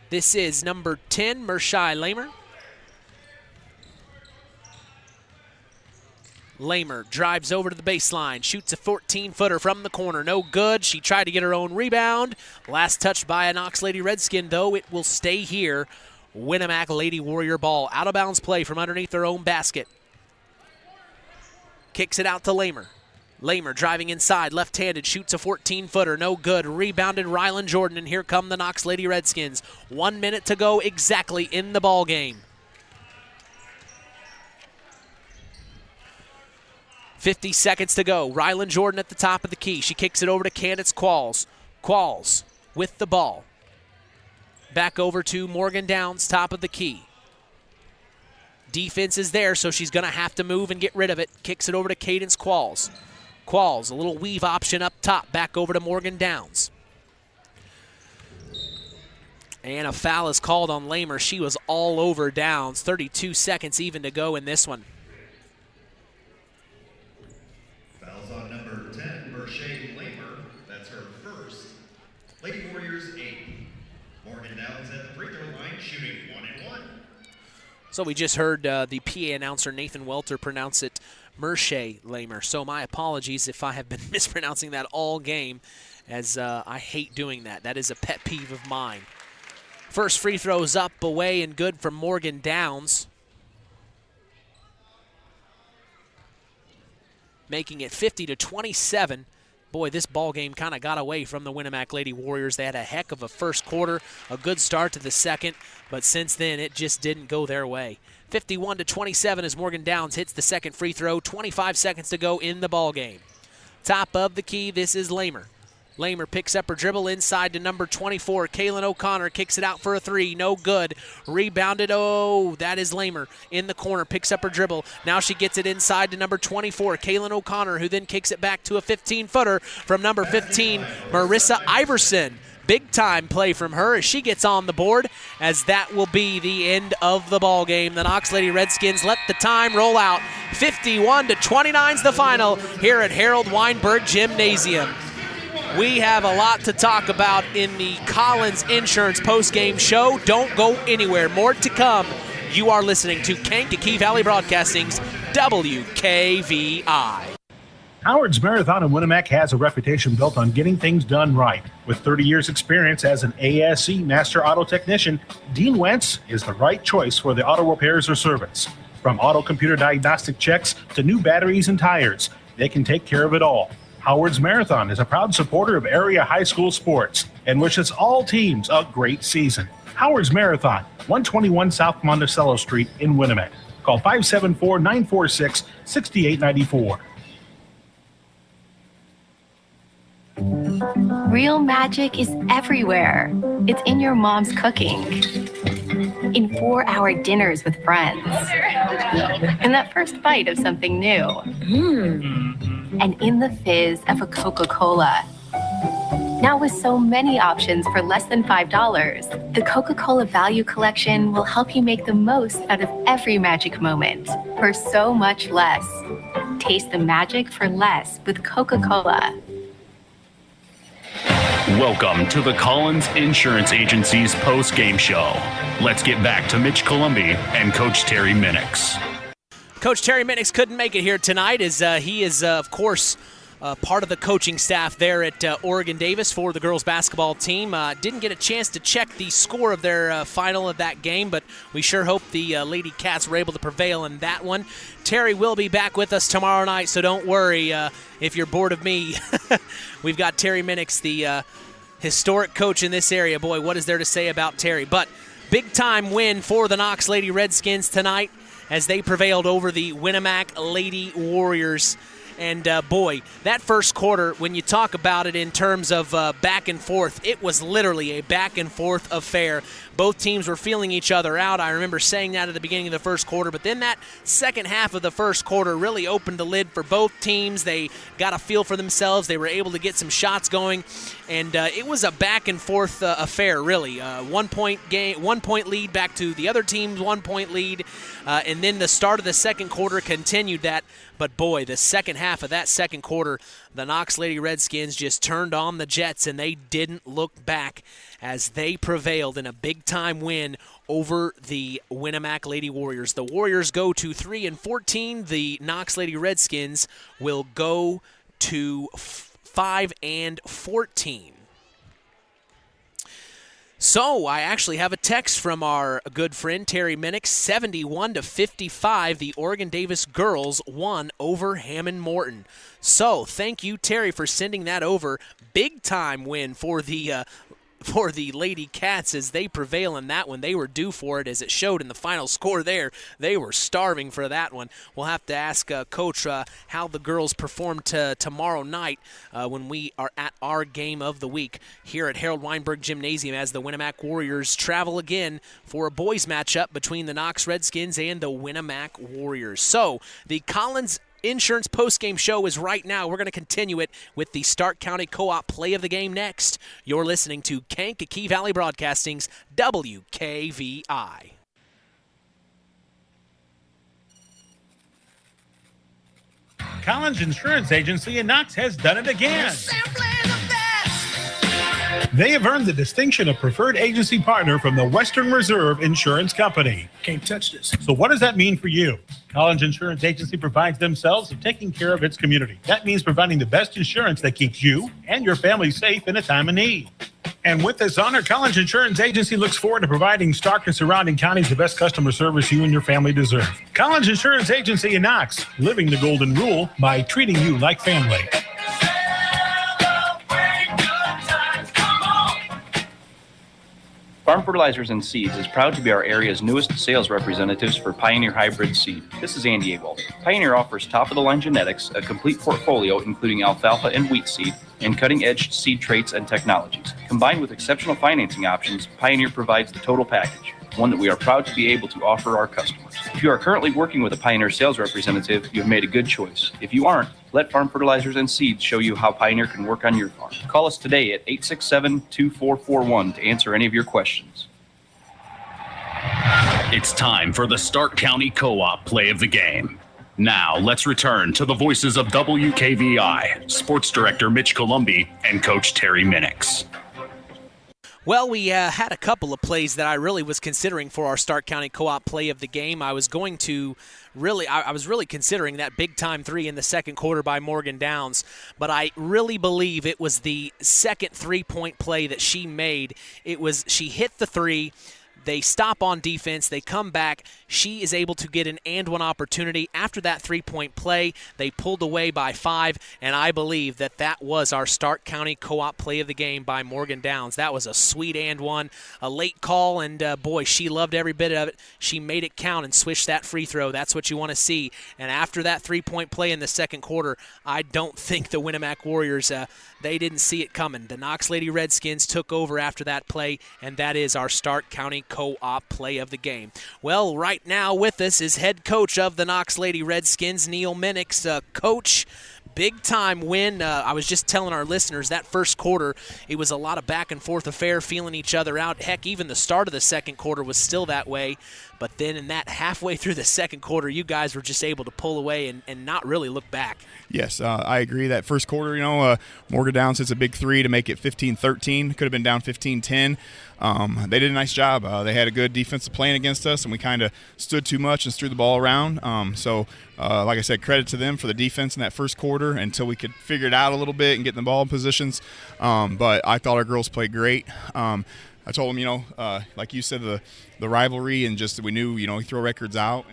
This is number 10, Mershai Lamer. Lamer drives over to the baseline, shoots a 14-footer from the corner. No good. She tried to get her own rebound. Last touched by a Knox Lady Redskin, though. It will stay here. Winamac Lady Warrior ball. Out of bounds play from underneath their own basket. Kicks it out to Lamer. Lamer driving inside, left-handed, shoots a 14-footer. No good. Rebounded Rylan Jordan, and here come the Knox Lady Redskins. 1 minute to go exactly in the ball game. 50 seconds to go. Rylan Jordan at the top of the key. She kicks it over to Candace Qualls. Qualls with the ball. Back over to Morgan Downs, top of the key. Defense is there, so she's going to have to move and get rid of it. Kicks it over to Cadence Qualls. Qualls, a little weave option up top. Back over to Morgan Downs. And a foul is called on Lamer. She was all over Downs. 32 seconds even to go in this one. Fouls on number 10, Mershai Lamer. That's her first. Lady Warriors 8. Morgan Downs at the free throw line, shooting 1-1. So we just heard the PA announcer Nathan Welter pronounce it Mershai Lamer. So my apologies if I have been mispronouncing that all game, as I hate doing that. That is a pet peeve of mine. First free throws up, away, and good from Morgan Downs. Making it 50-27. Boy, this ball game kind of got away from the Winamac Lady Warriors. They had a heck of a first quarter, a good start to the second, but since then it just didn't go their way. 51-27 as Morgan Downs hits the second free throw. 25 seconds to go in the ball game. Top of the key, this is Lamer. Lamer picks up her dribble inside to number 24. Kaylin O'Connor kicks it out for a three. No good. Rebounded. Oh, that is Lamer in the corner. Picks up her dribble. Now she gets it inside to number 24. Kaylin O'Connor, who then kicks it back to a 15-footer from number 15, Marissa Iverson. Big time play from her as she gets on the board, as that will be the end of the ball game. The Knox Lady Redskins let the time roll out. 51-29 is the final here at Harold Weinberg Gymnasium. We have a lot to talk about in the Collins Insurance postgame show. Don't go anywhere. More to come. You are listening to Kankakee Valley Broadcasting's WKVI. Howard's Marathon in Winamac has a reputation built on getting things done right. With 30 years experience as an ASE Master Auto Technician, Dean Wentz is the right choice for the auto repairs or service. From auto computer diagnostic checks to new batteries and tires, they can take care of it all. Howard's Marathon is a proud supporter of area high school sports and wishes all teams a great season. Howard's Marathon, 121 South Monticello Street in Winamac. Call 574-946-6894. Real magic is everywhere. It's in your mom's cooking, in 4-hour dinners with friends, in that first bite of something new, and in the fizz of a Coca-Cola. Now with so many options for less than $5, the Coca-Cola Value Collection will help you make the most out of every magic moment for so much less. Taste the magic for less with Coca-Cola. Welcome to the Collins Insurance Agency's post-game show. Let's get back to Mitch Columbi and Coach Terry Minix. Coach Terry Minix couldn't make it here tonight as he is, of course, part of the coaching staff there at Oregon Davis for the girls basketball team. Didn't get a chance to check the score of their final of that game, but we sure hope the Lady Cats were able to prevail in that one. Terry will be back with us tomorrow night, so don't worry if you're bored of me. We've got Terry Minix, the historic coach in this area. Boy, what is there to say about Terry? But big-time win for the Knox Lady Redskins tonight as they prevailed over the Winamac Lady Warriors. And, boy, that first quarter, when you talk about it in terms of back and forth, it was literally a back-and-forth affair. Both teams were feeling each other out. I remember saying that at the beginning of the first quarter. But then that second half of the first quarter really opened the lid for both teams. They got a feel for themselves. They were able to get some shots going. And it was a back-and-forth affair, really. 1 point game, 1 point lead back to the other team's 1 point lead. And then the start of the second quarter continued that. But, boy, the second half of that second quarter, the Knox Lady Redskins just turned on the Jets, and they didn't look back as they prevailed in a big-time win over the Winamac Lady Warriors. The Warriors go to 3-14. The Knox Lady Redskins will go to 5-14. So I actually have a text from our good friend Terry Minix. 71-55, the Oregon Davis girls won over Hammond Morton. So thank you, Terry, for sending that over. Big time win for the Lady Cats as they prevail in that one. They were due for it, as it showed in the final score there. They were starving for that one. We'll have to ask Coach how the girls perform tomorrow night when we are at our game of the week here at Harold Weinberg Gymnasium as the Winamac Warriors travel again for a boys matchup between the Knox Redskins and the Winamac Warriors. So the Collins Insurance postgame show is right now. We're going to continue it with the Stark County Co-op play of the game next. You're listening to Kankakee Valley Broadcasting's WKVI. Collins Insurance Agency in Knox has done it again. They have earned the distinction of preferred agency partner from the Western Reserve Insurance Company. Can't touch this. So what does that mean for you? Collins Insurance Agency provides themselves of taking care of its community. That means providing the best insurance that keeps you and your family safe in a time of need. And with this honor, Collins Insurance Agency looks forward to providing Stark and surrounding counties the best customer service you and your family deserve. Collins Insurance Agency in Knox, living the golden rule by treating you like family. Farm Fertilizers and Seeds is proud to be our area's newest sales representatives for Pioneer Hybrid Seed. This is Andy Abel. Pioneer offers top-of-the-line genetics, a complete portfolio including alfalfa and wheat seed, and cutting-edge seed traits and technologies. Combined with exceptional financing options, Pioneer provides the total package, one that we are proud to be able to offer our customers. If you are currently working with a Pioneer sales representative, you have made a good choice. If you aren't, let Farm Fertilizers and Seeds show you how Pioneer can work on your farm. Call us today at 867-2441 to answer any of your questions. It's time for the Stark County Co-op play of the game. Now, let's return to the voices of WKVI, Sports Director Mitch Columbi and Coach Terry Minix. Well, we had a couple of plays that I really was considering for our Stark County Co-op play of the game. I was really considering that big-time three in the second quarter by Morgan Downs, but I really believe it was the second three-point play that she made. She hit the three. They stop on defense. They come back. She is able to get an and one opportunity. After that 3-point play, they pulled away by 5, and I believe that was our Stark County Co-op play of the game by Morgan Downs. That was a sweet and one, a late call, and boy, she loved every bit of it. She made it count and swished that free throw. That's what you want to see. And after that 3-point play in the second quarter, I don't think the Winamac Warriors, they didn't see it coming. The Knox Lady Redskins took over after that play, and that is our Stark County Co-op play of the game. Well, right now with us is head coach of the Knox Lady Redskins, Neil Minix. Coach, big-time win. I was just telling our listeners that first quarter, it was a lot of back-and-forth affair, feeling each other out. Heck, even the start of the second quarter was still that way. But then in that halfway through the second quarter, you guys were just able to pull away and not really look back. Yes, I agree. That first quarter, Morgan Downs hits a big 3 to make it 15-13. Could have been down 15-10. They did a nice job. They had a good defensive plan against us, and we kind of stood too much and threw the ball around. Like I said, credit to them for the defense in that first quarter until we could figure it out a little bit and get the ball in positions. But I thought our girls played great. I told them, like you said, the rivalry and just we knew, we throw records out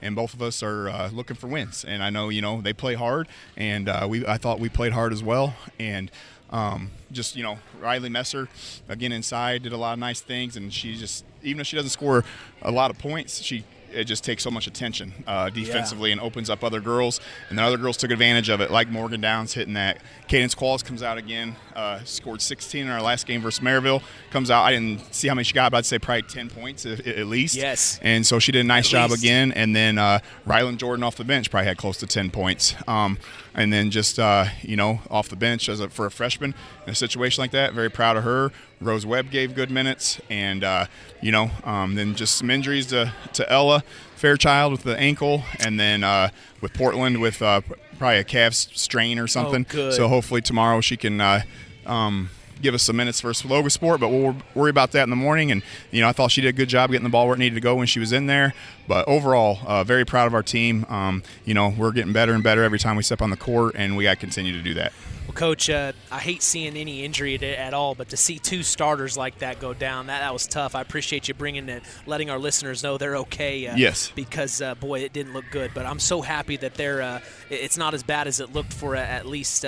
and both of us are looking for wins. And I know, they play hard, and I thought we played hard as well. And Riley Messer, again inside, did a lot of nice things, and she just, even if she doesn't score a lot of points, it just takes so much attention defensively and opens up other girls. And the other girls took advantage of it, like Morgan Downs hitting that. Cadence Qualls comes out again, scored 16 in our last game versus Maryville. Comes out, I didn't see how many she got, but I'd say probably 10 points at least. Yes. And so she did a nice job again. And then Rylan Jordan off the bench probably had close to 10 points. And then just, off the bench for a freshman in a situation like that, very proud of her. Rose Webb gave good minutes. And, then just some injuries to Ella Fairchild with the ankle. And then with Portland with probably a calf strain or something. Oh, good. So hopefully tomorrow she can give us some minutes versus Logosport, but we'll worry about that in the morning. And, I thought she did a good job getting the ball where it needed to go when she was in there. But overall, very proud of our team. We're getting better and better every time we step on the court, and we got to continue to do that. Well, Coach, I hate seeing any injury at all, but to see 2 starters like that go down, that was tough. I appreciate you bringing it, letting our listeners know they're okay. Yes. Because, boy, it didn't look good. But I'm so happy that it's not as bad as it looked for at least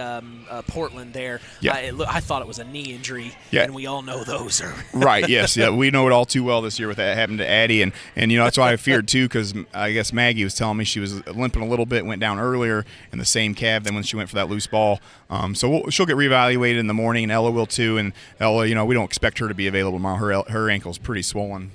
Portland there. Yeah. I thought it was a knee injury, and we all know those are. Right, yes. Yeah, we know it all too well this year with that happened to Addie. And that's why I feared, too, because I guess Maggie was telling me she was limping a little bit, went down earlier in the same calf than when she went for that loose ball. So she'll get reevaluated in the morning, and Ella will too. And Ella, we don't expect her to be available tomorrow. Her ankle's pretty swollen.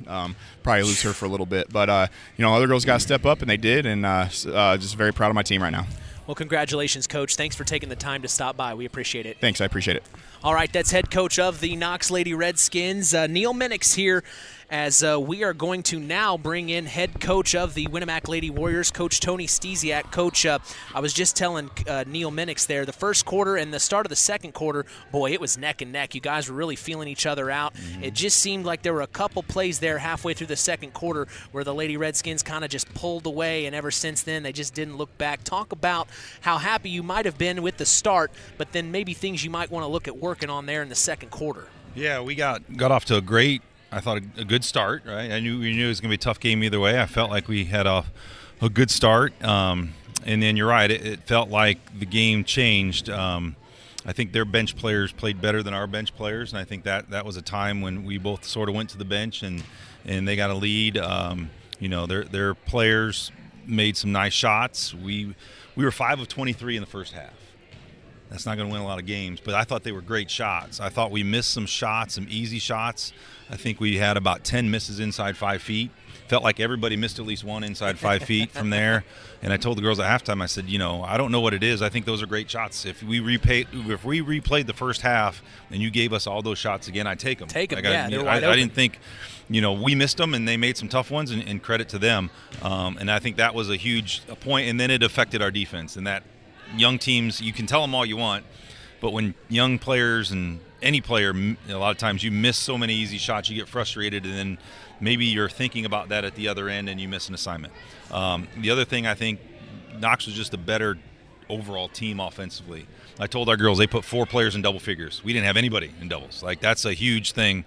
Probably lose her for a little bit. But, other girls got to step up, and they did. And just very proud of my team right now. Well, congratulations, Coach. Thanks for taking the time to stop by. We appreciate it. Thanks. I appreciate it. All right, that's head coach of the Knox Lady Redskins, Neil Minix here, as we are going to now bring in head coach of the Winamac Lady Warriors, Coach Tony Stesiak. Coach, I was just telling Neil Minix there, the first quarter and the start of the second quarter, boy, it was neck and neck. You guys were really feeling each other out. Mm-hmm. It just seemed like there were a couple plays there halfway through the second quarter where the Lady Redskins kind of just pulled away, and ever since then they just didn't look back. Talk about how happy you might have been with the start, but then maybe things you might want to look at working on there in the second quarter. Yeah, we got off to a good start, right? We knew it was going to be a tough game either way. I felt like we had a good start. And then you're right, it felt like the game changed. I think their bench players played better than our bench players, and I think that was a time when we both sort of went to the bench and they got a lead. Their players made some nice shots. We were 5 of 23 in the first half. That's not going to win a lot of games, but I thought they were great shots. I thought we missed some shots, some easy shots. I think we had about 10 misses inside 5 feet. Felt like everybody missed at least one inside 5 feet from there. And I told the girls at halftime, I said, I don't know what it is. I think those are great shots. If we replayed the first half and you gave us all those shots again, I'd take them. I didn't think, we missed them and they made some tough ones, and credit to them. And I think that was a huge point. And then it affected our defense. And that young teams, you can tell them all you want, but when young players and any player, a lot of times you miss so many easy shots, you get frustrated, and then maybe you're thinking about that at the other end and you miss an assignment. The other thing, I think Knox was just a better overall team offensively. I told our girls they put 4 players in double figures. We didn't have anybody in doubles. Like, that's a huge thing.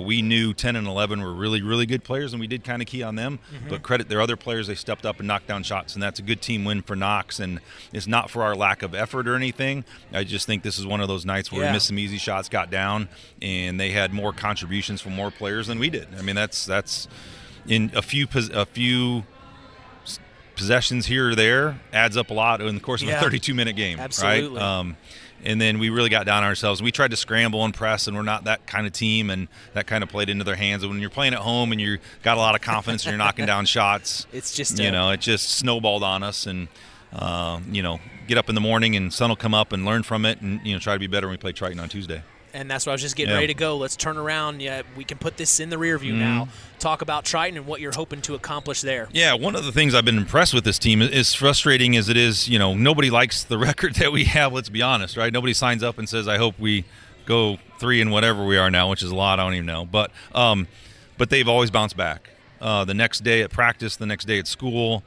We knew 10 and 11 were really, really good players, and we did kind of key on them. But credit their other players, they stepped up and knocked down shots, and that's a good team win for Knox. And it's not for our lack of effort or anything. I just think this is one of those nights where we missed some easy shots, got down, and they had more contributions from more players than we did. I mean, that's in a few possessions here or there adds up a lot in the course of a 32-minute game. Absolutely. Right? And then we really got down on ourselves. We tried to scramble and press, and we're not that kind of team, and that kind of played into their hands. And when you're playing at home and you got a lot of confidence and you're knocking down shots, it's just it just snowballed on us. And get up in the morning and sun will come up and learn from it, and try to be better when we play Triton on Tuesday. And that's what I was just getting ready to go. Let's turn around. Yeah, we can put this in the rear view now. Talk about Triton and what you're hoping to accomplish there. Yeah, one of the things I've been impressed with this team, is frustrating as it is, nobody likes the record that we have, let's be honest, right? Nobody signs up and says, I hope we go 3 and whatever we are now, which is a lot, I don't even know. But they've always bounced back. The next day at practice, the next day at school,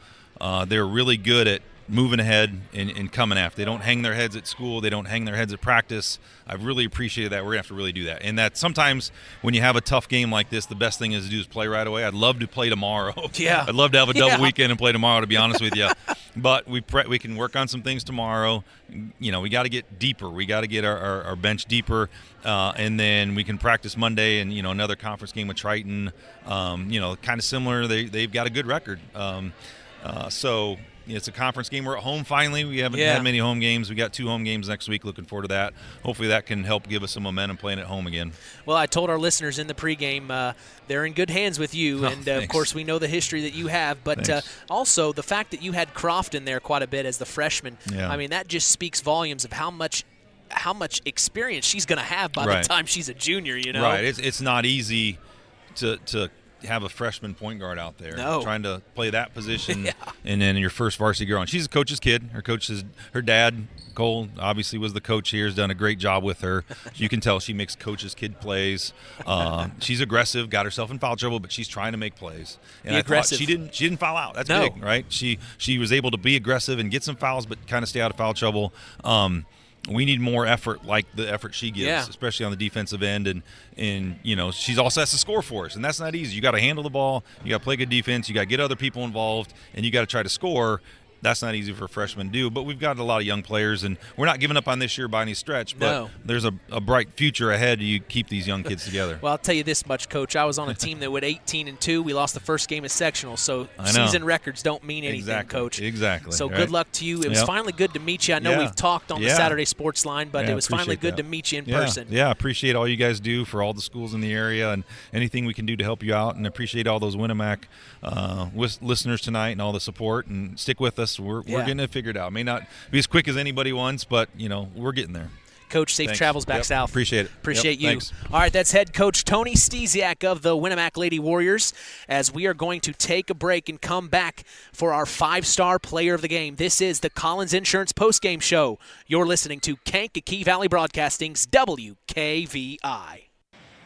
they're really good at moving ahead and coming after. They don't hang their heads at school. They don't hang their heads at practice. I've really appreciated that. We're going to have to really do that. And that sometimes when you have a tough game like this, the best thing is to do is play right away. I'd love to play tomorrow. Yeah. I'd love to have a double weekend and play tomorrow, to be honest with you. But we can work on some things tomorrow. We got to get deeper. We got to get our bench deeper. And then we can practice Monday and, another conference game with Triton. Kind of similar. They've got a good record. So it's a conference game. We're at home finally. We haven't had many home games. We got 2 home games next week. Looking forward to that. Hopefully that can help give us some momentum playing at home again. Well, I told our listeners in the pregame they're in good hands with you. And, of course, we know the history that you have. But also the fact that you had Croft in there quite a bit as the freshman, I mean, that just speaks volumes of how much experience she's going to have by the time she's a junior, Right. It's not easy to have a freshman point guard out there trying to play that position and then your first varsity girl. And she's a coach's kid. Her dad, Cole, obviously was the coach here, has done a great job with her. You can tell she makes coach's kid plays. She's aggressive, got herself in foul trouble, but she's trying to make plays. And I thought she didn't foul out. That's big, right? She was able to be aggressive and get some fouls, but kind of stay out of foul trouble. We need more effort like the effort she gives, especially on the defensive end. And she also has to score for us, and that's not easy. You got to handle the ball. You got to play good defense. You got to get other people involved, and you got to try to score. That's not easy for freshmen to do, but we've got a lot of young players, and we're not giving up on this year by any stretch, but there's a bright future ahead. You keep these young kids together. Well, I'll tell you this much, Coach. I was on a team that went 18-2. We lost the first game of sectional, so season records don't mean anything, Coach. Exactly. So good luck to you. It was finally good to meet you. I know we've talked on the Saturday Sports Line, but it was finally good to meet you in person. Yeah, I appreciate all you guys do for all the schools in the area and anything we can do to help you out, and appreciate all those Winamac listeners tonight and all the support, and stick with us. We're getting it figured out. May not be as quick as anybody wants, but we're getting there. Coach, safe travels back south. Appreciate it. Appreciate you. Thanks. All right, that's head coach Tony Stesiak of the Winamac Lady Warriors, as we are going to take a break and come back for our 5-star player of the game. This is the Collins Insurance postgame show. You're listening to Kankakee Valley Broadcasting's WKVI.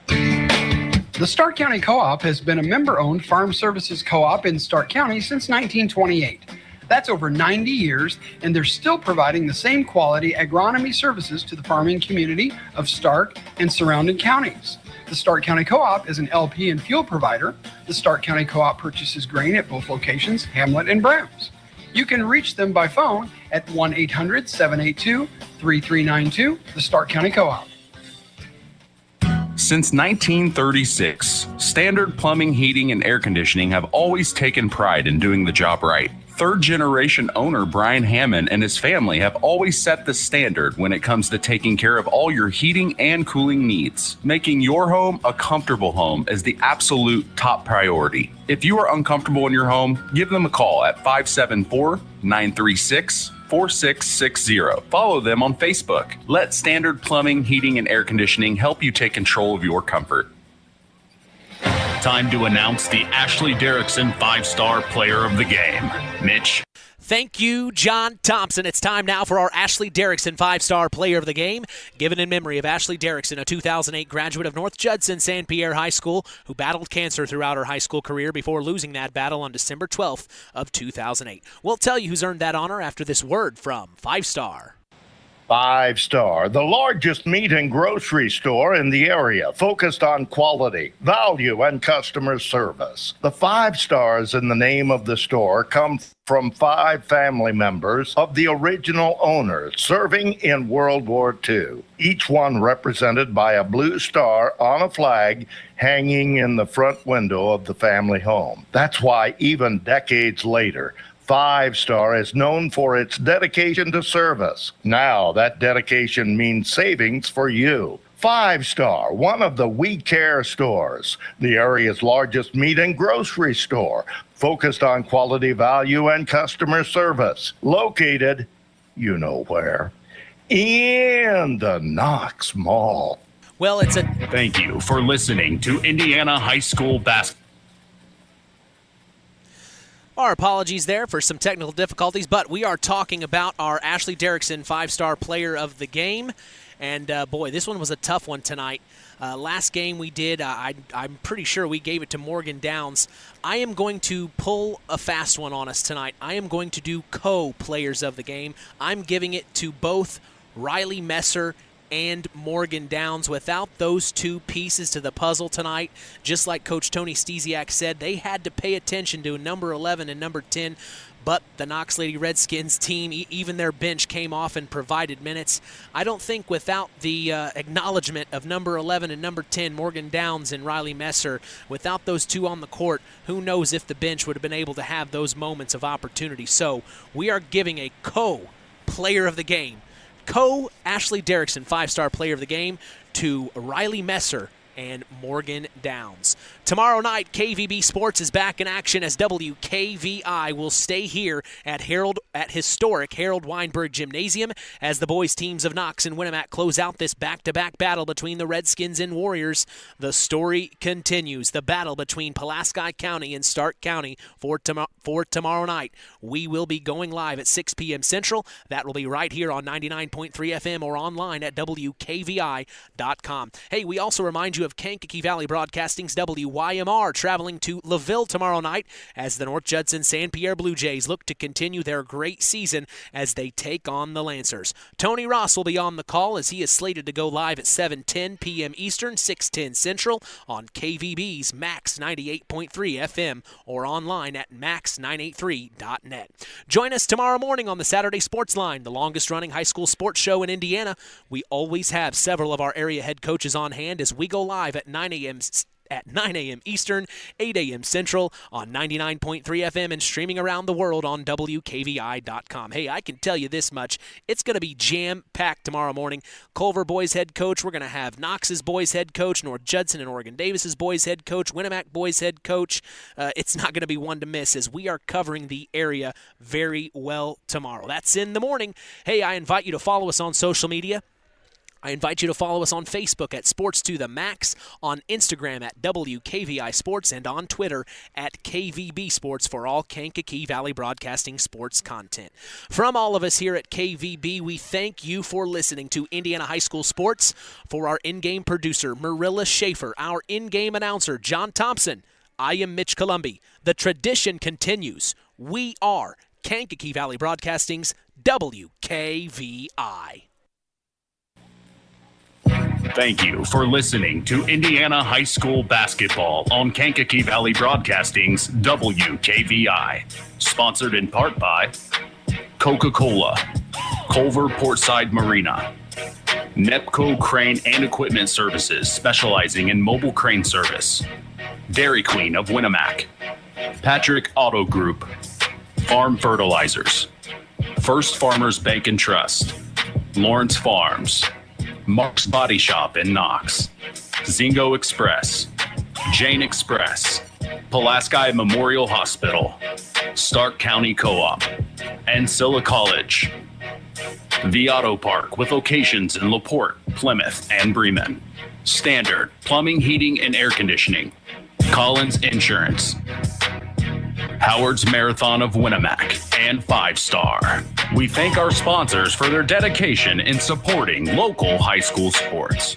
The Stark County Co-op has been a member-owned farm services co-op in Stark County since 1928. That's over 90 years, and they're still providing the same quality agronomy services to the farming community of Stark and surrounding counties. The Stark County Co-op is an LP and fuel provider. The Stark County Co-op purchases grain at both locations, Hamlet and Browns. You can reach them by phone at 1-800-782-3392, the Stark County Co-op. Since 1936, Standard Plumbing, Heating, and Air Conditioning have always taken pride in doing the job right. Third-generation owner Brian Hammond and his family have always set the standard when it comes to taking care of all your heating and cooling needs. Making your home a comfortable home is the absolute top priority. If you are uncomfortable in your home, give them a call at 574-936-4660. Follow them on Facebook. Let Standard Plumbing, Heating, and Air Conditioning help you take control of your comfort. Time to announce the Ashley Derrickson 5-star player of the game. Mitch. Thank you, John Thompson. It's time now for our Ashley Derrickson 5-Star Player of the Game, given in memory of Ashley Derrickson, a 2008 graduate of North Judson St. Pierre High School, who battled cancer throughout her high school career before losing that battle on December 12th of 2008. We'll tell you who's earned that honor after this word from 5-Star. 5-Star, the largest meat and grocery store in the area, focused on quality, value, and customer service. The 5 stars in the name of the store come from 5 family members of the original owners serving in World War II, each one represented by a blue star on a flag hanging in the front window of the family home. That's why even decades later, 5-Star is known for its dedication to service. Now that dedication means savings for you. 5-Star, one of the We Care stores, the area's largest meat and grocery store, focused on quality, value, and customer service. Located, you know where, in the Knox Mall. Well, it's a... Thank you for listening to Indiana High School Basketball. Our apologies there for some technical difficulties, but we are talking about our Ashley Derrickson 5-Star Player of the Game. And, boy, this one was a tough one tonight. Last game we did, I'm pretty sure we gave it to Morgan Downs. I am going to pull a fast one on us tonight. I am going to do co-players of the game. I'm giving it to both Riley Messer and Morgan Downs. Without those two pieces to the puzzle tonight, just like Coach Tony Stesiak said, they had to pay attention to number 11 and number 10, but the Knox Lady Redskins team, even their bench, came off and provided minutes. I don't think without the acknowledgement of number 11 and number 10, Morgan Downs and Riley Messer, without those two on the court, who knows if the bench would have been able to have those moments of opportunity. So we are giving a co-player of the game, Ashley Derrickson 5-Star Player of the Game, to Riley Messer and Morgan Downs. Tomorrow night, KVB Sports is back in action as WKVI will stay here at historic Harold Weinberg Gymnasium as the boys teams of Knox and Winamac close out this back-to-back battle between the Redskins and Warriors. The story continues. The battle between Pulaski County and Stark County for tomorrow night. We will be going live at 6 p.m. Central. That will be right here on 99.3 FM or online at WKVI.com. Hey, we also remind you of Kankakee Valley Broadcasting's WYMR traveling to LaVille tomorrow night as the North Judson St. Pierre Blue Jays look to continue their great season as they take on the Lancers. Tony Ross will be on the call as he is slated to go live at 7:10 p.m. Eastern, 6:10 Central on KVB's Max 98.3 FM or online at max983.net. Join us tomorrow morning on the Saturday Sports Line, the longest-running high school sports show in Indiana. We always have several of our area head coaches on hand as we go live at 9 a.m. Eastern, 8 a.m. Central on 99.3 FM and streaming around the world on WKVI.com. Hey, I can tell you this much. It's going to be jam-packed tomorrow morning. Culver boys head coach. We're going to have Knox's boys head coach, North Judson and Oregon Davis's boys head coach, Winamac boys head coach. It's not going to be one to miss as we are covering the area very well tomorrow. That's in the morning. Hey, I invite you to follow us on social media. I invite you to follow us on Facebook at Sports to the Max, on Instagram at WKVI Sports, and on Twitter at KVB Sports for all Kankakee Valley Broadcasting sports content. From all of us here at KVB, we thank you for listening to Indiana High School Sports. For our in-game producer, Marilla Schaefer, our in-game announcer, John Thompson, I am Mitch Columbi. The tradition continues. We are Kankakee Valley Broadcasting's WKVI. Thank you for listening to Indiana High School Basketball on Kankakee Valley Broadcasting's WKVI. Sponsored in part by Coca-Cola, Culver Portside Marina, Nepco Crane and Equipment Services, specializing in mobile crane service, Dairy Queen of Winamac, Patrick Auto Group, Farm Fertilizers, First Farmers Bank and Trust, Lawrence Farms, Mark's Body Shop in Knox, Zingo Express, Jane Express, Pulaski Memorial Hospital, Stark County Co-op, Ancilla College, The Auto Park with locations in LaPorte, Plymouth, and Bremen, Standard Plumbing, Heating, and Air Conditioning, Collins Insurance, Howard's Marathon of Winamac, and 5 Star. We thank our sponsors for their dedication in supporting local high school sports.